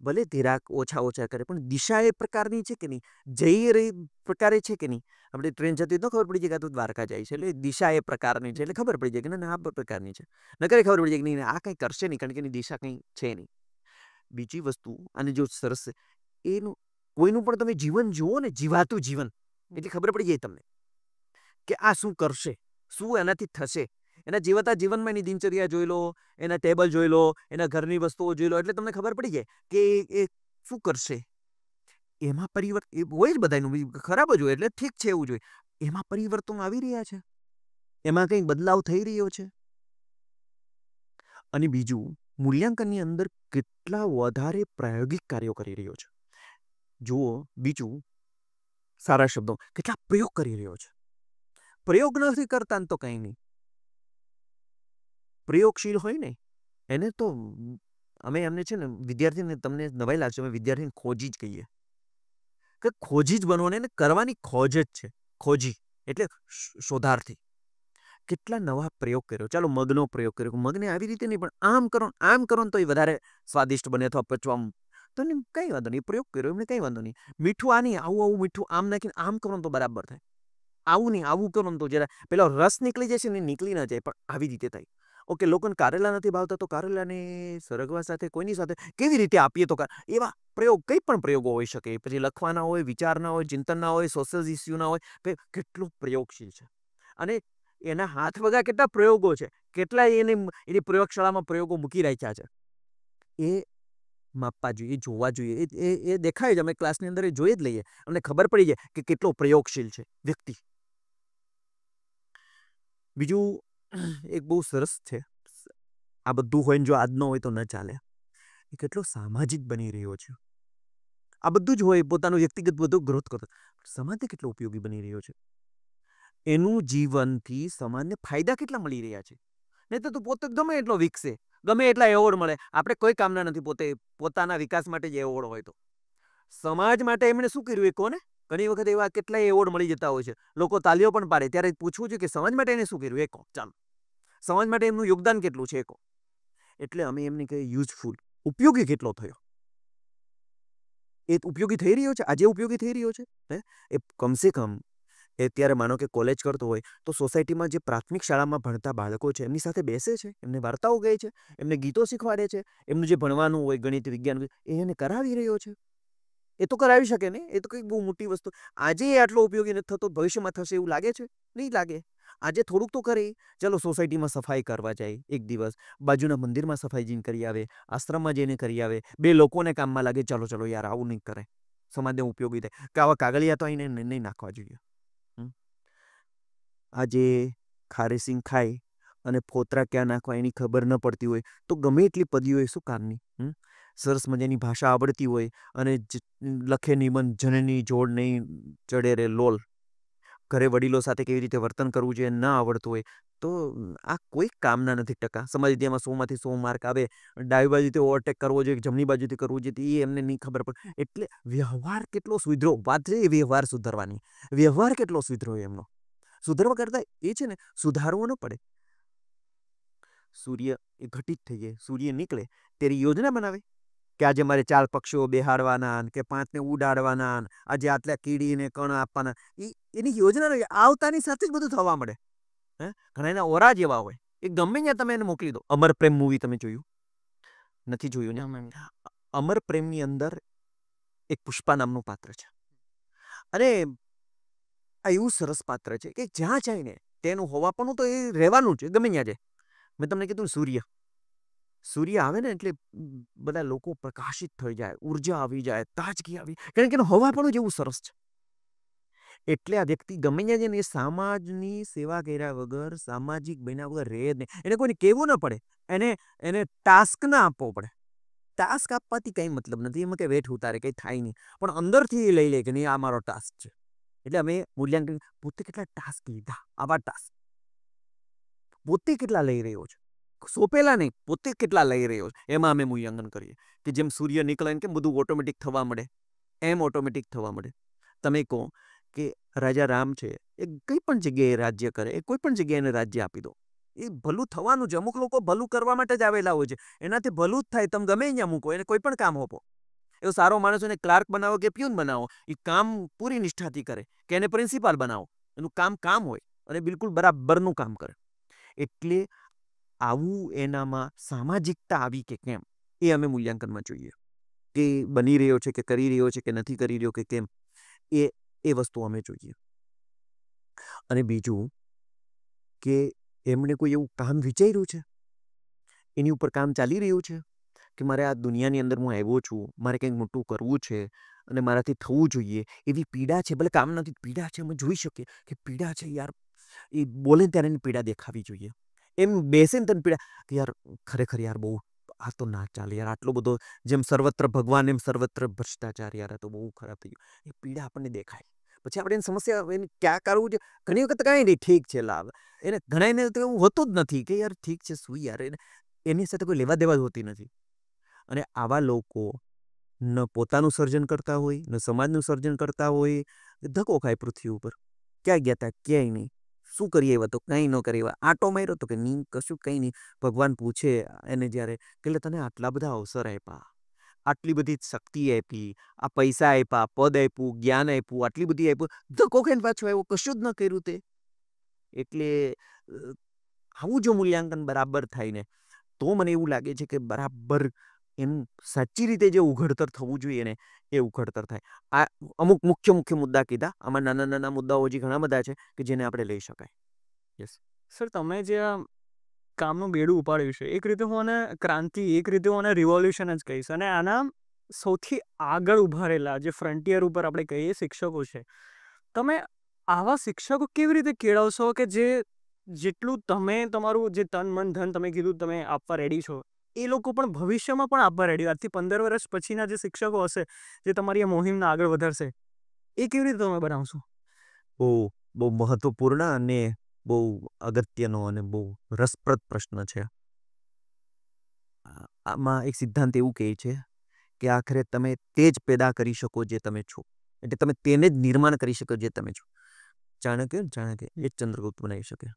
ભલે ધીરાક ઓછા કરે, પણ દિશા એ પ્રકારની છે કે નહીં, જઈ રહી પ્રકારે છે કે નહીં. આપણે ટ્રેન જતી તો ખબર પડી જાય કે આ તો દ્વારકા જાય છે, એટલે દિશા એ પ્રકારની છે, એટલે ખબર પડી જાય કે ના આ પ્રકારની છે. નકરે ખબર પડી જાય કે નહીં આ કંઈ કરશે નહીં, કારણ કે એની દિશા કંઈ છે નહીં. બીજી વસ્તુ, અને જો સરસ એનું કોઈનું પણ તમે જીવન જુઓ ને, જીવાતું જીવન, એટલે ખબર પડી જાય તમને કે આ શું કરશે, શું એનાથી થશે. એના જીવતા જીવનમાં એની દિનચર્યા જોઈ લો, એના ટેબલ જોઈ લો, એના ઘરની વસ્તુઓ જોઈ લો, એટલે તમને ખબર પડી જાય કે એ શું કરશે. એમાં પરિવર્તન એ હોય જ બધાનું, ખરાબ જ હોય એટલે ઠીક છે એવું જોઈએ. એમાં પરિવર્તન આવી રહ્યા છે, એમાં કંઈક બદલાવ થઈ રહ્યો છે. અને બીજું, મૂલ્યાંકનની અંદર કેટલા વધારે પ્રાયોગિક કાર્યો કરી રહ્યો છે. જુઓ, બીજું સારા શબ્દો, કેટલા પ્રયોગ કરી રહ્યો છે. પ્રયોગ નથી કરતા ને તો કંઈ નહીં. પ્રયોગશીલ હોય ને એને તો અમે એમને છે ને વિદ્યાર્થીને, તમને નવાઈ લાગશે, અમે વિદ્યાર્થીને ખોજી જ કહીએ કે ખોજી જ બનવો ને, કરવાની ખોજ જ છે. ખોજી એટલે શોધાર્થી. કેટલા નવા પ્રયોગ કર્યો. ચાલો મગનો પ્રયોગ કર્યો, મગને આવી રીતે નહીં, પણ આમ કરો ને તો એ વધારે સ્વાદિષ્ટ બને અથવા પચવામાં તો કંઈ વાંધો નહીં. પ્રયોગ કર્યો એમને કંઈ વાંધો નહીં. મીઠું આ નહીં, આવું મીઠું આમ નાખીને આમ કરો ને તો બરાબર થાય. આવું નહીં, આવું કરો ને તો જરા પેલો રસ નીકળી જશે ને, નીકળી ના જાય, પણ આવી રીતે થાય. ઓકે, લોકોને કારેલા નથી ભાવતા તો કારેલાને સરગવા સાથે કોઈની સાથે કેવી રીતે આપીએ તો એવા પ્રયોગ, કંઈ પણ પ્રયોગો હોઈ શકે. પછી લખવાના હોય, વિચારના હોય, ચિંતનના હોય, સોશિયલ ઇસ્યુના હોય, કેટલું પ્રયોગશીલ છે. અને એના હાથ વગા કેટલા પ્રયોગો છે, કેટલા એની પ્રયોગશાળામાં પ્રયોગો મૂકી રાખ્યા છે. એ માપવા જોઈએ, જોવા જોઈએ. એ દેખાય જ, અમે ક્લાસની અંદર એ જોઈ જ લઈએ, અમને ખબર પડી જાય કે કેટલો પ્રયોગશીલ છે વ્યક્તિ. બીજું એક બહુ સરસ છે, આ બધું હોય ને જો આજનો હોય તો ન ચાલે, એ કેટલો સામાજિક બની રહ્યો છે. આ બધું જ હોય, પોતાનું વ્યક્તિગત બધું ગ્રોથ કરતો, સમાજને કેટલો ઉપયોગી બની રહ્યો છે. એનું જીવનથી સમાજને ફાયદા કેટલા મળી રહ્યા છે. નહીં તો પોતે ગમે એટલો વિકસે, ગમે એટલા એવોર્ડ મળે, આપણે કોઈ કામના નથી. પોતાના વિકાસ માટે જ એવોર્ડ હોય તો સમાજ માટે એમણે શું કર્યું એ કોને? ઘણી વખત એવા કેટલાય એવોર્ડ મળી જતા હોય છે, લોકો તાલીઓ પણ પાડે. ત્યારે પૂછવું છે કે સમાજ માટે એને શું કર્યું એ કહો. ચાલો, સમાજ માટે એમનું યોગદાન કેટલું છે એ કહો. એટલે અમે એમને કહીએ યુઝફુલ, ઉપયોગી કેટલો થયો. એ ઉપયોગી થઈ રહ્યો છે, આજે ઉપયોગી થઈ રહ્યો છે. એ કમસે કમ એ ત્યારે માનો કે કોલેજ કરતો હોય તો સોસાયટીમાં જે પ્રાથમિક શાળામાં ભણતા બાળકો છે એમની સાથે બેસે છે, એમને વાર્તાઓ કહે છે, એમને ગીતો શીખવાડે છે, એમનું જે ભણવાનું હોય ગણિત વિજ્ઞાન એ એને કરાવી રહ્યો છે. એ તો કરાવી શકે ને, એ તો કંઈક બહુ મોટી વસ્તુ. આજે એ આટલો ઉપયોગી નથી થતો, ભવિષ્યમાં થશે એવું લાગે છે? નહીં લાગે. આજે થોડુંક તો કરે. ચાલો સોસાયટીમાં સફાઈ કરવા જાય એક દિવસ, બાજુના મંદિરમાં સફાઈ જઈને કરી આવે, આશ્રમમાં જઈને કરી આવે, બે લોકોને કામમાં લાગે. ચાલો યાર આવું નહીં કરે, સમાજને ઉપયોગી થાય. કે આવા કાગળિયા તો અહીં નહીં નાખવા જોઈએ. આજે ખારેસિંગ ખાય અને ફોતરા ક્યાં નાખવા એની ખબર ન પડતી હોય તો ગમે એટલી પદી હોય શું કામની. સરસ મજાની ભાષા આવડતી હોય અને લખે નિબંધ, જનની જોડ નહીં ચડે રે લોલ, ઘરે વડીલો સાથે કેવી રીતે વર્તન કરવું જોઈએ ન આવડતું હોય તો આ કોઈ કામના નથી. ટકા સમાજ વિદ્યામાં 100માંથી 100 માર્ક આવે. ડાબી બાજુથી ઓવરટેક કરવો જોઈએ, જમણી બાજુથી કરવું જોઈએ, એ એમને નહીં ખબર પડે. એટલે વ્યવહાર કેટલો સુધરો, વાત છે વ્યવહાર સુધારવાની. વ્યવહાર કેટલો સુધરો એમનો. સુધારવા કરતા એ છે ને સુધારવો ન પડે. સૂર્ય એ ઘટિત થઈ જાય, સૂર્ય નીકળે ત્યારે યોજના બનાવે કે આજે મારે 4 પક્ષીઓ બેહાડવાના ને કે 5ને ઉડાડવાના ને આજે આટલા કીડીને કણ આપવાના. એની યોજના આવતાની સાથે જ બધું થવા મળે. ઘણા એના ઓરા જેવા હોય. એ ગમે ત્યાં તમે એને મોકલી દો. અમર પ્રેમ મૂવી તમે જોયું? નથી જોયું ને? અમર પ્રેમની અંદર એક પુષ્પા નામનું પાત્ર છે. અને આ એવું સરસ પાત્ર છે કે જ્યાં જાય ને તેનું હોવાપણું તો એ રહેવાનું છે ગમે ત્યાં જાય. મેં તમને કીધું સૂર્ય આવે ને એટલે બધા લોકો પ્રકાશિત થઈ જાય, ઉર્જા આવી જાય, તાજગી આવી, કારણ કે એનું હવાપણું જ એવું સરસ છે. એટલે આ વ્યક્તિ ગમે ત્યાં જાય ને એ સમાજની સેવા કર્યા વગર, સામાજિક બન્યા વગર રહે જ નહીં. એને કોઈને કહેવું ન પડે, એને ટાસ્ક ના આપવો પડે. ટાસ્ક આપવાથી કંઈ મતલબ નથી, એમાં કંઈ વેઠ ઉતારે કંઈ થાય નહીં, પણ અંદરથી એ લઈ લે કે નહીં આ મારો ટાસ્ક છે. એટલે અમે મૂલ્યાંકન પોતે કેટલા ટાસ્ક લીધા, આવા ટાસ્ક પોતે કેટલા લઈ રહ્યો છે, સોંપેલા નહીં, પોતે કેટલા લઈ રહ્યો છે, એમાં અમે મૂલ્યાંકન કરીએ. કે જેમ સૂર્ય નીકળે ને કેમ બધું ઓટોમેટિક થવા મળે, એમ ઓટોમેટિક થવા મળે. તમે કહો કે રાજા રામ છે, એ કઈ પણ જગ્યાએ રાજ્ય કરે, એ કોઈ પણ જગ્યાએ એને રાજ્ય આપી દો, એ ભલું થવાનું છે. અમુક લોકો ભલું કરવા માટે જ આવેલા હોય છે, એનાથી ભલું જ થાય. તમે ગમે અહીંયા મૂકો, એને કોઈ પણ કામ આપો, એવો સારો માણસ એને ક્લાર્ક બનાવો કે પ્યુન બનાવો, એ કામ પૂરી નિષ્ઠાથી કરે. કે એને પ્રિન્સિપાલ બનાવો, એનું કામ હોય અને બિલકુલ બરાબરનું કામ કરે. એટલે આવું એનામાં સામાજિકતા આવી કે કેમ, એ અમે મૂલ્યાંકનમાં જોઈએ. કે બની રહ્યો છે કે કરી રહ્યો છે કે નથી કરી રહ્યો કે કેમ, એ વસ્તુ અમે જોઈએ. અને બીજું કે એમણે કોઈ એવું કામ વિચાર્યું છે, એની ઉપર કામ ચાલી રહ્યું છે કે મારે આ દુનિયાની અંદર હું આવ્યો છું, મારે કંઈક મોટું કરવું છે અને મારાથી થવું જોઈએ. એવી પીડા છે, ભલે કામ નથી, પીડા છે, અમે જોઈ શકીએ કે પીડા છે યાર. એ બોલે ત્યારે એની પીડા દેખાવી જોઈએ. એમ બેસે ને તને પીડા કે યાર ખરેખર યાર બહુ આ તો ના ચાલે યાર, આટલો બધો જેમ સર્વત્ર ભગવાન એમ સર્વત્ર ભ્રષ્ટાચાર, યાર આ તો બહુ ખરાબ થઈ ગયું. એ પીડા આપણને દેખાય. પછી આપણે એની સમસ્યા એને ક્યાં કરવું છે, ઘણી વખત કાંઈ નહીં, ઠીક છે લાવ એને. ઘણાને તો એવું હોતું જ નથી કે યાર ઠીક છે શું યાર, એની સાથે કોઈ લેવા દેવા જ હોતી નથી. અને આવા લોકો ન પોતાનું સર્જન કરતા હોય, ન સમાજનું સર્જન કરતા હોય, ધક્કો ખાય પૃથ્વી ઉપર. ક્યાં ગયા હતા? ક્યાંય નહીં. શું કરીએ એવા? તો કંઈ ન કરે એવા. આટો માર્યો તો કે નહીં, કશું કંઈ નહીં. ભગવાન પૂછે એને જ્યારે કે તને આટલા બધા અવસર આપ્યા, આટલી બધી શક્તિ આપી, આ પૈસા આપ્યા, પદ આપ્યું, જ્ઞાન આપ્યું, આટલી બધી આપ્યું, ધક્કો ખાઈને પાછો આવ્યો, કશું જ ન કર્યું તે. એટલે આવું જો મૂલ્યાંકન બરાબર થાય ને તો મને એવું લાગે છે કે બરાબર એનું સાચી રીતે જે ઉઘડતર થવું જોઈએ ને એ ઉઘડતર થાય. આ અમુક મુખ્ય મુદ્દા કીધા, આમાં નાના નાના મુદ્દાઓ હજી ઘણા બધા છે કે જેને આપણે લઈ શકાય. યસ સર, તમે જે આ કામનું બેડું ઉપાડ્યું છે, એક રીતે હું આને ક્રાંતિ, એક રીતે હું આને રિવોલ્યુશન જ કહીશ. અને આના સૌથી આગળ ઉભા રહેલા જે ફ્રન્ટિયર ઉપર આપણે કહીએ શિક્ષકો છે, તમે આવા શિક્ષકો કેવી રીતે કેળવશો કે જેટલું તમે તમારું જે તન મન ધન તમે કીધું તમે આપવા રેડી છો, એ લોકો પણ ભવિષ્યમાં પણ આપવા રેડી? આજથી 15 વર્ષ પછીના જે શિક્ષકો હશે, જે તમારી આ મોહિમને આગળ વધારશે, એ કેવી રીતે તમે બનાવશો? બહુ મહત્વપૂર્ણ અને બહુ અગત્યનો અને બહુ રસપ્રદ પ્રશ્ન છે. આમાં એક સિદ્ધાંત એવું કહે છે કે આખરે તમે તે જ પેદા કરી શકો જે તમે છો. એટલે તમે તેને જ નિર્માણ કરી શકો જે તમે છો. ચાણક્ય એ જ ચંદ્રગુપ્ત બનાવી શકે.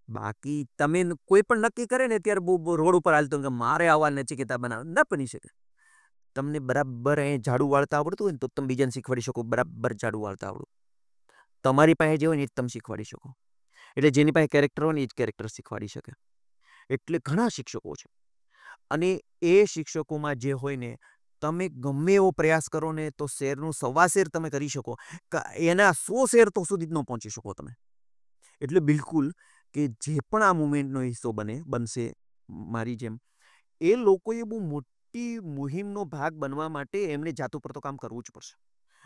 બાકી તમે કોઈ પણ નક્કી કરે ને ત્યારે બહુ રોડ ઉપર હાલતો કે મારે આવા નચિકેતા બનાવ, ના બની શકે. તમને બરાબર અહીં ઝાડુ વાળતા આવડતું હોય ને તો તમે બીજાને શીખવાડી શકો બરાબર ઝાડુ વાળતા આવડું. તમારી પાસે જે હોય ને એ જ તમે શીખવાડી શકો. એટલે જેની પાસે કેરેક્ટર હોય ને એ જ કેરેક્ટર શીખવાડી શકે. એટલે ઘણા શિક્ષકો છે. અને એ શિક્ષકોમાં જે હોય ને, તમે ગમે એવો પ્રયાસ કરો ને તો શેરનું 1.25 શેર તમે કરી શકો, એના 100 શેર તો સુધી જ ન પહોંચી શકો તમે. એટલે બિલકુલ કે જે પણ આ મુવમેન્ટનો હિસ્સો બનશે મારી જેમ, એ લોકોએ બહુ મોટી મુહિમનો ભાગ બનવા માટે એમને જાત ઉપર તો કામ કરવું જ પડશે.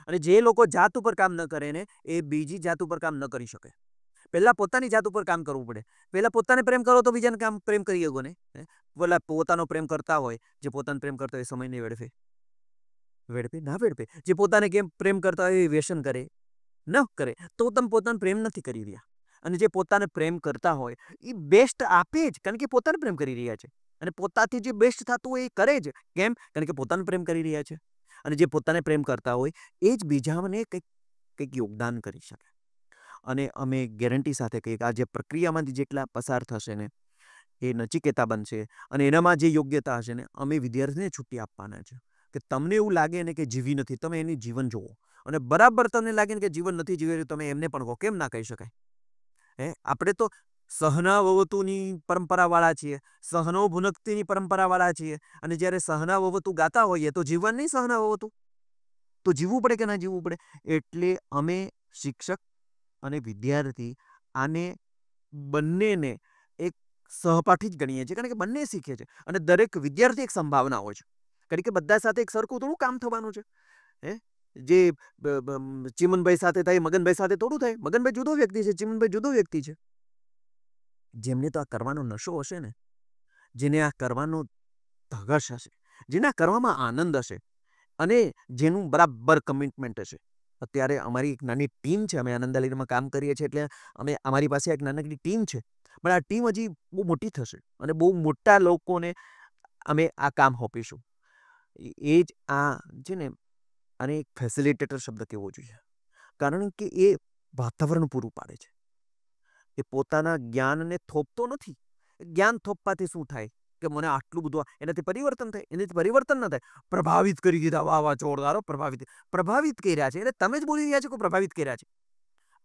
અને જે લોકો જાત ઉપર કામ ન કરે ને એ બીજી જાત ઉપર કામ ન કરી શકે. પહેલા પોતાની જાત ઉપર કામ કરવું પડે. પહેલા પોતાને પ્રેમ કરો તો બીજાને કામ પ્રેમ કરી શકો ને. પેલા પોતાનો પ્રેમ કરતા હોય, જે પોતાને પ્રેમ કરતા હોય સમય નહીં વેડફે ના વેડફે. જે પોતાને કેમ પ્રેમ કરતા હોય એ વ્યસન કરે ન કરે તો તમે પોતાનો પ્રેમ નથી કરી રહ્યા. અને જે પોતાને પ્રેમ કરતા હોય એ બેસ્ટ આપે જ, કારણ કે પોતાને પ્રેમ કરી રહ્યા છે. અને પોતાથી જે બેસ્ટ થતું હોય એ કરે જ. કેમ? કારણ કે પોતાને પ્રેમ કરી રહ્યા છે. અને જે પોતાને પ્રેમ કરતા હોય એ જ બીજાને કંઈક યોગદાન કરી શકે. અને અમે ગેરંટી સાથે કહીએ કે આ જે પ્રક્રિયામાંથી જેટલા પસાર થશે ને એ નચિકેતા બનશે અને એનામાં જે યોગ્યતા હશે ને અમે વિદ્યાર્થીને છૂટી આપવાના છે કે તમને એવું લાગે ને કે જીવી નથી, તમે એની જીવન જુઓ અને બરાબર તમને લાગે ને કે જીવન નથી જીવી રહ્યું, તમે એમને પણ કહો. કેમ ના કહી શકાય? આપણે તો સહના વવતુની પરંપરાવાળા છીએ, સહનો ભુનકતીની પરંપરાવાળા છીએ, અને જ્યારે સહના વવતુ ગાતા હોઈએ તો જીવન નહીં સહના વવતુ, તો જીવવું પડે કે ના જીવવું પડે? એટલે અમે શિક્ષક અને વિદ્યાર્થી આને બંનેને એક સહપાઠી જ ગણીએ છીએ, કારણ કે બંને શીખે છે અને દરેક વિદ્યાર્થી એક સંભાવના હોય છે, કારણ કે બધા સાથે એક સરખું થોડું કામ થવાનું છે. જે ચિમનભાઈ સાથે થાય મગનભાઈ સાથે થોડું થાય. મગનભાઈ જુદો વ્યક્તિ છે, ચિમનભાઈ જુદો વ્યક્તિ છે. જેમને તો આ કરવાનો નશો હશે ને, જેને આ કરવાનો ધગશ હશે, જેને આ કરવામાં આનંદ હશે અને જેનું બરાબર કમિટમેન્ટ હશે. અત્યારે અમારી એક નાની ટીમ છે, અમે આનંદાલયમાં કામ કરીએ છીએ, એટલે અમારી પાસે એક નાનકડી ટીમ છે, પણ આ ટીમ હજી બહુ મોટી થશે અને બહુ મોટા લોકોને અમે આ કામ સોંપીશું. એ જ આ છે ને, આને એક ફેસિલિટેટર શબ્દ કહેવો જોઈએ, કારણ કે એ વાતાવરણ પૂરું પાડે છે. એ પોતાના જ્ઞાનને થોપતો નથી. જ્ઞાન થોપવાથી શું થાય કે મને આટલું બધું, એનાથી પરિવર્તન થાય? એનાથી પરિવર્તન ન થાય. પ્રભાવિત કરી દીધા, વાહ વાહ જોરદારો, પ્રભાવિત કર્યા છે. એટલે તમે જ બોલી રહ્યા છો કે પ્રભાવિત કર્યા છે.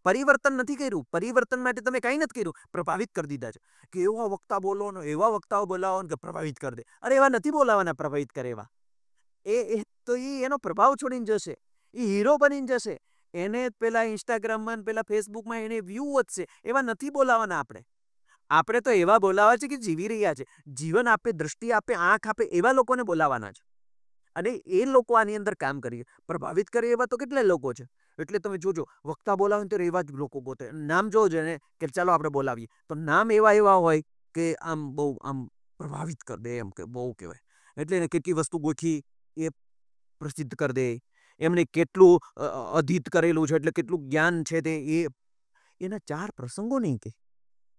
પરિવર્તન નથી કર્યું. પરિવર્તન માટે તમે કંઈ નથી કર્યું, પ્રભાવિત કરી દીધા છે. કે એવા વક્તા બોલો ને એવા વક્તાઓ બોલાવો ને કે પ્રભાવિત કરી દે. અરે એવા નથી બોલાવાના પ્રભાવિત કરે એવા. તો એનો પ્રભાવ છોડીને જશે, એ હીરો બનીને જશે. એને પેલા ઇન્સ્ટાગ્રામમાં પેલા ફેસબુકમાં એને વ્યૂ વધશે. એવા નથી બોલાવાના આપણે. આપણે તો એવા બોલાવા છે કે જીવી રહ્યા છે, જીવન આપે, દ્રષ્ટિ આપે, આંખ આપે, એવા લોકોને બોલાવાના છે. અને એ લોકો આની અંદર કામ કરીએ, પ્રભાવિત કરે એવા તો કેટલા લોકો છે. એટલે તમે જોજો, વક્તા બોલાવે તો એવા જ લોકો ગોતે. નામ જોજો ને કે ચાલો આપણે બોલાવીએ, તો નામ એવા એવા હોય કે આમ બહુ આમ પ્રભાવિત કરી દે, એમ કે બહુ કહેવાય. એટલે એને કેટલી વસ્તુ ગોખી એ પ્રસિદ્ધ કરી દે, એમને કેટલું અધીત કરેલું છે, એટલે કેટલું જ્ઞાન છે તે એના 4 પ્રસંગો નહીં કે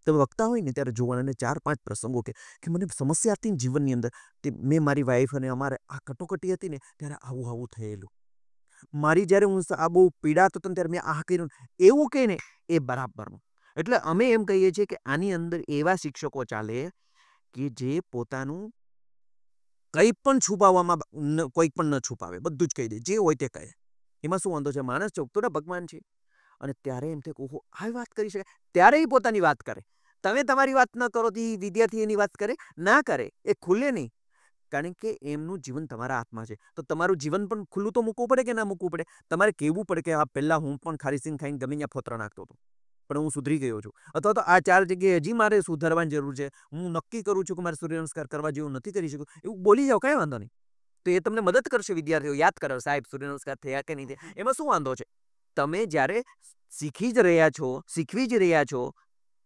તમે વક્તા હોય ને ત્યારે જોવાના, અને 4-5 પ્રસંગો કે મને સમસ્યા હતી ને જીવનની અંદર, તે મેં મારી વાઈફ અને અમારે આ કટોકટી હતી ને ત્યારે આવું આવું થયેલું. મારી જ્યારે હું આ બહુ પીડાતો હતો ને ત્યારે મેં આ કર્યું, એવું કહે ને એ બરાબરનું. એટલે અમે એમ કહીએ છીએ કે આની અંદર એવા શિક્ષકો ચાલે કે જે પોતાનું કંઈ પણ છુપાવવામાં કોઈ પણ ન છુપાવે, બધું જ કહી દે, જે હોય તે કહે. એમાં શું વાંધો છે? માણસ ચોકતો ને ભગવાન છે. અને ત્યારે એમ થાય ઓહો, આવી વાત કરી શકે, ત્યારે એ પોતાની વાત કરે. તમે તમારી વાત ન કરો તો વિદ્યાર્થી એની વાત કરે ના કરે, એ ખુલે નહીં, કારણ કે એમનું જીવન તમારા હાથમાં છે. તો તમારું જીવન પણ ખુલ્લું તો મૂકવું પડે કે ના મૂકવું પડે? તમારે કહેવું પડે કે હા, પહેલાં હું પણ ખારી સિંગ ખાઈને ગમે ત્યાં ફોતરા નાખતો હતો, પણ હું સુધરી ગયો છું. અથવા તો આ 4 જગ્યાએ હજી મારે સુધારવાની જરૂર છે, હું નક્કી કરું છું કે મારે સૂર્ય નમસ્કાર કરવા જેવું નથી કરી શકું, એવું બોલી જાઓ, કાંઈ વાંધો નહીં. તો એ તમને મદદ કરશે. વિદ્યાર્થીઓ યાદ કરો, સાહેબ સૂર્ય નમસ્કાર થયા કે નહીં થયા, એમાં શું વાંધો છે? તમે જ્યારે શીખી જ રહ્યા છો, શીખવી જ રહ્યા છો,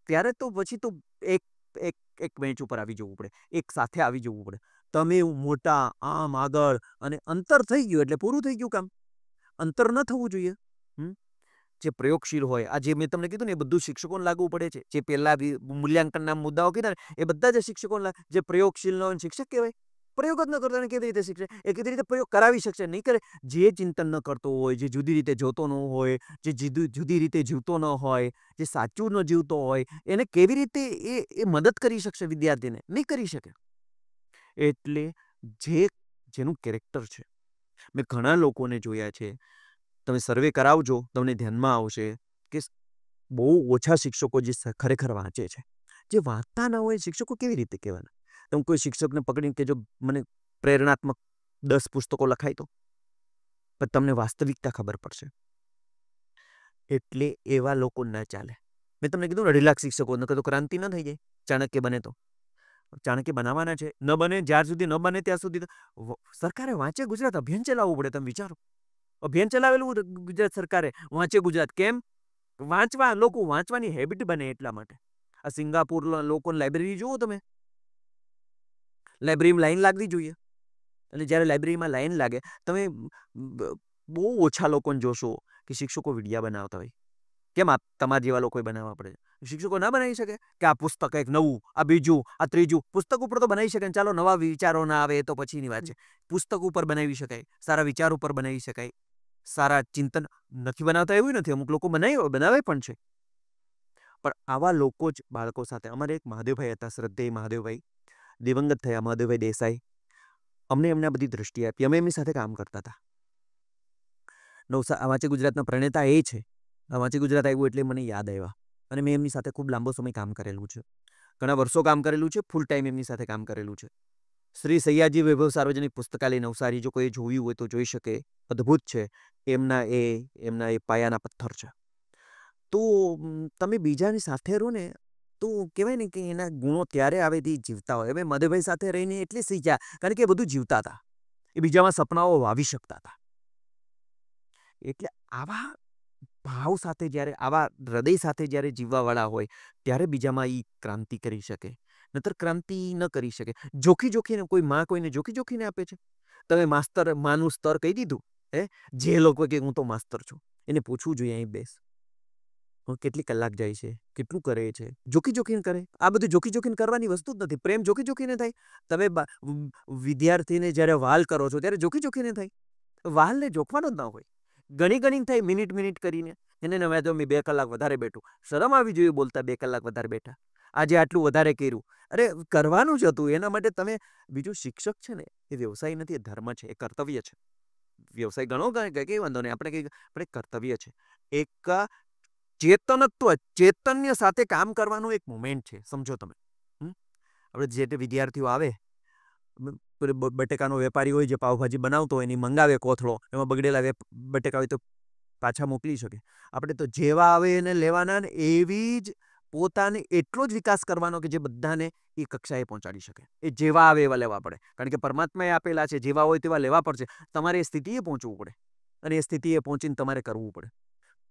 ત્યારે તો પછી તો એક બેન્ચ ઉપર આવી જવું પડે, એક સાથે આવી જવું પડે. તમે મોટા આમ આગળ, અને અંતર થઈ ગયું એટલે પૂરું થઈ ગયું કામ. અંતર ન થવું જોઈએ. જે પ્રયોગશીલ હોય, આ જે મેં તમને કીધું ને, એ બધું શિક્ષકોને લાગુ પડે છે. જે પહેલા મૂલ્યાંકનના મુદ્દાઓ કીધા ને, એ બધા જ શિક્ષકોને, જે પ્રયોગશીલ નો શિક્ષક કહેવાય. પ્રયોગ જ ન કરતો એને કેવી રીતે શીખશે? એ કેવી રીતે પ્રયોગ કરાવી શકશે? નહીં કરે. જે ચિંતન ન કરતો હોય, જે જુદી રીતે જોતો ન હોય, જે જુદી રીતે જીવતો ન હોય, જે સાચું ન જીવતો હોય, એને કેવી રીતે એ મદદ કરી શકશે વિદ્યાર્થીને? નહીં કરી શકે. એટલે જેનું કેરેક્ટર છે, મેં ઘણા લોકોને જોયા છે, તમે સર્વે કરાવજો, તમને ધ્યાનમાં આવશે કે બહુ ઓછા શિક્ષકો જે ખરેખર વાંચે છે. જે વાંચતા ના હોય શિક્ષકો કેવી રીતે કહેવાના? તમે કોઈ શિક્ષકને પકડીને કે જો મને પ્રેરણાત્મક 10 પુસ્તકો લખાય તો, પણ તમને વાસ્તવિકતા ખબર પડશે. એટલે એવા લોકો ના ચાલે. મેં તમને કીધું 2.5 લાખ શિક્ષકો, નકર તો ક્રાંતિ ન થઈ જાય. ચાણક્ય બને તો ચાણક્ય બનાવવાના છે. ન બને, જ્યાર સુધી ન બને ત્યાં સુધી સરકારે વાંચે ગુજરાત અભિયાન ચલાવવું પડે. તમે વિચારો, અભિયાન ચલાવેલું ગુજરાત સરકારે, વાંચે ગુજરાત. કેમ? વાંચવા, લોકો વાંચવાની હેબિટ બને એટલા માટે. આ સિંગાપુર લોકોની લાઇબ્રેરી જુઓ તમે, લાઇબ્રેરીમાં લાઈન લાગવી જોઈએ. અને જ્યારે લાઇબ્રેરીમાં લાઈન લાગે, તમે બહુ ઓછા લોકોને જોશો કે શિક્ષકો વિડિયા બનાવતા હોય. કેમ? આ તમારા જેવા લોકોએ બનાવવા પડે. શિક્ષકો ના બનાવી શકે કે આ પુસ્તક એક નવું, આ બીજું, આ ત્રીજું? પુસ્તક ઉપર તો બનાવી શકે. ચાલો નવા વિચારો ના આવે તો પછીની વાત છે. પુસ્તક ઉપર બનાવી શકાય, સારા વિચાર ઉપર બનાવી શકાય, સારા ચિંતન નથી બનાવતા એવું નથી. અમુક લોકો બનાવે પણ છે. પણ આવા લોકો જ બાળકો સાથે અમારે એક મહાદેવભાઈ હતા, શ્રદ્ધેય મહાદેવભાઈ, દિવંગત થયા મહાદેવભાઈ દેસાઈ. અમને એમને આ બધી દ્રષ્ટિ આપી. અમે એમની સાથે કામ કરતા હતા. વાંચે ગુજરાતના પ્રણેતા એ છે. આ વાંચે ગુજરાત આવ્યું એટલે મને યાદ આવ્યા. અને મેં એમની સાથે ખૂબ લાંબો સમય કામ કરેલું છે. ઘણા વર્ષો કામ કરેલું છે. ફૂલ ટાઈમ એમની સાથે કામ કરેલું છે. શ્રી સૈયાજી વૈભવ સાર્વજનિક પુસ્તકાલય નવસારી, જો કોઈ જોયું હોય તો જોઈ શકે. અદ્ભુત છે. એમના એ પાયાના પથ્થર છે. તો તમે બીજાની સાથે રહો ને તો કહેવાય ને કે એના ગુણો ત્યારે આવે તે જીવતા હોય. હવે મધુભાઈ સાથે રહીને એટલે શીખ્યા, કારણ કે એ બધું જીવતા હતા. એ બીજામાં સપનાઓ વાવી શકતા હતા. એટલે આવા ભાવ સાથે જ્યારે, આવા હૃદય સાથે જ્યારે જીવવાવાળા હોય ત્યારે બીજામાં એ ક્રાંતિ કરી શકે. નહીતર ક્રાંતિ ન કરી શકે. જોખી જોખીને કોઈ માં કોઈને જોખી જોખીને આપે છે. તમે માનું સ્તર કહી દીધું. જે લોકો કે હું તો માસ્તર છું, એને પૂછવું જોઈએ અહીં બેસ, કેટલી કલાક જાય છે, કેટલું કરે છે, જોખી જોખીને કરે. આ બધું જોખી જોખીને કરવાની વસ્તુ જ નથી. પ્રેમ જોખી જોખીને થાય. તમે વિદ્યાર્થીને જ્યારે વાલ કરો છો ત્યારે જોખી જોખીને થાય. વાલને જોખવાનો જ ના હોય. ઘણી ઘણી થાય, મિનિટ મિનિટ કરીને. એને નવા તો મેં 2 કલાક વધારે બેઠું. શરમ આવી જોઈએ બોલતા 2 કલાક વધારે બેઠા. આજે આટલું વધારે કર્યું. અરે કરવાનું જ હતું. એના માટે તમે, બીજું શિક્ષક છે ને એ વ્યવસાય નથી, એ ધર્મ છે, એ કર્તવ્ય છે. વ્યવસાય ઘણો કઈ વાંધો નહીં, આપણે કર્તવ્ય છે. એક ચૈતન્ય સાથે કામ કરવાનું એક મોમેન્ટ છે. સમજો તમે. આપણે જે તે વિદ્યાર્થીઓ આવે, બટેકાનો વેપારી હોય જે પાવભાજી બનાવતો હોય, એની મંગાવે કોથળો, એમાં બગડેલા બટેકા હોય તો પાછા મોકલી શકે. આપણે તો જેવા આવે એને લેવાના ને એવી જ પોતાને એટલો જ વિકાસ કરવાનો કે જે બધાને એ કક્ષાએ પહોંચાડી શકે. એ જેવા આવે એવા લેવા પડે, કારણ કે પરમાત્માએ આપેલા છે. જેવા હોય તેવા લેવા પડશે. તમારે એ સ્થિતિએ પહોંચવું પડે, અને એ સ્થિતિએ પહોંચીને તમારે કરવું પડે.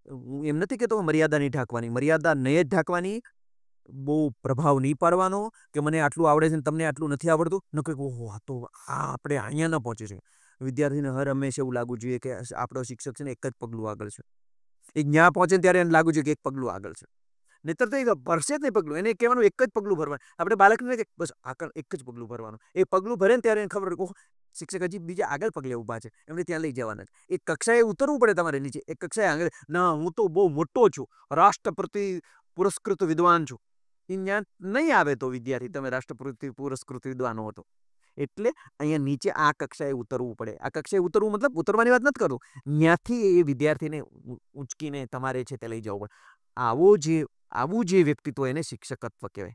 હું એમ નથી કહેતો મર્યાદા નહીં ઢાંકવાની, મર્યાદા નહીં જ ઢાંકવાની. બહુ પ્રભાવ નહીં પાડવાનો કે મને આટલું આવડે છે ને તમને આટલું નથી આવડતું. ન કંઈક ઓહો આ તો આપણે અહીંયા ન પહોંચી શકે. વિદ્યાર્થીને હર હંમેશા એવું લાગવું જોઈએ કે આપણો શિક્ષક છે ને એક જ પગલું આગળ છે. એ જ્યાં પહોંચે ત્યારે એને લાગવું જોઈએ કે એક પગલું આગળ છે. નહીતર તો ભરશે જ નહીં પગલું. એને કહેવાનું એક જ પગલું ભરવાનું. આપણે બાળકને બસ આગળ એક જ પગલું ભરવાનું. એ પગલું ભરે ને ત્યારે એને ખબર ઓહ શિક્ષક હજી બીજા આગળ પગલે ઊભા છે, એમને ત્યાં લઈ જવાના છે. એક કક્ષાએ ઉતરવું પડે તમારે નીચે. એક કક્ષાએ આગળ ના હું તો બહુ મોટો છું, રાષ્ટ્રપતિ પુરસ્કૃત વિદ્વાન છું. એ જ્ઞાન નહીં આવે તો વિદ્યાર્થી તમે રાષ્ટ્રપતિ પુરસ્કૃત વિદ્વાન હો તો. એટલે અહીંયા નીચે આ કક્ષાએ ઉતરવું પડે. આ કક્ષાએ ઉતરવું મતલબ ઉતરવાની વાત નથી કરું. ત્યાંથી એ વિદ્યાર્થીને ઉંચકીને તમારે છે તે લઈ જવું પડે. આવું જે વ્યક્તિત્વ એને શિક્ષકત્વ કહેવાય.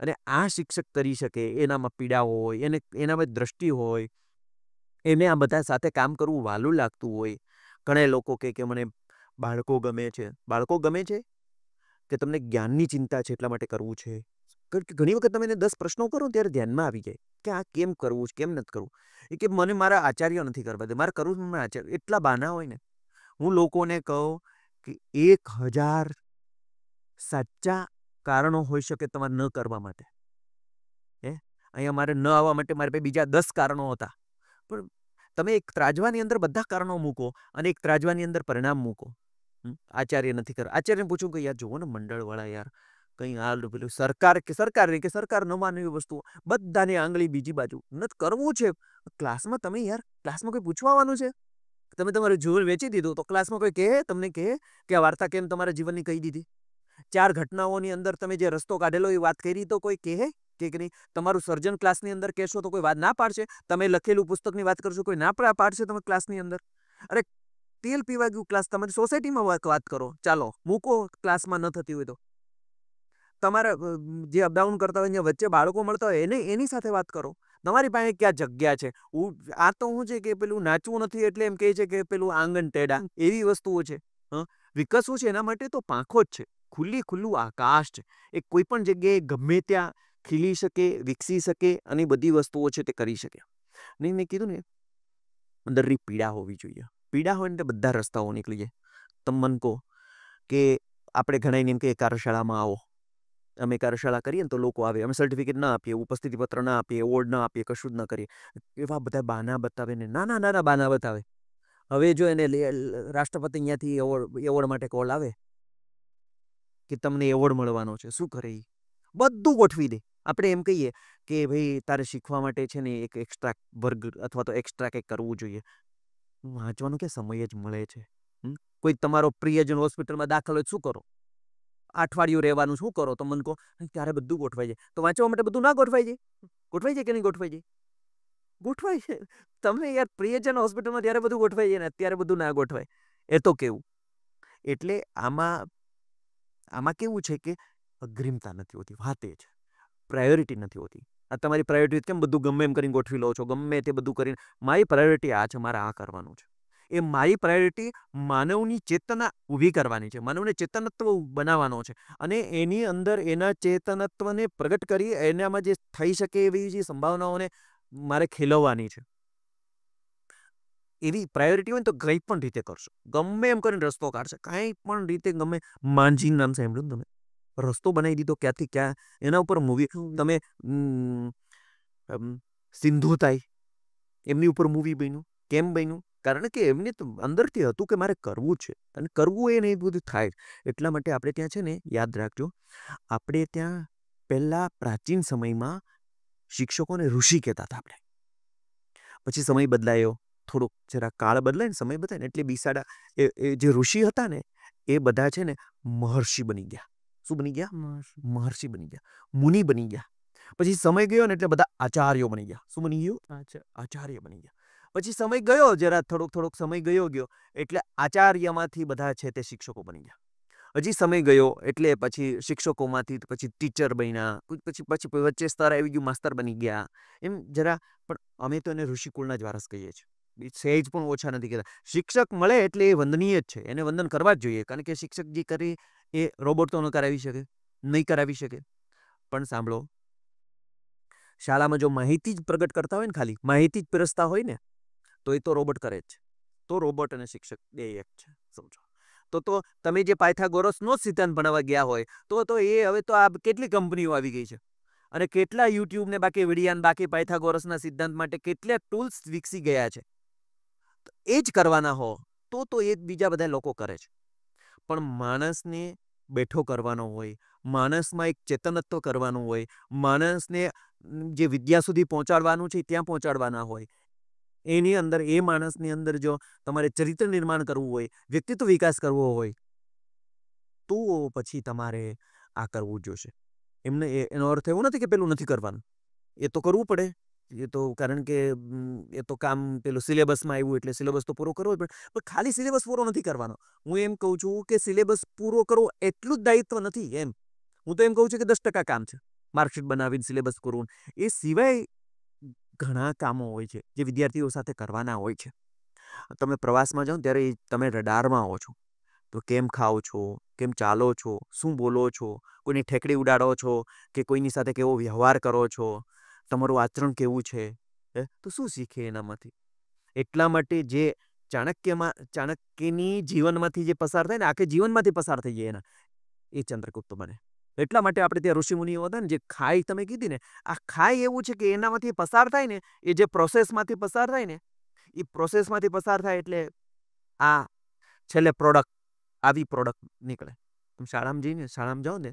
અને આ શિક્ષક કરી શકે, એનામાં પીડા હોય, એનામાં દ્રષ્ટિ હોય, એને આ બધા સાથે કામ કરવું વહાલું લાગતું હોય. ઘણા લોકો કે મને બાળકો ગમે છે. બાળકો ગમે છે કે તમને જ્ઞાનની ચિંતા છે એટલા માટે કરવું છે? ઘણી વખત તમે એને 10 પ્રશ્નો કરો ત્યારે ધ્યાનમાં આવી જાય કે આ કેમ કરવું છે, કેમ નથી કરવું. એ કે મને મારા આચાર્ય નથી કરવા દે, મારે કરવું છે મારા આચાર્ય. એટલા બાના હોય ને. હું લોકોને કહું કે 1000 સાચા કારણો હોઈ શકે તમારે ન કરવા માટે. અહીંયા મારે ન આવવા માટે મારે પાસે બીજા 10 કારણો હતા. પણ તમે એક ત્રાજવાની અંદર બધા કારણો મૂકો અને એક ત્રાજવાની અંદર પરિણામ મૂકો. આચાર્ય નથી કરવા. આચાર્યને પૂછું કે યાર જુઓ ને મંડળવાળા યાર કંઈ હાલ પેલું સરકાર ન માને એવી વસ્તુ બધાને આંગળી બીજી બાજુ નથી કરવું છે. ક્લાસમાં તમે યાર ક્લાસમાં કોઈ પૂછવા આવવાનું છે? તમે તમારું જીવન વેચી દીધું તો ક્લાસમાં કોઈ કહે તમને કહે કે આ વાર્તા કેમ તમારા જીવનની કહી દીધી? 4 ઘટનાઓની અંદર તમે જે રસ્તો કાઢેલો એ વાત કરી તો કોઈ કહે કે નહીં? તમારું સર્જન ક્લાસની અંદર કહેશો તો કોઈ વાત ના પાડશે? તમે લખેલું પુસ્તકની વાત કરશો કોઈ ના પાડશે તમે ક્લાસની અંદર? અરે તેલ પીવા ગયું ક્લાસ, તમારી સોસાયટીમાં વાત કરો, ચાલો મૂકો ક્લાસમાં ન થતી હોય તો. તમારા જે અપડાઉન કરતા હોય વચ્ચે બાળકો મળતા હોય એની સાથે વાત કરો. તમારી પાસે ક્યાં જગ્યા છે? આ તો શું છે કે પેલું નાચવું નથી એટલે એમ કહે છે કે પેલું આંગણ ટેડા, એવી વસ્તુઓ છે. વિકસવું છે એના માટે તો પાંખો જ છે, ખુલ્લું આકાશ છે. એ કોઈ પણ જગ્યાએ ગમે ત્યાં ખીલી શકે, વિકસી શકે અને બધી વસ્તુઓ છે તે કરી શકે. નહીં મેં કીધું ને અંદરની પીડા હોવી જોઈએ. પીડા હોય ને બધા રસ્તાઓ નીકળી જાય. તમે મને કહો કે આપણે ઘણા એમ કે કાર્યશાળામાં આવો. અમે કાર્યશાળા કરીએ ને તો લોકો આવે, અમે સર્ટિફિકેટ ના આપીએ, ઉપસ્થિતિપત્ર ના આપીએ, એવોર્ડ ના આપીએ, કશું જ ના કરીએ. એવા બધા બહાના બતાવે ને નાના બહાના બતાવે. હવે જો એને રાષ્ટ્રપતિ અહીંયાથી એવોર્ડ માટે કોલ આવે કે તમને એવોર્ડ મળવાનો છે, શું કરે? બધું ગોઠવી દે. આપણે એમ કહીએ કે ભાઈ તારે શીખવા માટે છે ને એક એક્સ્ટ્રા વર્ગ અથવા તો એક્સ્ટ્રા કંઈક કરવું જોઈએ. વાંચવાનો કે સમય જ મળે છે? કોઈ તમારો પ્રિયજન હોસ્પિટલમાં દાખલ હોય શું કરો? અઠવાડિયું રહેવાનું શું કરો? તો મને કહો ત્યારે બધું ગોઠવાઈ જાય. તો વાંચવા માટે બધું ના ગોઠવાઈ જાય? ગોઠવાઈ જાય કે નહીં ગોઠવાઈ જાય? ગોઠવાય છે. તમે યાર પ્રિયજન હોસ્પિટલમાં ત્યારે બધું ગોઠવાઈ જાય ને અત્યારે બધું ના ગોઠવાય. એ તો કેવું. એટલે આમાં કેવું છે કે અગ્રિમતા નથી હોતી. વાત એ છે. પ્રાયોરિટી નથી હોતી. આ તમારી પ્રાયોરિટી કેમ બધું ગમે એમ કરીને ગોઠવી લો છો? ગમે તે બધું કરીને મારી પ્રાયોરિટી આ છે, મારે આ કરવાનું છે. એ મારી પ્રાયોરિટી માનવની ચેતના ઊભી કરવાની છે, માનવને ચેતનત્વ બનાવવાનો છે, અને એની અંદર એના ચેતનત્વને પ્રગટ કરી એનામાં જે થઈ શકે એવી જે સંભાવનાઓને મારે ખીલવવાની છે. એવી પ્રાયોરિટી હોય ને તો કંઈ પણ રીતે કરશો, ગમે એમ કરીને રસ્તો કાઢશે, કાંઈ પણ રીતે ગમે. માંજીનું નામ સાંભળ્યું તમે? રસ્તો બનાવી દીધો ક્યાંથી ક્યાં, એના ઉપર મૂવી. તમે સિંધુતાઈ, એમની ઉપર મૂવી બન્યું. કેમ બન્યું? કારણ કે એમને તો અંદરથી હતું કે મારે કરવું છે, અને કરવું એ નહીં બધું થાય. એટલા માટે આપણે ત્યાં છે ને, યાદ રાખજો, આપણે ત્યાં પહેલાં પ્રાચીન સમયમાં શિક્ષકોને ઋષિ કહેતા હતા આપણે. પછી સમય બદલાયો, થોડોક જરા કાળ બદલાય ને, સમય બદલાય ને એટલે બિસાડા એ જે ઋષિ હતા ને એ બધા છે ને મહર્ષિ બની ગયા. શું બની ગયા? મહર્ષિ બની ગયા, મુનિ બની ગયા. પછી સમય ગયો ને એટલે બધા આચાર્યો બની ગયા. શું બની ગયું? આચાર્ય બની ગયા. પછી સમય ગયો, જરા થોડોક સમય ગયો એટલે આચાર્યમાંથી બધા છે તે શિક્ષકો બની ગયા. હજી સમય ગયો એટલે પછી શિક્ષકોમાંથી પછી ટીચર બન્યા, પછી વચ્ચે સ્તર આવી ગયું, માસ્તર બની ગયા. એમ જરા, પણ અમે તો એને ઋષિકુળના જ વારસ કહીએ છીએ. સહેજ પણ ઓછા નથી કહેતા. શિક્ષક મળે એટલે એ વંદનીય જ છે, એને વંદન કરવા જ જોઈએ. કારણ કે શિક્ષક જે કરે એ રોબોટ તો ન કરાવી શકે, નહીં કરાવી શકે. પણ સાંભળો, શાળામાં જો માહિતી જ પ્રગટ કરતા હોય ને, ખાલી માહિતી જ પીરસતા હોય ને, તો એ તો રોબોટ કરે જ છે. તો રોબોટ અને શિક્ષક બે એક છે, સમજો. તો તમે જે પાયથાગોરસનો જ સિદ્ધાંત ભણાવવા ગયા હોય તો એ હવે તો આ કેટલી કંપનીઓ આવી ગઈ છે, અને કેટલા યુટ્યુબ ને બાકી વિડિયાન બાકી પાયથાગોરસના સિદ્ધાંત માટે કેટલા ટૂલ્સ વિકસી ગયા છે. એ જ કરવાના હો તો એ બીજા બધા લોકો કરે છે. પણ માણસને બેઠો કરવાનો હોય, માણસમાં એક ચેતનત્વ કરવાનું હોય, માણસને જે વિદ્યા સુધી પહોંચાડવાનું છે ત્યાં પહોંચાડવાના હોય, એની અંદર એ માણસની અંદર જો તમારે ચરિત્ર નિર્માણ કરવું હોય, વ્યક્તિત્વ વિકાસ કરવો હોય, તો પછી તમારે આ કરવું જોશે. એનો અર્થ એવો નથી કે પેલું નથી કરવાનું, એ તો કરવું પડે. એ તો કારણ કે એ તો કામ પેલું સિલેબસમાં આવ્યું એટલે સિલેબસ તો પૂરો કરવો જ પડે. પણ ખાલી સિલેબસ પૂરો નથી કરવાનો. હું એમ કહું છું કે સિલેબસ પૂરો કરવો એટલું જ દાયિત્વ નથી એમ. હું તો એમ કહું છું કે 10% કામ છે માર્કશીટ બનાવીને સિલેબસ કરવું. એ સિવાય ઘણા કામો હોય છે જે વિદ્યાર્થીઓ સાથે કરવાના હોય છે. તમે પ્રવાસમાં જાઓ ત્યારે તમે રડારમાં હો છો, તો કેમ ખાઓ છો, કેમ ચાલો છો, શું બોલો છો, કોઈની ઠેકડી ઉડાડો છો કે કોઈની સાથે કેવો વ્યવહાર કરો છો, તમારું આચરણ કેવું છે, તો શું શીખે એનામાંથી. એટલા માટે જે ચાણક્યની જીવનમાંથી જે પસાર થાય ને, આખે જીવનમાંથી પસાર થઈ જાય એના, એ ચંદ્રગુપ્ત બને. એટલા માટે આપણે ત્યાં ઋષિમુનિઓ હતા ને, જે ખાઈ તમે કીધી ને, આ ખાઈ એવું છે કે એનામાંથી પસાર થાય ને, એ જે પ્રોસેસમાંથી પસાર થાય ને, એ પ્રોસેસમાંથી પસાર થાય એટલે આ છેલ્લે આવી પ્રોડક્ટ નીકળે. તમે શાળામાં જાઓ ને,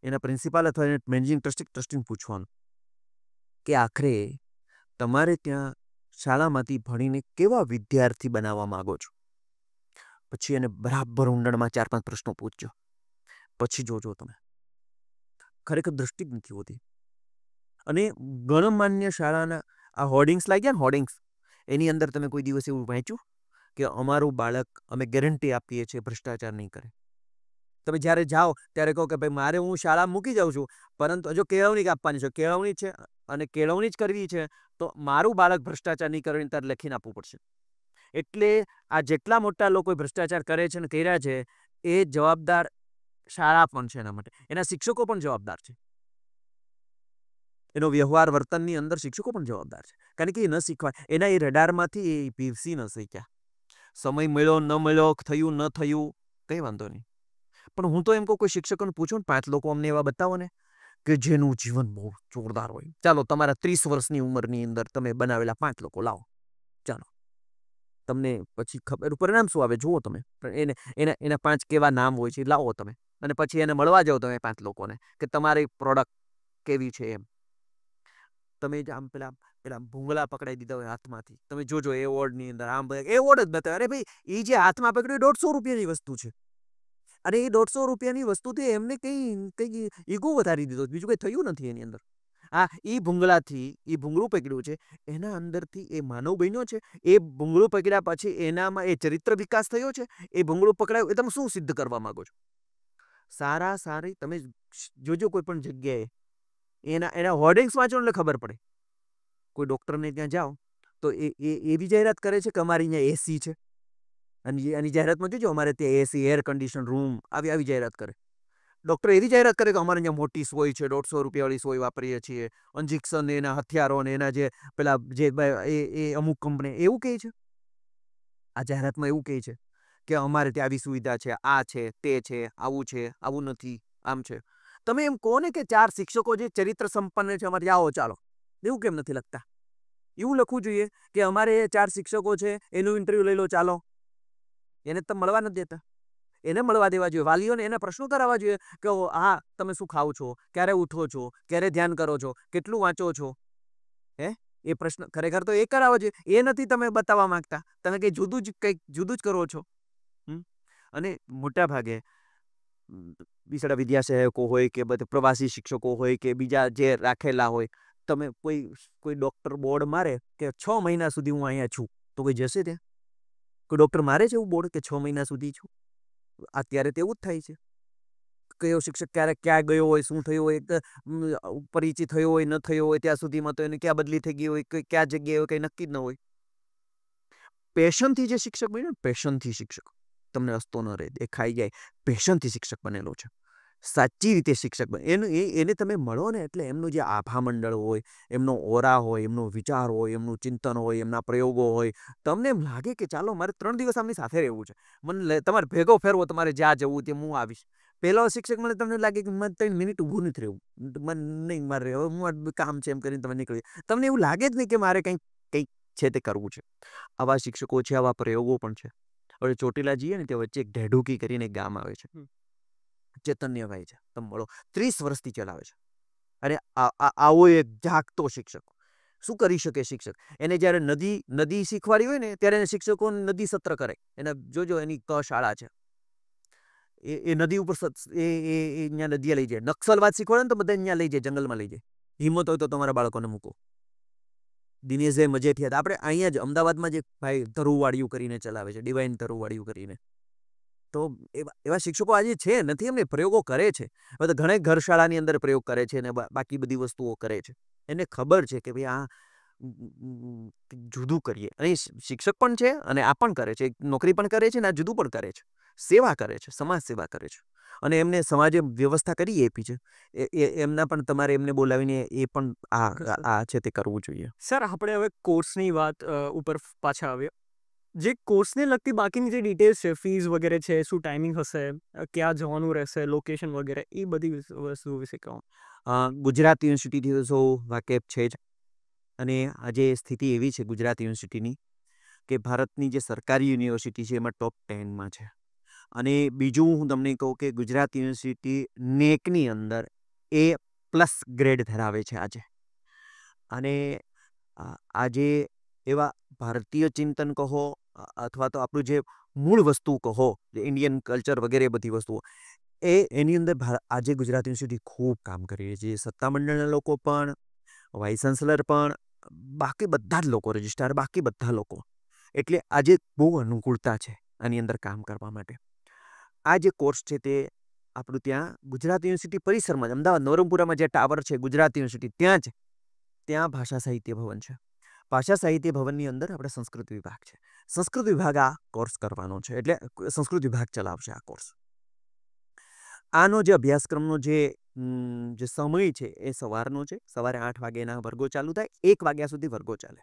એના પ્રિન્સિપાલ અથવા મેનેજિંગ ટ્રસ્ટીને પૂછવાનું કે આખરે તમારે ત્યાં શાળામાંથી ભણીને કેવા વિદ્યાર્થી બનાવવા માંગો છો. પછી એને બરાબર ઊંડાણમાં 4-5 પ્રશ્નો પૂછજો. પછી જોજો તમે, ખરેખર દ્રષ્ટિ જ નથી હોતી. અને ગણમાન્ય શાળાના આ હોર્ડિંગ્સ લાગ્યા ને, હોર્ડિંગ્સ, એની અંદર તમે કોઈ દિવસ એવું વાંચ્યું કે અમારું બાળક, અમે ગેરંટી આપીએ છીએ ભ્રષ્ટાચાર નહીં કરે. તમે જ્યારે જાઓ ત્યારે કહો કે ભાઈ મારે હું શાળા મૂકી જાઉં છું, પરંતુ જો કેળવણી આપવાની છે, કેળવણી છે અને કેળવણી જ કરવી છે, તો મારું બાળક ભ્રષ્ટાચાર નહીં કરે ત્યારે લખીને આપવું પડશે. એટલે આ જેટલા મોટા લોકો ભ્રષ્ટાચાર કરે છે ને કર્યા છે, એ જવાબદાર શાળા પણ છે એના માટે, એના શિક્ષકો પણ જવાબદાર છે. એનો વ્યવહાર વર્તનની અંદર શિક્ષકો પણ જવાબદાર છે. કારણ કે એ ન શીખવાય, એના એ રડારમાંથી એ પીરસી ન શીખ્યા. સમય મળ્યો ન મળ્યો, થયું ન થયું, કંઈ વાંધો નહીં. પણ હું તો એમ કહું, કોઈ શિક્ષકોને પૂછો ને, 5 લોકો અમને એવા બતાવો ને કે જેનું જીવન બહુ જોરદાર હોય. ચાલો તમારા 30 વર્ષની ઉંમરની અંદર તમે બનાવેલા 5 લોકો લાવો, ચાલો તમને પછી ખબર પરિણામ શું આવે જુઓ તમે. એના 5 કેવા નામ હોય છે લાવો તમે, અને પછી એને મળવા જાઓ તમે 5 લોકોને કે તમારી પ્રોડક્ટ કેવી છે એમ. તમે જ આમ પેલા ભૂંગળા પકડાઈ દીધા હોય હાથમાંથી, તમે જોજો એવોર્ડની અંદર આમ એવોર્ડ જ બતાવે. અરે ભાઈ, એ જે હાથમાં પકડ્યું 150 રૂપિયાની વસ્તુ છે. અને એ 150 રૂપિયાની વસ્તુથી એમને કંઈ ઈગો વધારી દીધો, બીજું કંઈ થયું નથી એની અંદર. હા, એ ભૂંગળાથી એ ભૂંગળું પકડ્યું છે, એના અંદરથી એ માનવ બન્યો છે. એ ભૂંગળું પકડ્યા પછી એનામાં એ ચરિત્ર વિકાસ થયો છે. એ ભૂંગળું પકડાયું એ તમે શું સિદ્ધ કરવા માંગો છો? સારી તમે જોજો કોઈ પણ જગ્યાએ એના હોર્ડિંગ્સ વાંચો એટલે ખબર પડે. કોઈ ડૉક્ટરને ત્યાં જાઓ તો એ એવી જાહેરાત કરે છે કે અમારી અહીંયા એસી છે, અને એની જાહેરાતમાં જોજો અમારે ત્યાં એસી, એર કન્ડિશન રૂમ આવી જાહેરાત કરે. ડૉક્ટર એવી જાહેરાત કરે કે અમારે અહીંયા મોટી સોય છે, 150 રૂપિયાવાળી સોય વાપરીએ છીએ, ઇન્જેક્શન એના હથિયારો ને એના જે પેલા જે એ અમુક કંપની એવું કહે છે. આ જાહેરાતમાં એવું કહે છે કે અમારે ત્યાં આવી સુવિધા છે, આ છે, તે છે, આવું નથી, આમ છે. તમે એમ કહો ને કે 4 શિક્ષકો જે ચરિત્ર સંપન્ન છે, અમારે આવો ચાલો. એવું કેમ નથી લખતા? એવું લખવું જોઈએ કે અમારે 4 શિક્ષકો છે, એનું ઇન્ટરવ્યુ લઈ લો ચાલો. એને તમે મળવા નથી દેતા. એને મળવા દેવા જોઈએ. વાલીઓને એના પ્રશ્નો કરાવવા જોઈએ કે હા, તમે શું ખાઓ છો, ક્યારે ઉઠો છો, ક્યારે ધ્યાન કરો છો, કેટલું વાંચો છો, એ પ્રશ્ન ખરેખર તો એ કરાવવા જોઈએ. એ નથી તમે બતાવવા માંગતા. તમે કંઈક જુદું જ કરો છો. અને મોટા ભાગે બિચારા વિદ્યાસહાયકો હોય કે બધા પ્રવાસી શિક્ષકો હોય કે બીજા જે રાખેલા હોય, તમે કોઈ ડૉક્ટર બોર્ડ મારે કે 6 મહિના સુધી હું અહીંયા છું, તો કોઈ જશે ત્યાં? કોઈ ડૉક્ટર મારે છે એવું બોર્ડ કે 6 મહિના સુધી છું? અત્યારે તો એવું જ થાય છે. કયો શિક્ષક ક્યારેક ક્યાં ગયો હોય, શું થયું હોય, પરિચિત થયો હોય, ન થયો હોય, ત્યાં સુધીમાં તો એને ક્યાં બદલી થઈ ગઈ હોય, કયા જગ્યાએ હોય, કંઈ નક્કી જ ન હોય. પેશનથી જે શિક્ષક બન્યો ને, પેશનથી શિક્ષક તમને હસતો ન રહે, દેખાઈ જાય, પેશનથી શિક્ષક બનેલો છે, સાચી રીતે શિક્ષક બને. એને તમે મળો ને એટલે એમનું જે આભા મંડળ હોય, એમનો ઓરા હોય, એમનો વિચાર હોય, એમનું ચિંતન હોય, એમના પ્રયોગો હોય, તમને એમ લાગે કે ચાલો મારે 3 દિવસ આમની સાથે રહેવું છે. મને તમારે ભેગો ફેરવો, તમારે જ્યાં જવું તે હું આવીશ. પહેલો શિક્ષક મને તમને લાગે કે મારે 3 મિનિટ ઊભું નથી રહેવું, મને નહીં મારે હું કામ છે એમ કરીને તમે નીકળી. તમને એવું લાગે જ નહીં કે મારે કંઈક છે તે કરવું છે. આવા શિક્ષકો છે, આવા પ્રયોગો પણ છે. હવે ચોટીલા જઈએ ને ત્યાં વચ્ચે એક ઢેઢુકી કરીને એક ગામ આવે છે, ચૈતન્યભાઈ છે, તમે મળો, 30 વર્ષથી ચલાવે છે. અને આવો એક જાગતો શિક્ષક શું કરી શકે? શિક્ષક એને જ્યારે નદી શીખવાડી હોય ને ત્યારે શિક્ષકો નદી સત્ર કરે. એને જોજો એની શાળા છે, એ નદી ઉપર અહીંયા નદીએ લઈ જાય. નક્સલવાદ શીખવાડે ને તો બધા અહીંયા લઈ જાય, જંગલમાં લઈ જાય. હિંમત હોય તો તમારા બાળકોને મૂકો. દિનેશભાઈ મજેઠિયા આપણે અહીંયા જ અમદાવાદમાં જે ભાઈ ધરુવાડિયું કરીને ચલાવે છે, ડિવાઇન ધરુવાડિયું કરીને. તો એવા શિક્ષકો આજે છે, નથી એમને પ્રયોગો કરે છે. હવે તો ઘણા ઘરશાળાની અંદર પ્રયોગ કરે છે અને બાકી બધી વસ્તુઓ કરે છે. એને ખબર છે કે ભાઈ આ જુદું કરીએ. અને શિક્ષક પણ છે અને આ પણ કરે છે, નોકરી પણ કરે છે અને આ જુદું પણ કરે છે. સેવા કરે છે, સમાજ સેવા કરે છે. અને એમને સમાજે વ્યવસ્થા કરી આપી છે. એમના પણ તમારે એમને બોલાવીને એ પણ આ છે તે કરવું જોઈએ. સર, આપણે હવે કોર્સની વાત ઉપર પાછા આવીએ. જે કોર્સને લગતી બાકીની જે ડિટેલ્સ છે, ફીસ વગેરે છે, શું ટાઈમિંગ હશે, ક્યાં જવાનું રહેશે, લોકેશન વગેરે, એ બધી વસ્તુ વિશે કહો. ગુજરાત યુનિવર્સિટીથી તો સૌ વાકેફ છે જ. અને આજે સ્થિતિ એવી છે ગુજરાત યુનિવર્સિટીની કે ભારતની જે સરકારી યુનિવર્સિટી છે એમાં ટોપ 10માં છે. અને બીજું હું તમને કહું કે ગુજરાત યુનિવર્સિટી નેકની અંદર A+ ગ્રેડ ધરાવે છે આજે. અને આજે એવા ભારતીય ચિંતન કહો અથવા તો આપણું જે મૂળ વસ્તુ કહો, ઇન્ડિયન કલ્ચર વગેરે બધી વસ્તુઓ, એની અંદર આજે ગુજરાત યુનિવર્સિટી ખૂબ કામ કરી રહી છે. સત્તામંડળના લોકો પણ, વાઇસ ચાન્સલર પણ, બાકી બધા જ લોકો, રજિસ્ટ્રાર, બાકી બધા લોકો. એટલે આજે બહુ અનુકૂળતા છે આની અંદર કામ કરવા માટે. આ જે કોર્સ છે તે આપણું ત્યાં ગુજરાત યુનિવર્સિટી પરિસરમાં જ, અમદાવાદ નવરંગપુરામાં જે ટાવર છે ગુજરાત યુનિવર્સિટી ત્યાં ભાષા સાહિત્ય ભવન છે. ભાષા સાહિત્ય ભવનની અંદર આપણે સંસ્કૃત વિભાગ છે. સંસ્કૃત વિભાગ આ કોર્સ કરવાનો છે, એટલે સંસ્કૃત વિભાગ ચલાવશે આ કોર્સ. આનો જે અભ્યાસક્રમનો જે સમય છે એ સવારનો છે. સવારે 8 વાગ્યાના વર્ગો ચાલુ થાય, 1 વાગ્યા સુધી વર્ગો ચાલે.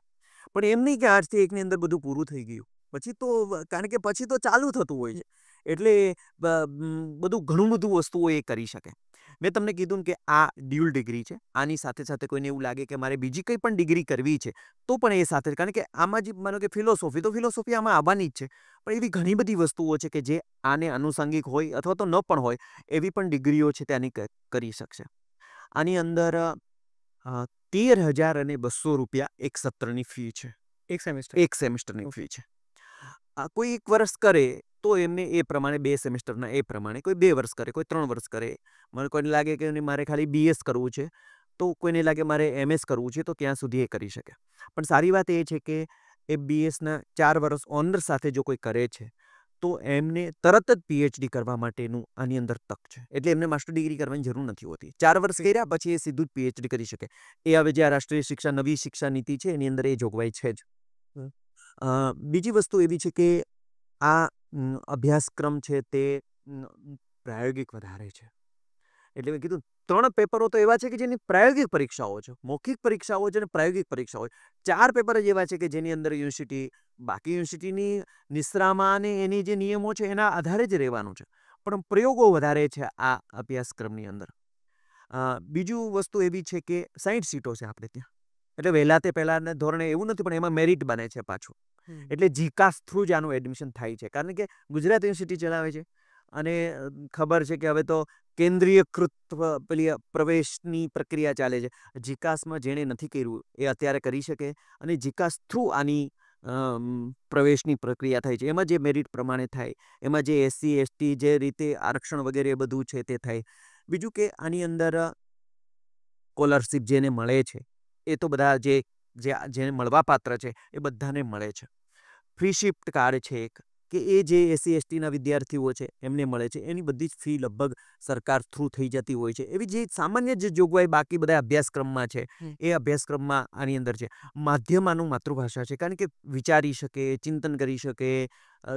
પણ એમ નહીં કે 8 થી 1ની અંદર બધું પૂરું થઈ ગયું. પછી તો કારણ કે પછી તો ચાલુ થતું હોય છે, એટલે બધું ઘણું બધું વસ્તુઓ એ કરી શકે. મેં તમને કીધું કે આ ડ્યુઅલ ડિગ્રી છે. આની સાથે સાથે કોઈને એવું લાગે કે મારે બીજી કંઈ પણ ડિગ્રી કરવી છે તો પણ એ સાથે, કારણ કે આમાં જ માનો કે ફિલોસોફી આમાં આવવાની જ છે. પણ એવી ઘણી બધી વસ્તુઓ છે કે જે આને આનુષંગિક હોય અથવા તો ન પણ હોય એવી પણ ડિગ્રીઓ છે ત્યાંની કરી શકશે. આની અંદર 13,200 રૂપિયા એક સત્રની ફી છે. એક સેમેસ્ટર. એક સેમેસ્ટરની ફી છે. કોઈ 1 વર્ષ કરે તો એમને એ પ્રમાણે 2 સેમેસ્ટરના એ પ્રમાણે, કોઈ 2 વર્ષ કરે, કોઈ 3 વર્ષ કરે. કોઈને લાગે કે મારે ખાલી BS કરવું છે, તો કોઈને લાગે મારે MS કરવું છે, તો ત્યાં સુધી એ કરી શકે. પણ સારી વાત એ છે કે એ BSના 4 વર્ષ ઓનર્સ સાથે જો કોઈ કરે છે, તો એમને તરત જ PhD કરવા માટેનું આની અંદર તક છે. એટલે એમને માસ્ટર ડિગ્રી કરવાની જરૂર નથી હોતી. 4 વર્ષ કર્યા પછી એ સીધું જ PhD કરી શકે. એ હવે જે આ રાષ્ટ્રીય નવી શિક્ષા નીતિ છે, એની અંદર એ જોગવાઈ છે જ. બીજી વસ્તુ એવી છે કે આ અભ્યાસક્રમ છે તે પ્રાયોગિક વધારે છે. એટલે મેં કીધું 3 પેપરો તો એવા છે કે જેની પ્રાયોગિક પરીક્ષાઓ છે, મૌખિક પરીક્ષાઓ છે અને પ્રાયોગિક પરીક્ષાઓ છે. 4 પેપર જ એવા છે કે જેની અંદર બાકી યુનિવર્સિટીની નિશ્રામાં અને એની જે નિયમો છે એના આધારે જ રહેવાનું છે, પણ પ્રયોગો વધારે છે આ અભ્યાસક્રમની અંદર. બીજું વસ્તુ એવી છે કે 60 સીટો છે આપણે ત્યાં. એટલે વહેલા તે પહેલાના ધોરણે એવું નથી, પણ એમાં મેરિટ બને છે પાછું. એટલે જીકાસ થ્રુ જ આનું એડમિશન થાય છે, કારણ કે ગુજરાત યુનિવર્સિટી ચલાવે છે અને ખબર છે કે હવે તો કેન્દ્રીયકૃત પેલી પ્રવેશની પ્રક્રિયા ચાલે છે. જીકાસમાં જેણે નથી કર્યું એ અત્યારે કરી શકે, અને જીકાસ થ્રુ આની પ્રવેશની પ્રક્રિયા થાય છે. એમાં જે મેરિટ પ્રમાણે થાય, એમાં જે SC ST જે રીતે આરક્ષણ વગેરે બધું છે તે થાય. બીજું કે આની અંદર સ્કોલરશિપ જેને મળે છે એ તો બધા જેને મળવા પાત્ર છે એ બધાને મળે છે. ફ્રી શિફ્ટ કાર્ડ છે એક, કે એ જે SC STના વિદ્યાર્થીઓ છે એમને મળે છે. એની બધી જ ફી લગભગ સરકાર થ્રુ થઈ જતી હોય છે. એવી જે સામાન્ય જે જોગવાઈ બાકી બધા અભ્યાસક્રમમાં છે એ અભ્યાસક્રમમાં આની અંદર છે. માધ્યમ આનું માતૃભાષા છે, કારણ કે વિચારી શકે, ચિંતન કરી શકે,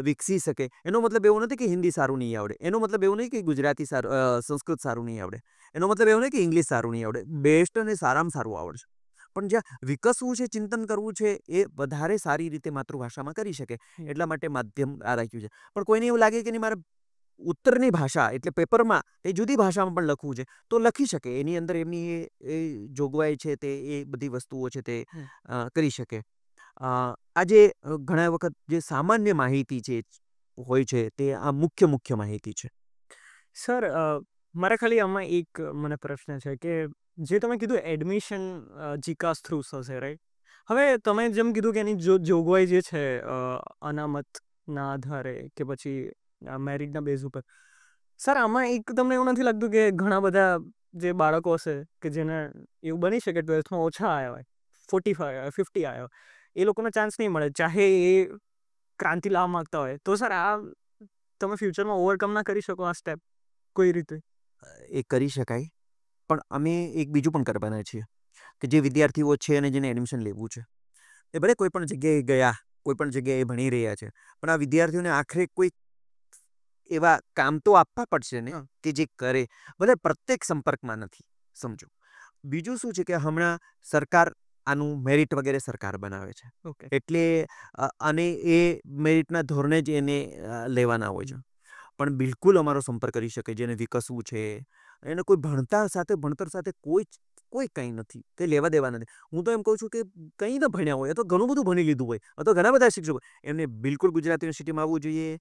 વિકસી શકે. એનો મતલબ એવો નથી કે હિન્દી સારું નહીં આવડે, એનો મતલબ એવો નહીં કે ગુજરાતી સંસ્કૃત સારું નહીં આવડે, એનો મતલબ એવો નહીં કે ઇંગ્લિશ સારું નહીં આવડે. બેસ્ટ અને સારામાં સારું આવડશે. પણ જ્યાં વિકસવું છે, ચિંતન કરવું છે, એ વધારે સારી રીતે માતૃભાષામાં કરી શકે. એટલા માટે માધ્યમ આ રાખ્યું છે. પણ કોઈને એવું લાગે કે મારે ઉત્તરની ભાષા એટલે પેપરમાં એ જુદી ભાષામાં પણ લખવું છે, તો લખી શકે. એની અંદર એમની એ જોગવાઈ છે તે એ બધી વસ્તુઓ છે તે કરી શકે. આજે ઘણા વખત જે સામાન્ય માહિતી છે હોય છે તે આ મુખ્ય માહિતી છે. સર, મારે ખાલી આમાં એક મને પ્રશ્ન છે કે જે તમે કીધું એડમિશન જીકાસ થ્રુ થશે, રાઈટ? હવે તમે જેમ કીધું કે એની જોગવાઈ જે છે અનામતના આધારે કે પછી મેરિટના બેઝ ઉપર, સર આમાં એક તમને એવું નથી લાગતું કે ઘણા બધા જે બાળકો હશે કે જેને એવું બની શકે 12થમાં ઓછા આવ્યા હોય, 45 આવ્યા હોય, 50 આવ્યા હોય, એ લોકોને ચાન્સ નહીં મળે ચાહે એ ક્રાંતિ લાવવા માંગતા હોય, તો સર આ તમે ફ્યુચરમાં ઓવરકમ ના કરી શકો આ સ્ટેપ કોઈ રીતે? એ કરી શકાય, પણ અમે એક બીજું પણ કરવાના છીએ કે જે વિદ્યાર્થીઓ છે અને જેને એડમિશન લેવું છે, એ ભલે કોઈ પણ જગ્યાએ ગયા, કોઈ પણ જગ્યાએ ભણી રહ્યા છે, પણ આ વિદ્યાર્થીઓને આખરે કોઈ એવા કામ તો આપવા પડશે ને કે જે કરે. ભલે પ્રત્યેક સંપર્કમાં નથી, સમજો. બીજું શું છે કે હમણાં સરકાર આનું મેરિટ વગેરે સરકાર બનાવે છે. ઓકે. એટલે અને એ મેરિટના ધોરણે જ એને લેવાના હોય છે. પણ બિલકુલ અમારો સંપર્ક કરી શકે, જેને વિકસવું છે, એને કોઈ ભણતર સાથે કોઈ કંઈ નથી, કંઈ લેવા દેવા નથી. હું તો એમ કહું છું કે કંઈ ન ભણ્યા હોય, તો ઘણું બધું ભણી લીધું હોય, તો ઘણા બધા શિક્ષકો, એમને બિલકુલ ગુજરાત યુનિવર્સિટીમાં આવવું જોઈએ.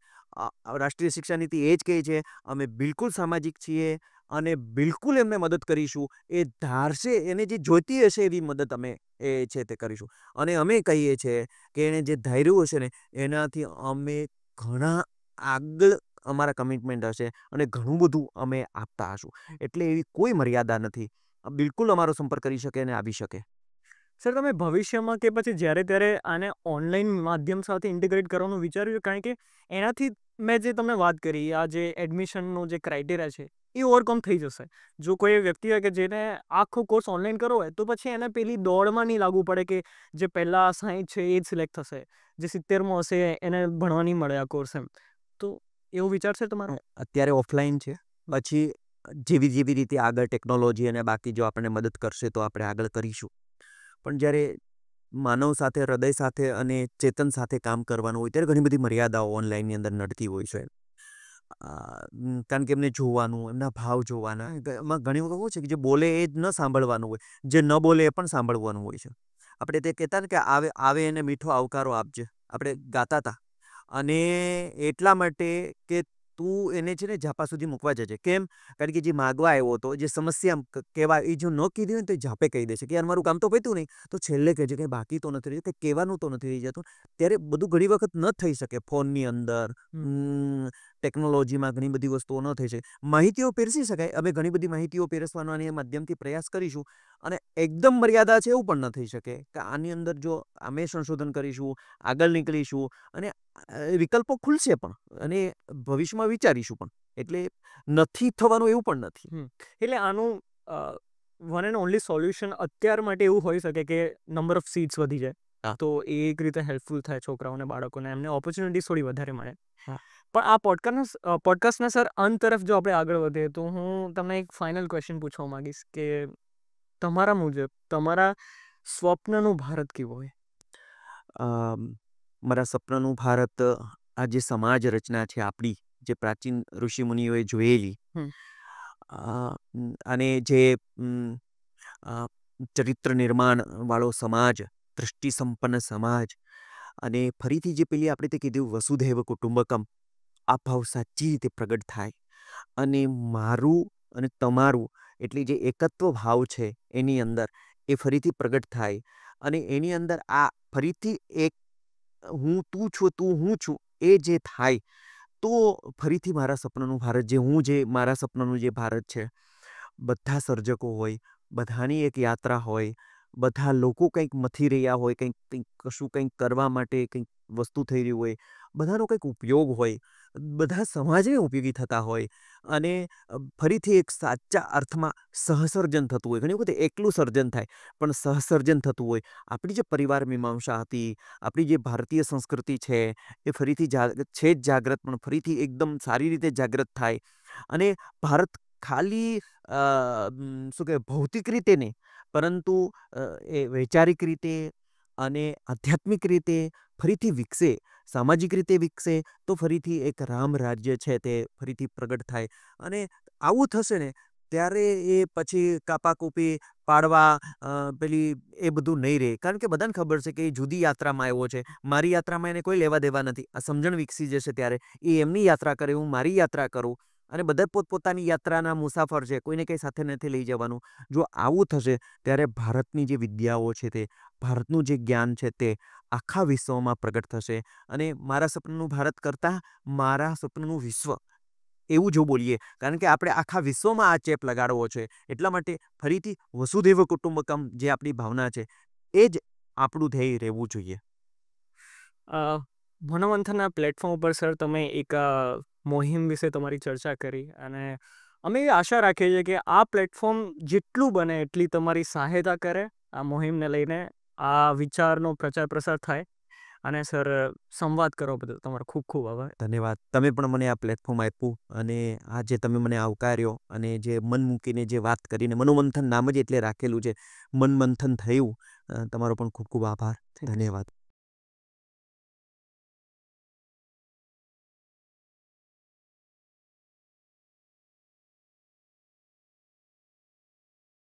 રાષ્ટ્રીય શિક્ષા નીતિ એ જ કહે છે અમે બિલકુલ સામાજિક છીએ અને બિલકુલ એમને મદદ કરીશું. એ ધારશે, એને જે જોઈતી હશે એવી મદદ અમે એ છે તે કરીશું. અને અમે કહીએ છીએ કે એણે જે ધાર્યું હશે ને એનાથી અમે ઘણા આગળ અમારા કમિટમેન્ટ હશે અને ઘણું બધું અમે આપતા હશું. એટલે એવી કોઈ મર્યાદા નથી. બિલકુલ અમારો સંપર્ક કરી શકે અને આવી શકે. સર, તમે ભવિષ્યમાં કે પછી જ્યારે ત્યારે આને ઓનલાઈન માધ્યમ સાથે ઇન્ટિગ્રેટ કરવાનું વિચાર્યું છે? કારણ કે એનાથી મેં જે તમને વાત કરી, આ જે એડમિશનનો જે ક્રાઇટેરિયા છે એ ઓવરકમ થઈ જશે. જો કોઈ વ્યક્તિ હોય કે જેને આખો કોર્સ ઓનલાઈન કરવો હોય, તો પછી એને પેલી દોડમાં નહીં લાગવું પડે કે જે પહેલાં 60 છે એ જ સિલેક્ટ થશે, જે 70માં હશે એને ભણવા નહીં મળે આ કોર્સ, એમ. તો એવું વિચાર છે તમારો? અત્યારે ઓફલાઈન છે, પછી જેવી રીતે આગળ ટેકનોલોજી અને બાકી જો આપણને મદદ કરશે તો આપણે આગળ કરીશું. પણ જ્યારે માનવ સાથે, હૃદય સાથે અને ચેતન સાથે કામ કરવાનું હોય ત્યારે ઘણી બધી મર્યાદાઓ ઓનલાઈનની અંદર નડતી હોય છે. કારણ કે એમને જોવાનું, એમના ભાવ જોવાના, એમાં ઘણી વખત શું છે કે જે બોલે એ જ ન સાંભળવાનું હોય, જે ન બોલે એ પણ સાંભળવાનું હોય છે. આપણે તે કહેતા ને કે આવે એને મીઠો આવકારો આપજે, આપણે ગાતા હતા. અને એટલા માટે કે તું એને છે ને ઝાપા સુધી મૂકવા જજે. કેમ? કારણ કે જે માગવા આવ્યો હતો, જે સમસ્યા કહેવા એ જો ન કીધી હોય ને તો એ ઝાપે કહી દેશે કે યાર મારું કામ તો પત્યું નહીં, તો છેલ્લે કહેજે કંઈ બાકી તો નથી રહ્યું, કંઈ કહેવાનું તો નથી રહી જતું. ત્યારે બધું ઘણી વખત ન થઈ શકે. ફોનની અંદર ટેકનોલોજીમાં ઘણી બધી વસ્તુઓ ન થઈ શકે. માહિતીઓ પીરસી શકાય. અમે ઘણી બધી માહિતીઓ પીરસવાનો આની માધ્યમથી પ્રયાસ કરીશું. અને એકદમ મર્યાદા છે એવું પણ ન થઈ શકે કે આની અંદર જો અમે સંશોધન કરીશું, આગળ નીકળીશું અને વિકલ્પો ખુલશે પણ અને ભવિષ્યમાં વિચારીશું પણ. એટલે નથી થવાનું એવું પણ નથી. એટલે આનું વન એન્ડ ઓનલી સોલ્યુશન અત્યાર માટે એવું હોઈ શકે કે નંબર ઓફ સીટ્સ વધી જાય. હા. તો એ એક રીતે હેલ્પફુલ થાય છોકરાઓને, બાળકોને, એમને ઓપોર્ચ્યુનિટીઝ થોડી વધારે મળે. હા. પણ આ પોડકાસ્ટના સર અંત તરફ જો આપણે આગળ વધીએ તો હું તમને એક ફાઇનલ ક્વેશ્ચન પૂછવા માંગીશ કે તમારા મુજબ તમારા સ્વપ્નનું ભારત કેવું હોય? મારા સપનાનું ભારત, આ જે સમાજ રચના છે આપણી, જે પ્રાચીન ઋષિમુનિઓએ જોયેલી, અને જે ચરિત્ર નિર્માણ વાળો સમાજ, દૃષ્ટિ સંપન્ન સમાજ, અને ફરીથી જે પેલી આપણે તે કીધું વસુધૈવ કુટુંબકમ, આ ભાવ સાચી રીતે પ્રગટ થાય અને મારું અને તમારું એટલે જે એકત્વ ભાવ છે એની અંદર એ ફરીથી પ્રગટ થાય અને એની અંદર આ ફરીથી એક હું તું છું, તું હું છું, એ જે થાય તો ફરીથી મારા સપનાનું ભારત, જે મારા સપનાનું જે ભારત છે, બધા સર્જકો હોય, બધાની એક યાત્રા હોય, બધા લોકો કંઈક મથી રહ્યા હોય, કંઈક કંઈક કરવા માટે કંઈક વસ્તુ થઈ રહી હોય, બધાનો કંઈક ઉપયોગ હોય, બધા સમાજને ઉપયોગી થતા હોય અને ફરીથી એક સાચા અર્થમાં સહસર્જન થતું હોય. ઘણી વખત એકલું સર્જન થાય પણ સહસર્જન થતું હોય. આપણી જે પરિવાર મીમાંસા હતી, આપણી જે ભારતીય સંસ્કૃતિ છે એ ફરીથી છે જ જાગ્રત, પણ ફરીથી એકદમ સારી રીતે જાગ્રત થાય અને ભારત ખાલી શું કહેવાય ભૌતિક રીતે નહીં, પરંતુ એ વૈચારિક રીતે અને આધ્યાત્મિક રીતે ફરીથી વિકસે, સામાજિક રીતે વિકસે, તો ફરીથી એક રામ રાજ્ય છે તે ફરીથી પ્રગટ થાય. અને આવું થશે ને ત્યારે એ પછી કાપાકૂપી પાડવા પેલી એ બધું નહીં રહે. કારણ કે બધાને ખબર છે કે એ જુદી યાત્રામાં આવ્યો છે. મારી યાત્રામાં એને કોઈ લેવા દેવા નથી. આ સમજણ વિકસી જશે ત્યારે એ એમની યાત્રા કરે, હું મારી યાત્રા કરું અને બધા પોતપોતાની યાત્રાના મુસાફર છે, કોઈને કંઈ સાથે નથી લઈ જવાનું. જો આવું થશે ત્યારે ભારતની જે વિદ્યાઓ છે તે, ભારતનું જે જ્ઞાન છે તે આખા વિશ્વમાં પ્રગટ થશે. અને મારા સપનાનું ભારત કરતાં મારા સપનાનું વિશ્વ એવું જો બોલીએ, કારણ કે આપણે આખા વિશ્વમાં આ ચેપ લગાડવો છે. એટલા માટે ફરીથી વસુધૈવ કુટુંબકમ જે આપણી ભાવના છે એ જ આપણું ધ્યેય રહેવું જોઈએ. મનોમંથનના પ્લેટફોર્મ ઉપર સર તમે એક મોહિમ વિશે તમારી ચર્ચા કરી અને અમે એ આશા રાખીએ છીએ કે આ પ્લેટફોર્મ જેટલું બને એટલી તમારી સહાયતા કરે આ મોહિમને લઈને, આ વિચારનો પ્રચાર પ્રસાર થાય. અને સર સંવાદ કરવા બદલ તમારો ખૂબ ખૂબ આભાર. ધન્યવાદ. તમે પણ મને આ પ્લેટફોર્મ આપ્યું અને આ જે તમે મને આવકાર્યો અને જે મન મૂકીને જે વાત કરીને, મનોમંથન નામ જ એટલે રાખેલું છે, મન મંથન થયું. તમારો પણ ખૂબ ખૂબ આભાર. ધન્યવાદ.